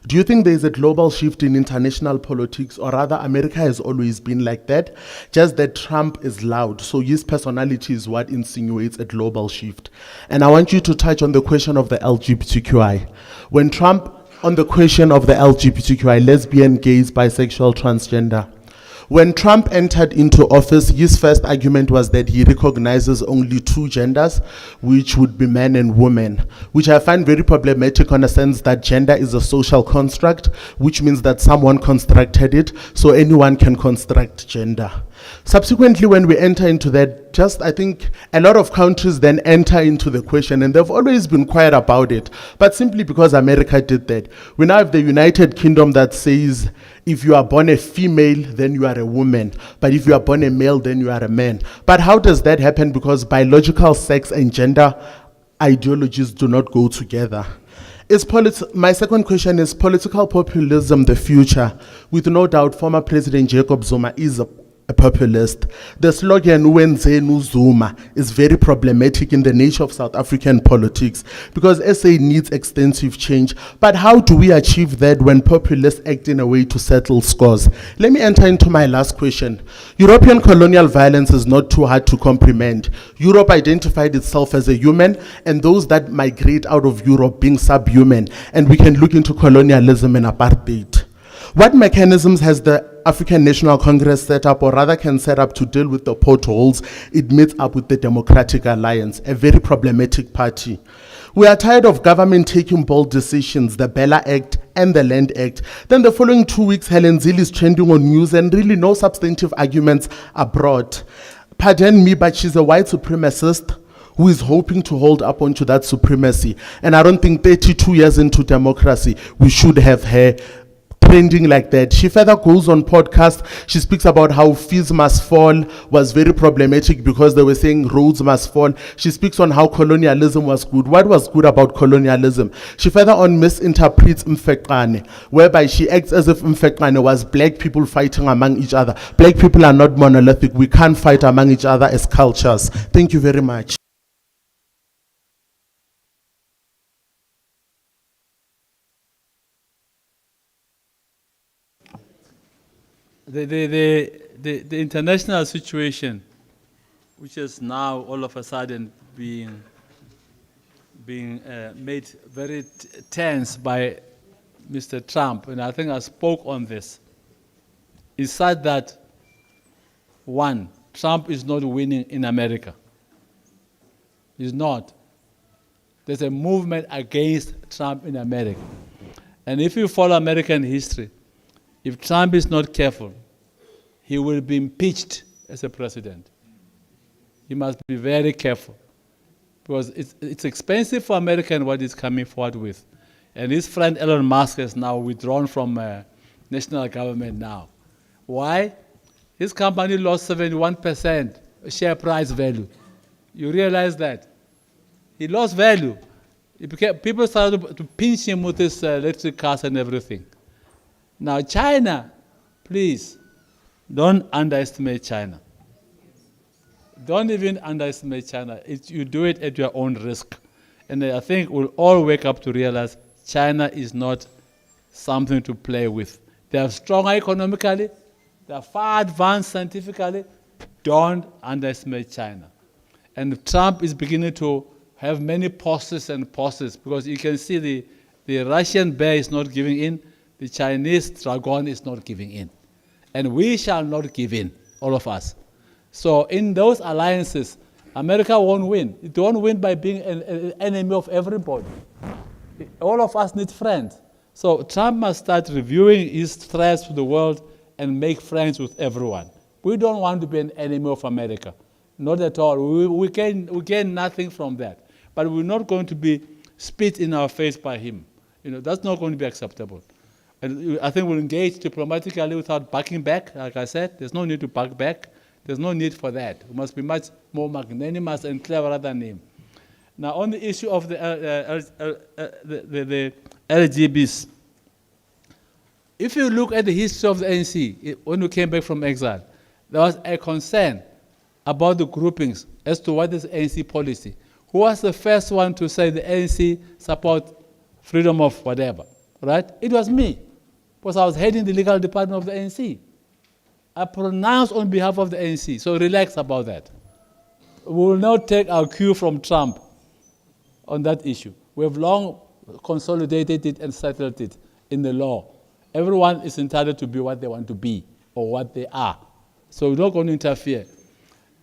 Do you think there is a global shift in international politics, or rather America has always been like that, just that Trump is loud, so his personality is what insinuates a global shift? And I want you to touch on the question of the LGBTQI. When Trump, on the question of the LGBTQI, lesbian, gays, bisexual, transgender, when Trump entered into office, his first argument was that he recognizes only two genders, which would be men and women, which I find very problematic on a sense that gender is a social construct, which means that someone constructed it, so anyone can construct gender. Subsequently, when we enter into that, I think a lot of countries then enter into the question, and they've always been quiet about it, but simply because America did that. We now have the United Kingdom that says, if you are born a female, then you are a woman. But if you are born a male, then you are a man. But how does that happen? Because biological sex and gender ideologies do not go together. My second question is political populism the future? With no doubt, former President Jacob Zuma is a populist. The slogan "Wenzenu Zuma" is very problematic in the nature of South African politics, because SA needs extensive change. But how do we achieve that when populists act in a way to settle scores? Let me enter into my last question. European colonial violence is not too hard to comprehend. Europe identified itself as a human, and those that migrate out of Europe being subhuman, and we can look into colonialism and apartheid. What mechanisms has the African National Congress set up, or rather can set up, to deal with the potholes it meets up with the Democratic Alliance, a very problematic party? We are tired of government taking bold decisions, the Bella Act and the Land Act. Then the following 2 weeks, Helen Zille is trending on news and really no substantive arguments are brought. Pardon me, but she's a white supremacist who is hoping to hold up onto that supremacy. And I don't think 32 years into democracy, we should have her trending like that. She further goes on podcast. She speaks about how fees must fall was very problematic because they were saying roads must fall. She speaks on how colonialism was good. What was good about colonialism? She further on misinterprets uMkhonto, whereby she acts as if uMkhonto was black people fighting among each other. Black people are not monolithic. We can't fight among each other as cultures. Thank you very much. The international situation, which is now all of a sudden being made very tense by Mr. Trump, and I think I spoke on this, is such that, one, Trump is not winning in America. He's not. There's a movement against Trump in America. And if you follow American history, if Trump is not careful, he will be impeached as a president. He must be very careful, because it's expensive for America what he's coming forward with. And his friend Elon Musk has now withdrawn from national government now. Why? His company lost 71% share price value. You realize that? He lost value. People started to pinch him with his electric cars and everything. Now China, please, don't underestimate China. Don't even underestimate China. You do it at your own risk. And I think we'll all wake up to realize China is not something to play with. They are stronger economically. They are far advanced scientifically. Don't underestimate China. And Trump is beginning to have many pauses and pauses, because you can see the Russian bear is not giving in. The Chinese dragon is not giving in. And we shall not give in, all of us. So in those alliances, America won't win. It won't win by being an enemy of everybody. All of us need friends. So Trump must start reviewing his threats to the world and make friends with everyone. We don't want to be an enemy of America. Not at all. We gain nothing from that. But we're not going to be spit in our face by him. That's not going to be acceptable. And I think we'll engage diplomatically without backing back. Like I said, there's no need to back back. There's no need for that. We must be much more magnanimous and cleverer than him. Now, on the issue of the LGBs, if you look at the history of the ANC, when we came back from exile, there was a concern about the groupings as to what is ANC policy. Who was the first one to say the ANC support freedom of whatever, right? It was me, because I was heading the legal department of the ANC. I pronounced on behalf of the ANC, so relax about that. We will not take our cue from Trump on that issue. We have long consolidated it and settled it in the law. Everyone is entitled to be what they want to be or what they are. So we're not going to interfere.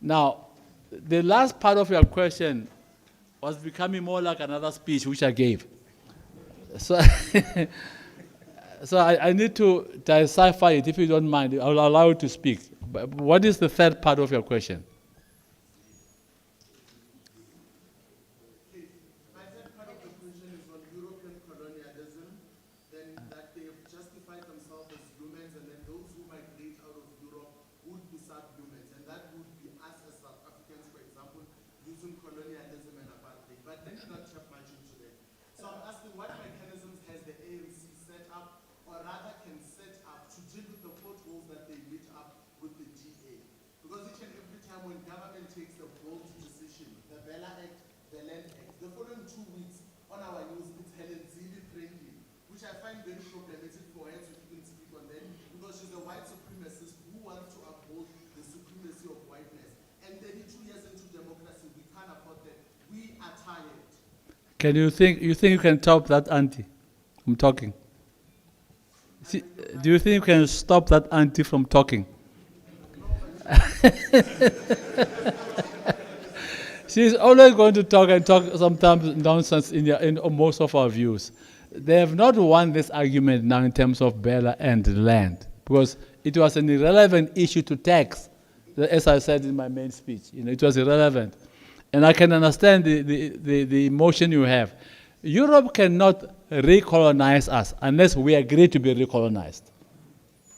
Now, the last part of your question was becoming more like another speech which I gave. So, so I need to decipher it, if you don't mind. I'll allow you to speak. But what is the third part of your question? My third part of the question is on European colonialism, then that they have justified themselves as humans, and then those who migrate out of Europe would be subhumans, and that would be us as South Africans, for example, using colonialism and apartheid. But then you not tap much into that. So I'm asking, what mechanisms has the ANC set up, or rather can set up, to deal with the potholes that they meet up with the GA? Because each and every time when government takes a bold decision, the Bella Act, the Land Act, the following 2 weeks on our news, it's Helen Zille trending, which I find very problematic for her to even speak on that, because she's a white supremacist who wants to uphold the supremacy of whiteness. And 32 years into democracy, we can't afford that. We are tired. Can you think you can top that auntie from talking? See, do you think you can stop that auntie from talking? She's always going to talk and talk sometimes nonsense in most of our views. They have not won this argument now in terms of Bella and land, because it was an irrelevant issue to tax, as I said in my main speech. It was irrelevant. And I can understand the emotion you have. Europe cannot recolonize us unless we agree to be recolonized.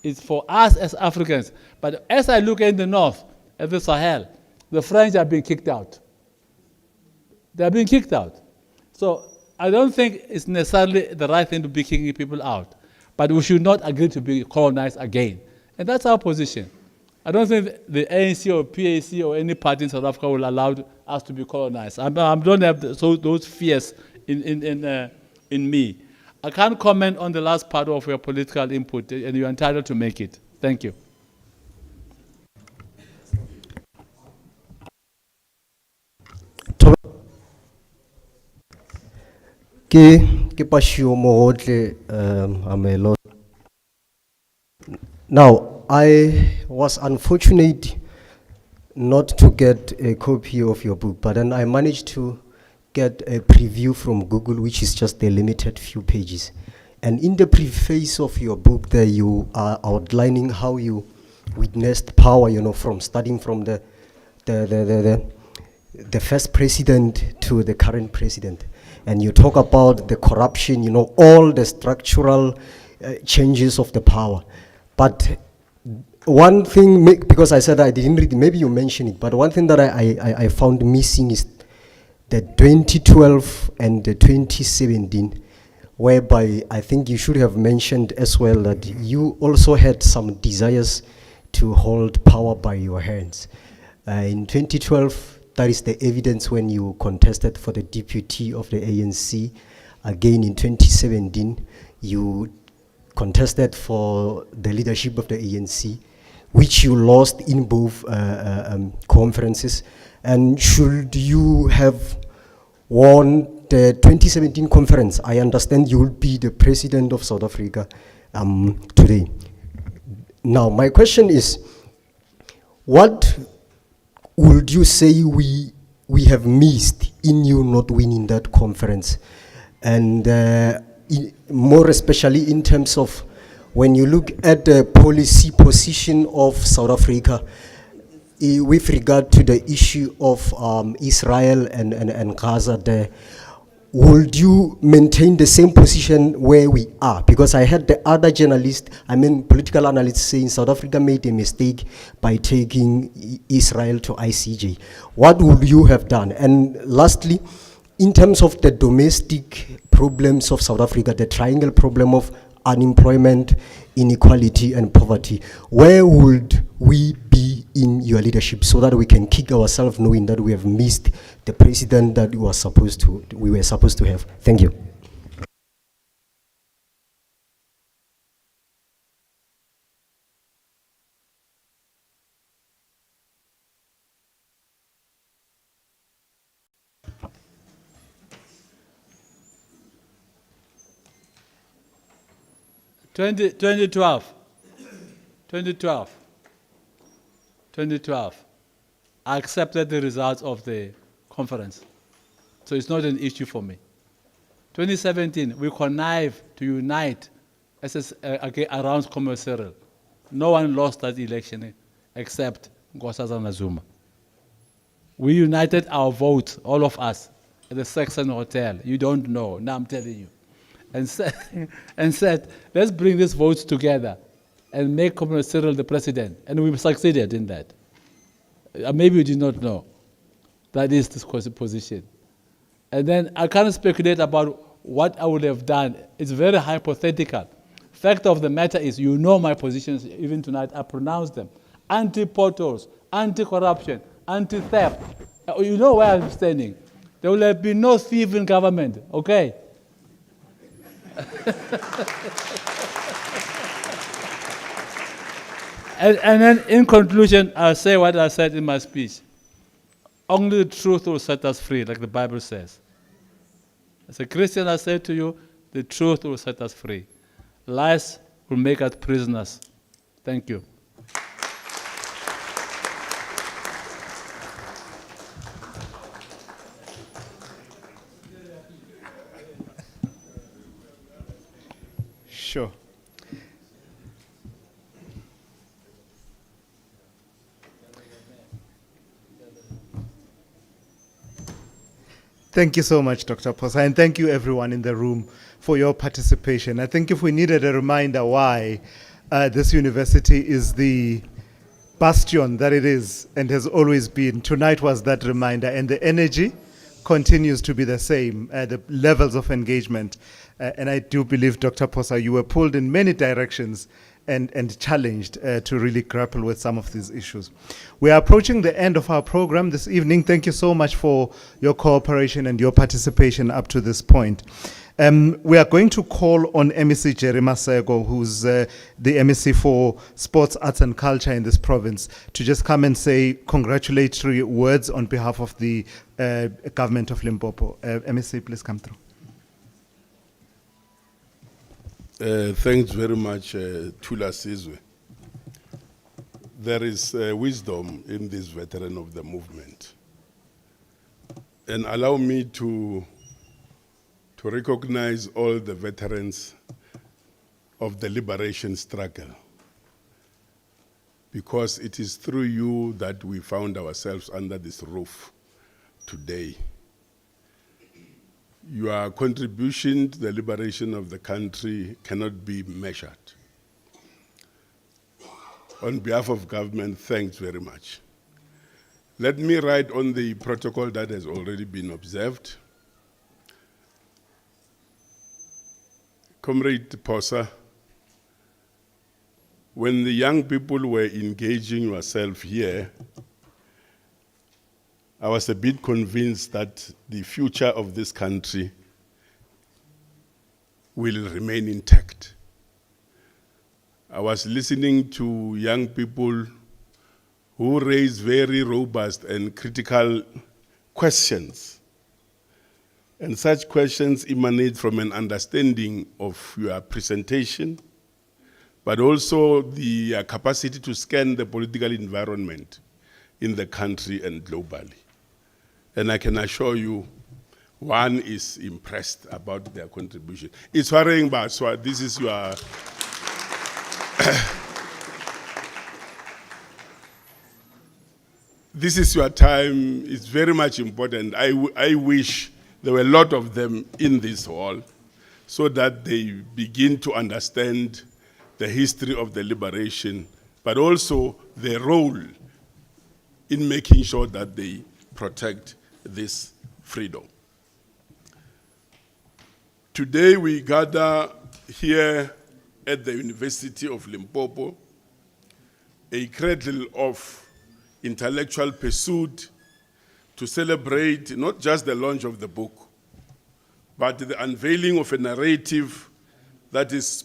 It's for us as Africans. But as I look in the north, at the Sahel, the French are being kicked out. They are being kicked out. So I don't think it's necessarily the right thing to be kicking people out. But we should not agree to be colonized again. And that's our position. I don't think the ANC or PAC or any party in South Africa will allow us to be colonized. I don't have those fears in me. I can't comment on the last part of your political input, and you're entitled to make it. Thank you. Now, I was unfortunate not to get a copy of your book, but then I managed to get a preview from Google, which is just a limited few pages. And in the preface of your book there, you are outlining how you witnessed power, you know, from starting from the first president to the current president. And you talk about the corruption, you know, all the structural changes of the power. But one thing, because I said I didn't read, maybe you mentioned it, but one thing that I found missing is the 2012 and the 2017, whereby I think you should have mentioned as well that you also had some desires to hold power by your hands. In 2012, that is the evidence when you contested for the deputy of the ANC. Again, in 2017, you contested for the leadership of the ANC, which you lost in both conferences. And should you have won the 2017 conference, I understand you will be the president of South Africa today. Now, my question is, what would you say we have missed in you not winning that conference? And more especially in terms of when you look at the policy position of South Africa with regard to the issue of Israel and Gaza there, would you maintain the same position where we are? Because I heard the other journalists, political analysts saying South Africa made a mistake by taking Israel to ICJ. What would you have done? And lastly, in terms of the domestic problems of South Africa, the triangle problem of unemployment, inequality, and poverty, where would we be in your leadership so that we can kick ourselves knowing that we have missed the president that we were supposed to have? Thank you. In 2012, I accepted the results of the conference. So it's not an issue for me. 2017, we connived to unite around Commercial. No one lost that election except Nkosazana Zuma. We united our votes, all of us, at the Saxon Hotel. You don't know, now I'm telling you. And said, let's bring these votes together and make Comrade Cyril the president. And we succeeded in that. Maybe you did not know. That is this position. And then I can't speculate about what I would have done. It's very hypothetical. Fact of the matter is, you know my positions, even tonight I pronounced them. Anti-portals, anti-corruption, anti-theft. You know where I'm standing. There will have been no thief in government, okay? And then in conclusion, I'll say what I said in my speech. Only the truth will set us free, like the Bible says. As a Christian, I say to you, the truth will set us free. Lies will make us prisoners. Thank you. Sure. Thank you so much, Dr. Phosa, and thank you everyone in the room for your participation. I think if we needed a reminder why this university is the bastion that it is and has always been, tonight was that reminder, and the energy continues to be the same, the levels of engagement. And I do believe, Dr. Phosa, you were pulled in many directions and challenged to really grapple with some of these issues. We are approaching the end of our program this evening. Thank you so much for your cooperation and your participation up to this point. We are going to call on MEC Jerry Masego, who's the MEC for Sports, Arts and Culture in this province, to just come and say congratulatory words on behalf of the government of Limpopo. MEC, please come through. Thanks very much, weSizwe. There is wisdom in this veteran of the movement. And allow me to recognize all the veterans of the liberation struggle, because it is through you that we found ourselves under this roof today. Your contribution to the liberation of the country cannot be measured. On behalf of government, thanks very much. Let me write on the protocol that has already been observed. Comrade Phosa, when the young people were engaging yourself here, I was a bit convinced that the future of this country will remain intact. I was listening to young people who raise very robust and critical questions. And such questions emanate from an understanding of your presentation, but also the capacity to scan the political environment in the country and globally. And I can assure you, one is impressed about their contribution. It's worrying, but so this is your this is your time. It's very much important. I wish there were a lot of them in this hall so that they begin to understand the history of the liberation, but also their role in making sure that they protect this freedom. Today we gather here at the University of Limpopo, a cradle of intellectual pursuit, to celebrate not just the launch of the book, but the unveiling of a narrative that is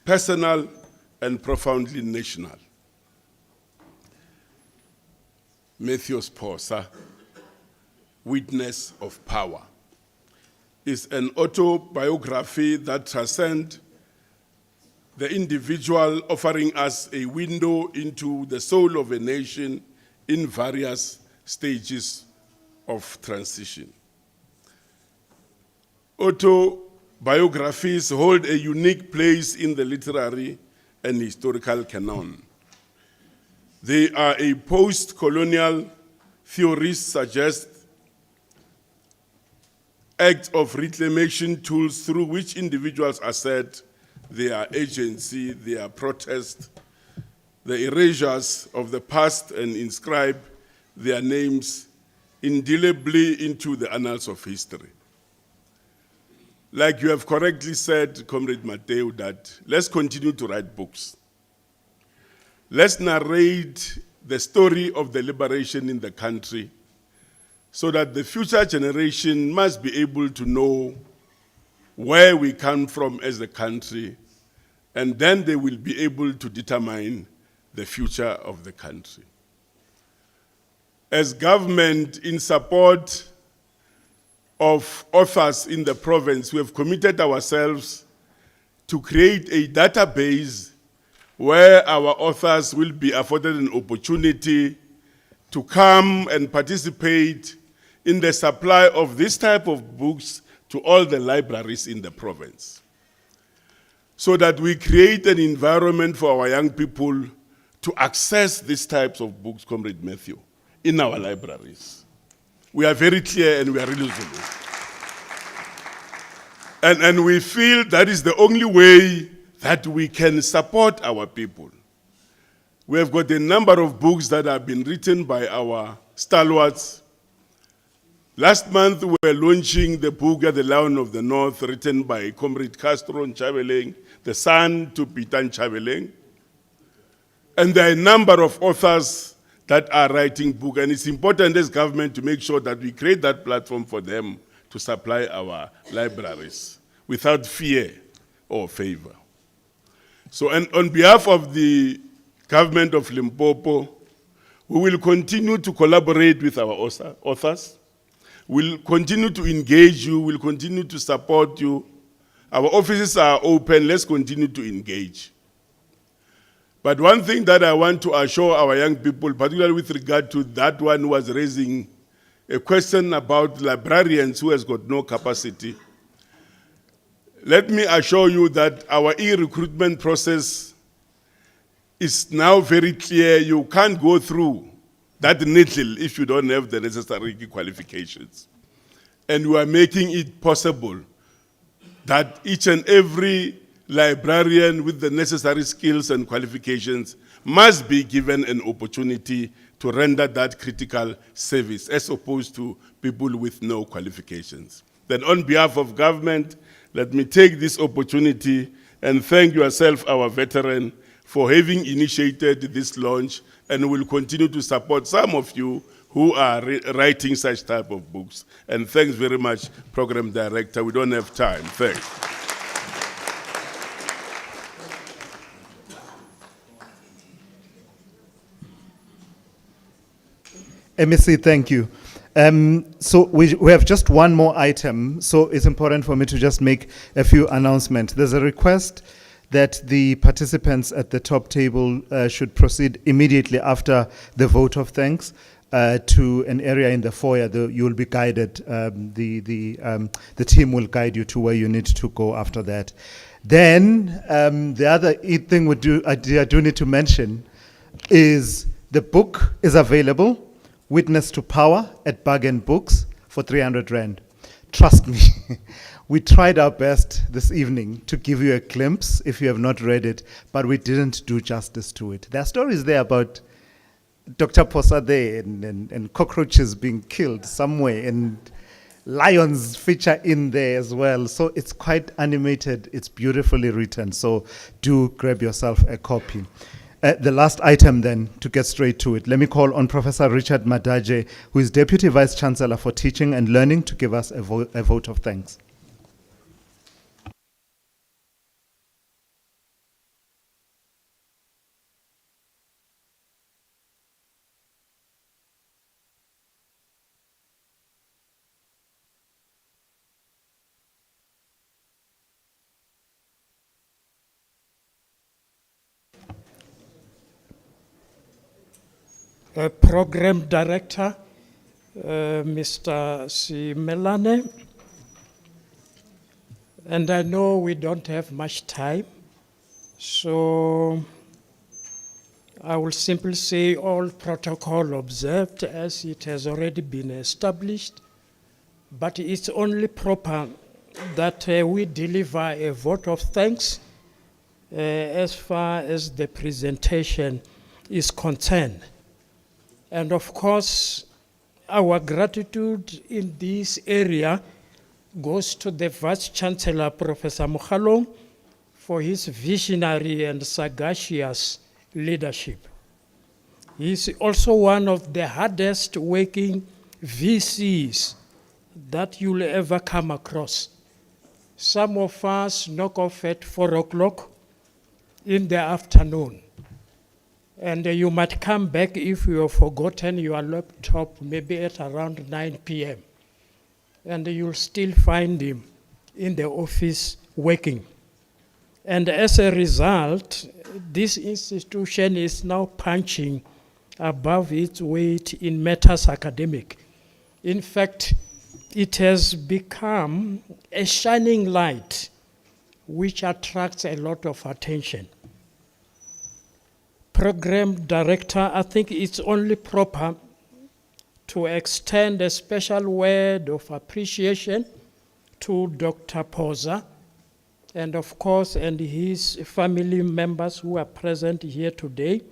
personal and profoundly national. Mathews Phosa, Witness of Power, is an autobiography that transcends the individual, offering us a window into the soul of a nation in various stages of transition. Autobiographies hold a unique place in the literary and historical canon. They are a post-colonial, theorists suggest, act of reclamation tools through which individuals assert their agency, their protest, the erasures of the past, and inscribe their names indelibly into the annals of history. Like you have correctly said, Comrade Mateo, that let's continue to write books. Let's narrate the story of the liberation in the country so that the future generation must be able to know where we come from as a country, and then they will be able to determine the future of the country. As government, in support of authors in the province, we have committed ourselves to create a database where our authors will be afforded an opportunity to come and participate in the supply of this type of books to all the libraries in the province, so that we create an environment for our young people to access these types of books, Comrade Matthew, in our libraries. We are very clear and we are really resolute. And we feel that is the only way that we can support our people. We have got a number of books that have been written by our stalwarts. Last month, we were launching the book at the Lion of the North, written by Comrade Castro Nchaveleng, the son to Peter Nchaveleng. And there are a number of authors that are writing books, and it's important as government to make sure that we create that platform for them to supply our libraries without fear or favor. So, and on behalf of the government of Limpopo, we will continue to collaborate with our authors. We'll continue to engage you. We'll continue to support you. Our offices are open. Let's continue to engage. But one thing that I want to assure our young people, particularly with regard to that one who was raising a question about librarians who has got no capacity. Let me assure you that our e-recruitment process is now very clear. You can't go through that needle if you don't have the necessary qualifications. And we are making it possible that each and every librarian with the necessary skills and qualifications must be given an opportunity to render that critical service as opposed to people with no qualifications. Then on behalf of government, let me take this opportunity and thank yourself, our veteran, for having initiated this launch, and will continue to support some of you who are writing such type of books. And thanks very much, Program Director. We don't have time. Thanks. MEC, thank you. So we have just one more item, so it's important for me to just make a few announcements. There's a request that the participants at the top table should proceed immediately after the vote of thanks to an area in the foyer. You will be guided, the team will guide you to where you need to go after that. Then the other thing I do need to mention is the book is available, Witness to Power, at Bargain Books for 300 Rand. Trust me, we tried our best this evening to give you a glimpse if you have not read it, but we didn't do justice to it. There are stories there about Dr. Phosa there and cockroaches being killed somewhere, and lions feature in there as well. So it's quite animated, it's beautifully written, so do grab yourself a copy. The last item then, to get straight to it, let me call on Professor Richard Madaje, who is Deputy Vice Chancellor for Teaching and Learning, to give us a vote of thanks. Program Director, Mr. Simelane. And I know we don't have much time, so I will simply say all protocol observed as it has already been established, but it's only proper that we deliver a vote of thanks as far as the presentation is concerned. And of course, our gratitude in this area goes to the Vice Chancellor, Professor Mokhalong, for his visionary and sagacious leadership. He is also one of the hardest working VCs that you'll ever come across. Some of us knock off at 4 o'clock in the afternoon. And you might come back if you have forgotten your laptop, maybe at around 9 p.m. And you'll still find him in the office working. And as a result, this institution is now punching above its weight in matters academic. In fact, it has become a shining light which attracts a lot of attention. Program Director, I think it's only proper to extend a special word of appreciation to Dr. Phosa, and of course, and his family members who are present here today.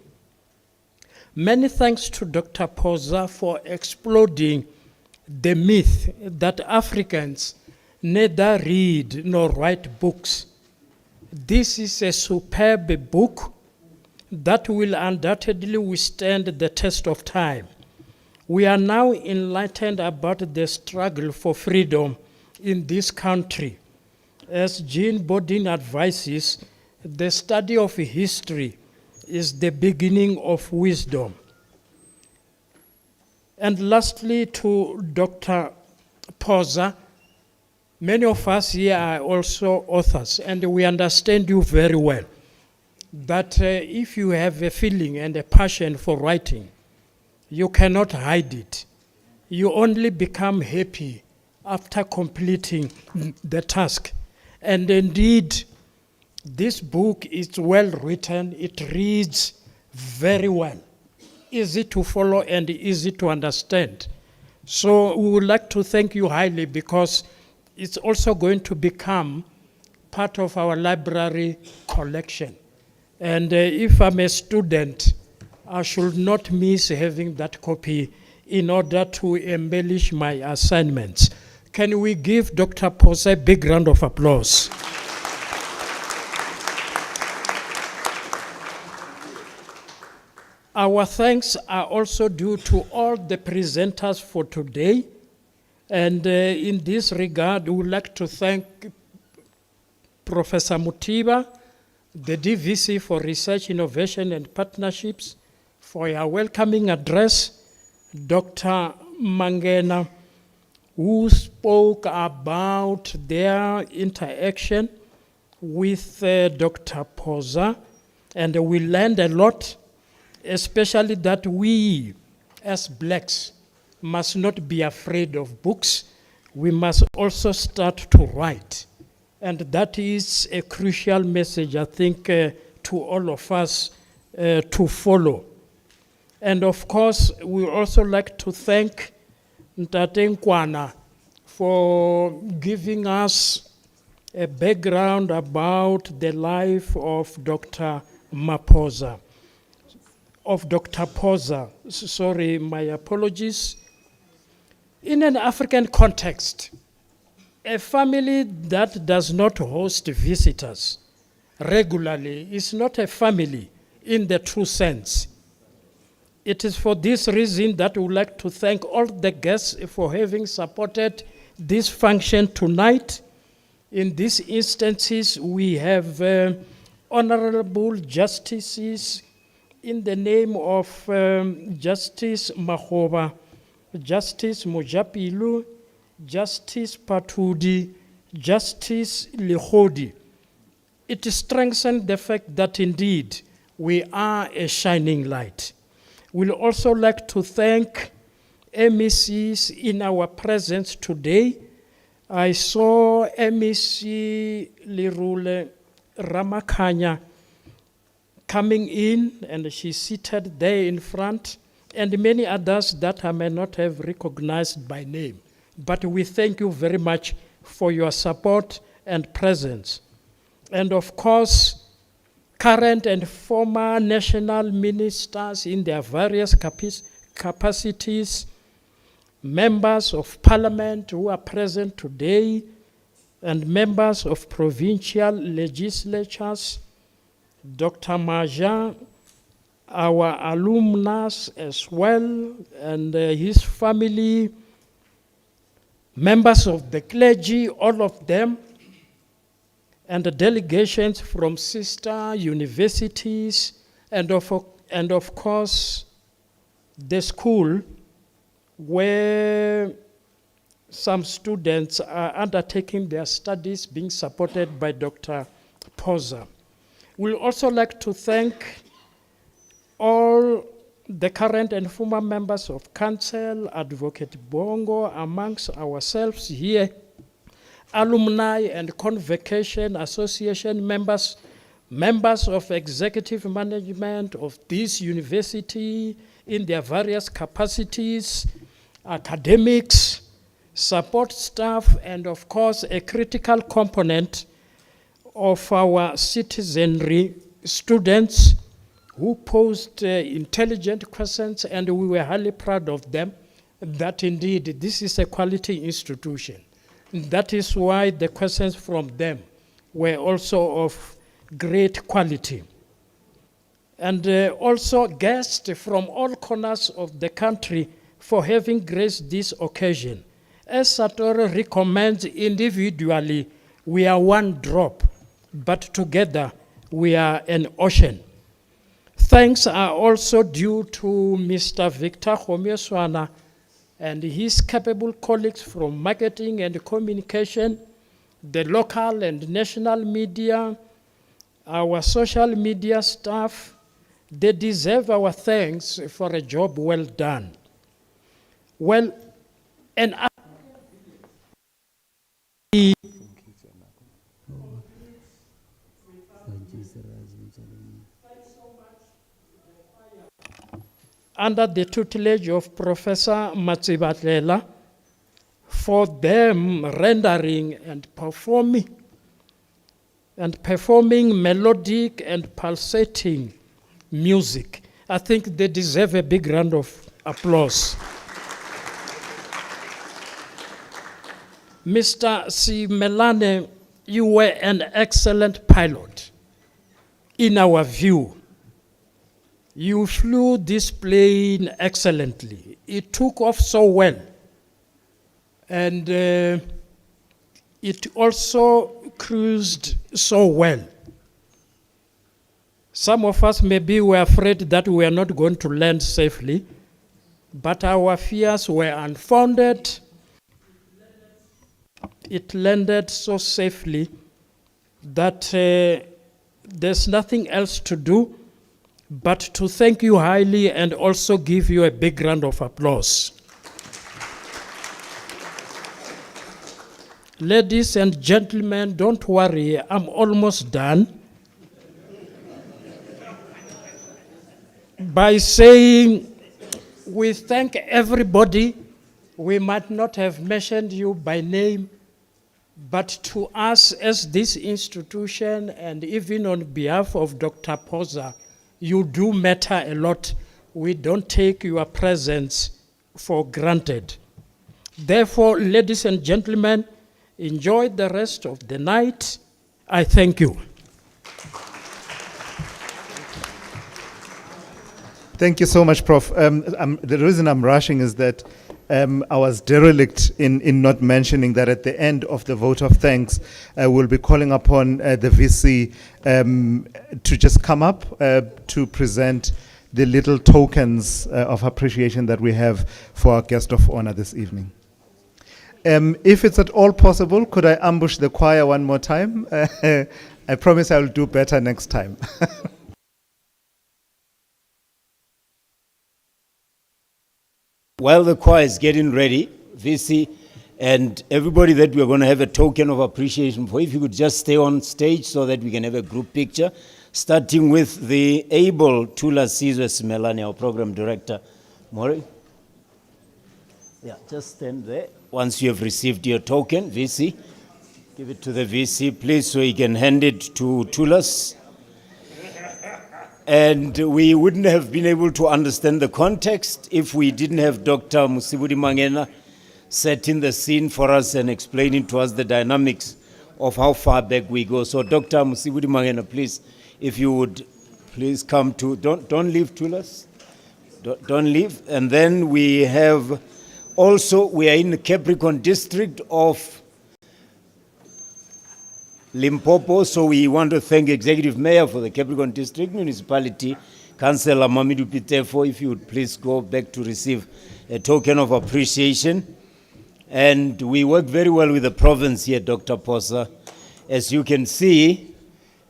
Many thanks to Dr. Phosa for exploding the myth that Africans neither read nor write books. This is a superb book that will undoubtedly withstand the test of time. We are now enlightened about the struggle for freedom in this country. As Jean Bodin advises, the study of history is the beginning of wisdom. And lastly, to Dr. Phosa, many of us here are also authors, and we understand you very well. That if you have a feeling and a passion for writing, you cannot hide it. You only become happy after completing the task. And indeed, this book is well written. It reads very well, easy to follow and easy to understand. So we would like to thank you highly, because it's also going to become part of our library collection. And if I'm a student, I should not miss having that copy in order to embellish my assignments. Can we give Dr. Phosa a big round of applause? Our thanks are also due to all the presenters for today. And in this regard, we would like to thank Professor Mutiba, the DVC for Research, Innovation and Partnerships, for your welcoming address, Dr. Mangena, who spoke about their interaction with Dr. Phosa, and we learned a lot, especially that we, as blacks, must not be afraid of books. We must also start to write. And that is a crucial message, I think, to all of us to follow. And of course, we also like to thank Ntate Nkwana for giving us a background about the life of Dr. Phosa. Sorry, my apologies. In an African context, a family that does not host visitors regularly is not a family in the true sense. It is for this reason that we would like to thank all the guests for having supported this function tonight. In these instances, we have honorable justices in the name of Justice Makgoba, Justice Mojapilu, Justice Patudi, Justice Likhodi. It strengthens the fact that indeed we are a shining light. We'll also like to thank MECs in our presence today. I saw MEC Lirule Ramakhanya coming in, and she's seated there in front, and many others that I may not have recognized by name. But we thank you very much for your support and presence. And of course, current and former national ministers in their various capacities, members of parliament who are present today, and members of provincial legislatures, Dr. Maja, our alumnus as well, and his family, members of the clergy, all of them, and the delegations from sister universities, and of course, the school where some students are undertaking their studies being supported by Dr. Phosa. We'd also like to thank all the current and former members of council, Advocate Bongo, amongst ourselves here, alumni and convocation association members, members of executive management of this university in their various capacities, academics, support staff, and of course a critical component of our citizenry, students who posed intelligent questions, and we were highly proud of them, that indeed this is a quality institution. That is why the questions from them were also of great quality. And also guests from all corners of the country for having graced this occasion. As Sartori recommends, individually we are one drop, but together we are an ocean. Thanks are also due to Mr. Victor Homieswana and his capable colleagues from marketing and communication, the local and national media, our social media staff. They deserve our thanks for a job well done. Well, and under the tutelage of Professor Matsibatlela, for them rendering and performing melodic and pulsating music. I think they deserve a big round of applause. Mr. Simelane, you were an excellent pilot in our view. You flew this plane excellently. It took off so well. And it also cruised so well. Some of us maybe were afraid that we were not going to land safely, but our fears were unfounded. It landed so safely that there's nothing else to do but to thank you highly and also give you a big round of applause. Ladies and gentlemen, don't worry, I'm almost done. By saying we thank everybody. We might not have mentioned you by name, but to us as this institution, and even on behalf of Dr. Phosa, you do matter a lot. We don't take your presence for granted. Therefore, ladies and gentlemen, enjoy the rest of the night. I thank you. Thank you so much, Prof. The reason I'm rushing is that I was derelict in not mentioning that at the end of the vote of thanks, we'll be calling upon the VC to just come up to present the little tokens of appreciation that we have for our guest of honor this evening. If it's at all possible, could I ambush the choir one more time? I promise I'll do better next time. While the choir is getting ready, VC and everybody that we're going to have a token of appreciation for, if you could just stay on stage so that we can have a group picture, starting with the able weSizwe Simelane, our program director. Maury? Yeah, just stand there. Once you have received your token, VC, give it to the VC, please, so he can hand it to Tulas. And we wouldn't have been able to understand the context if we didn't have Dr. Musibudi Mangena setting the scene for us and explaining to us the dynamics of how far back we go. So Dr. Musibudi Mangena, please, if you would please come to, don't leave, Tulas. Don't leave. And then we have also, we are in the Capricorn district of Limpopo, so we want to thank Executive Mayor for the Capricorn District Municipality, Councillor Mamidou Pitefo, if you would please go back to receive a token of appreciation. And we work very well with the province here, Dr. Phosa. As you can see,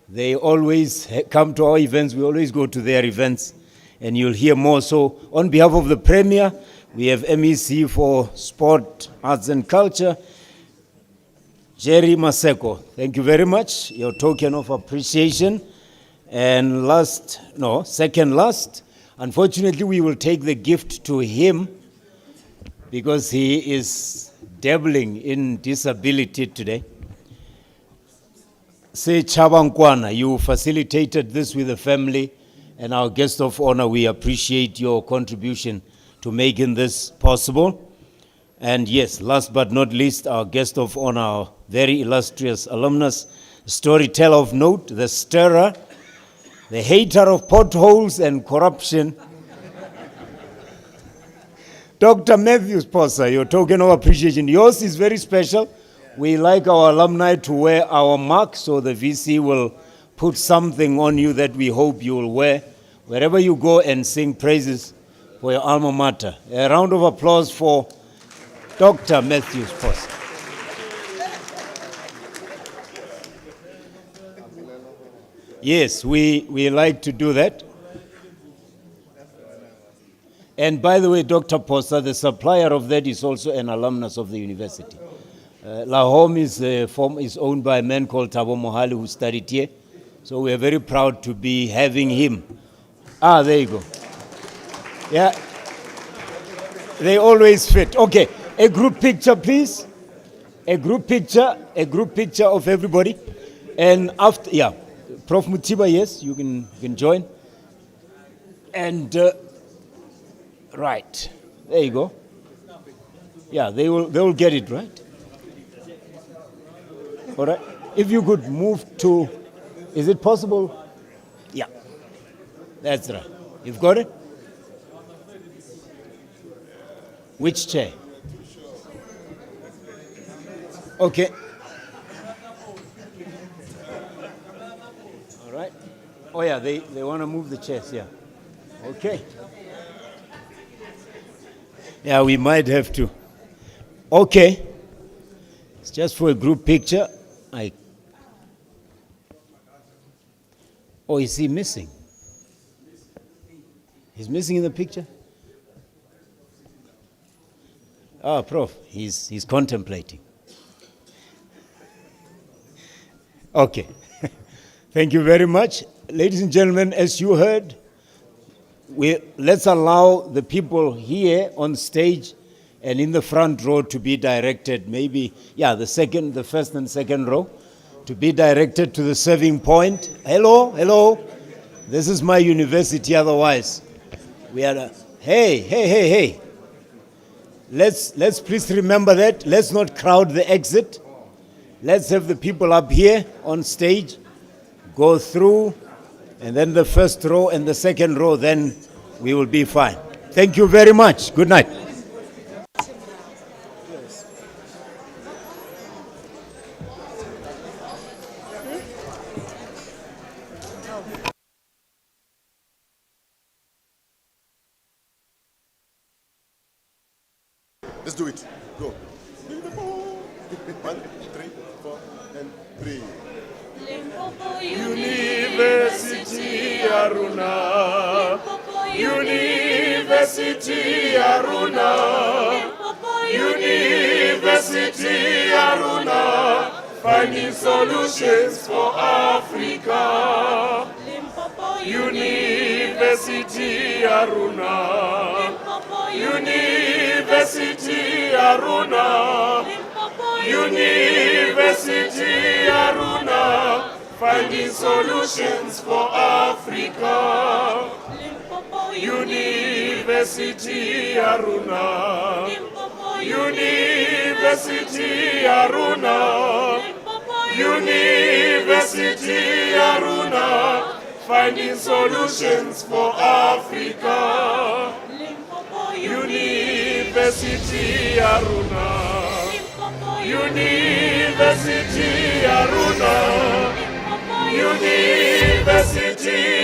they always come to our events, we always go to their events, and you'll hear more. So on behalf of the Premier, we have MEC for Sport, Arts and Culture, Jerry Maseko, thank you very much. Your token of appreciation. And second last, unfortunately, we will take the gift to him because he is dabbling in disability today. Say Chabankwana, you facilitated this with the family, and our guest of honor, we appreciate your contribution to making this possible. And yes, last but not least, our guest of honor, our very illustrious alumnus, storyteller of note, the stirrer, the hater of potholes and corruption, Dr. Mathews Phosa, your token of appreciation. Yours is very special. We like our alumni to wear our mark, so the VC will put something on you that we hope you will wear wherever you go and sing praises for your alma mater. A round of applause for Dr. Mathews Phosa. Yes, we like to do that. And by the way, Dr. Phosa, the supplier of that is also an alumnus of the university. La Home is owned by a man called Thabo Mohale who studied here. So we are very proud to be having him. Ah, there you go. Yeah. They always fit. Okay, a group picture, please. A group picture of everybody. And after, yeah, Prof. Mutiba, yes, you can join. And, right, there you go. Yeah, they will get it, right? All right, if you could move to, is it possible? Yeah, that's right. You've got it? Which chair? Okay. All right. Oh yeah, they want to move the chairs, yeah. Okay. Yeah, we might have to. Okay. It's just for a group picture. Oh, is he missing? He's missing in the picture? Ah, Prof, he's contemplating. Okay. Thank you very much. Ladies and gentlemen, as you heard, let's allow the people here on stage and in the front row to be directed, maybe, yeah, the first and second row, to be directed to the serving point. Hello, hello. This is my university, otherwise. We are, hey. Let's please remember that. Let's not crowd the exit. Let's have the people up here on stage go through, and then the first row and the second row, then we will be fine. Thank you very much. Good night. Let's do it. Go. 1, 3, 4, and 3. Limpopo University Aruna. University Aruna. University Aruna. Finding solutions for Africa. University Aruna. University Aruna. University Aruna. Finding solutions for Africa. University Aruna. University Aruna. University Aruna. Finding solutions for Africa. University Aruna. University Aruna. University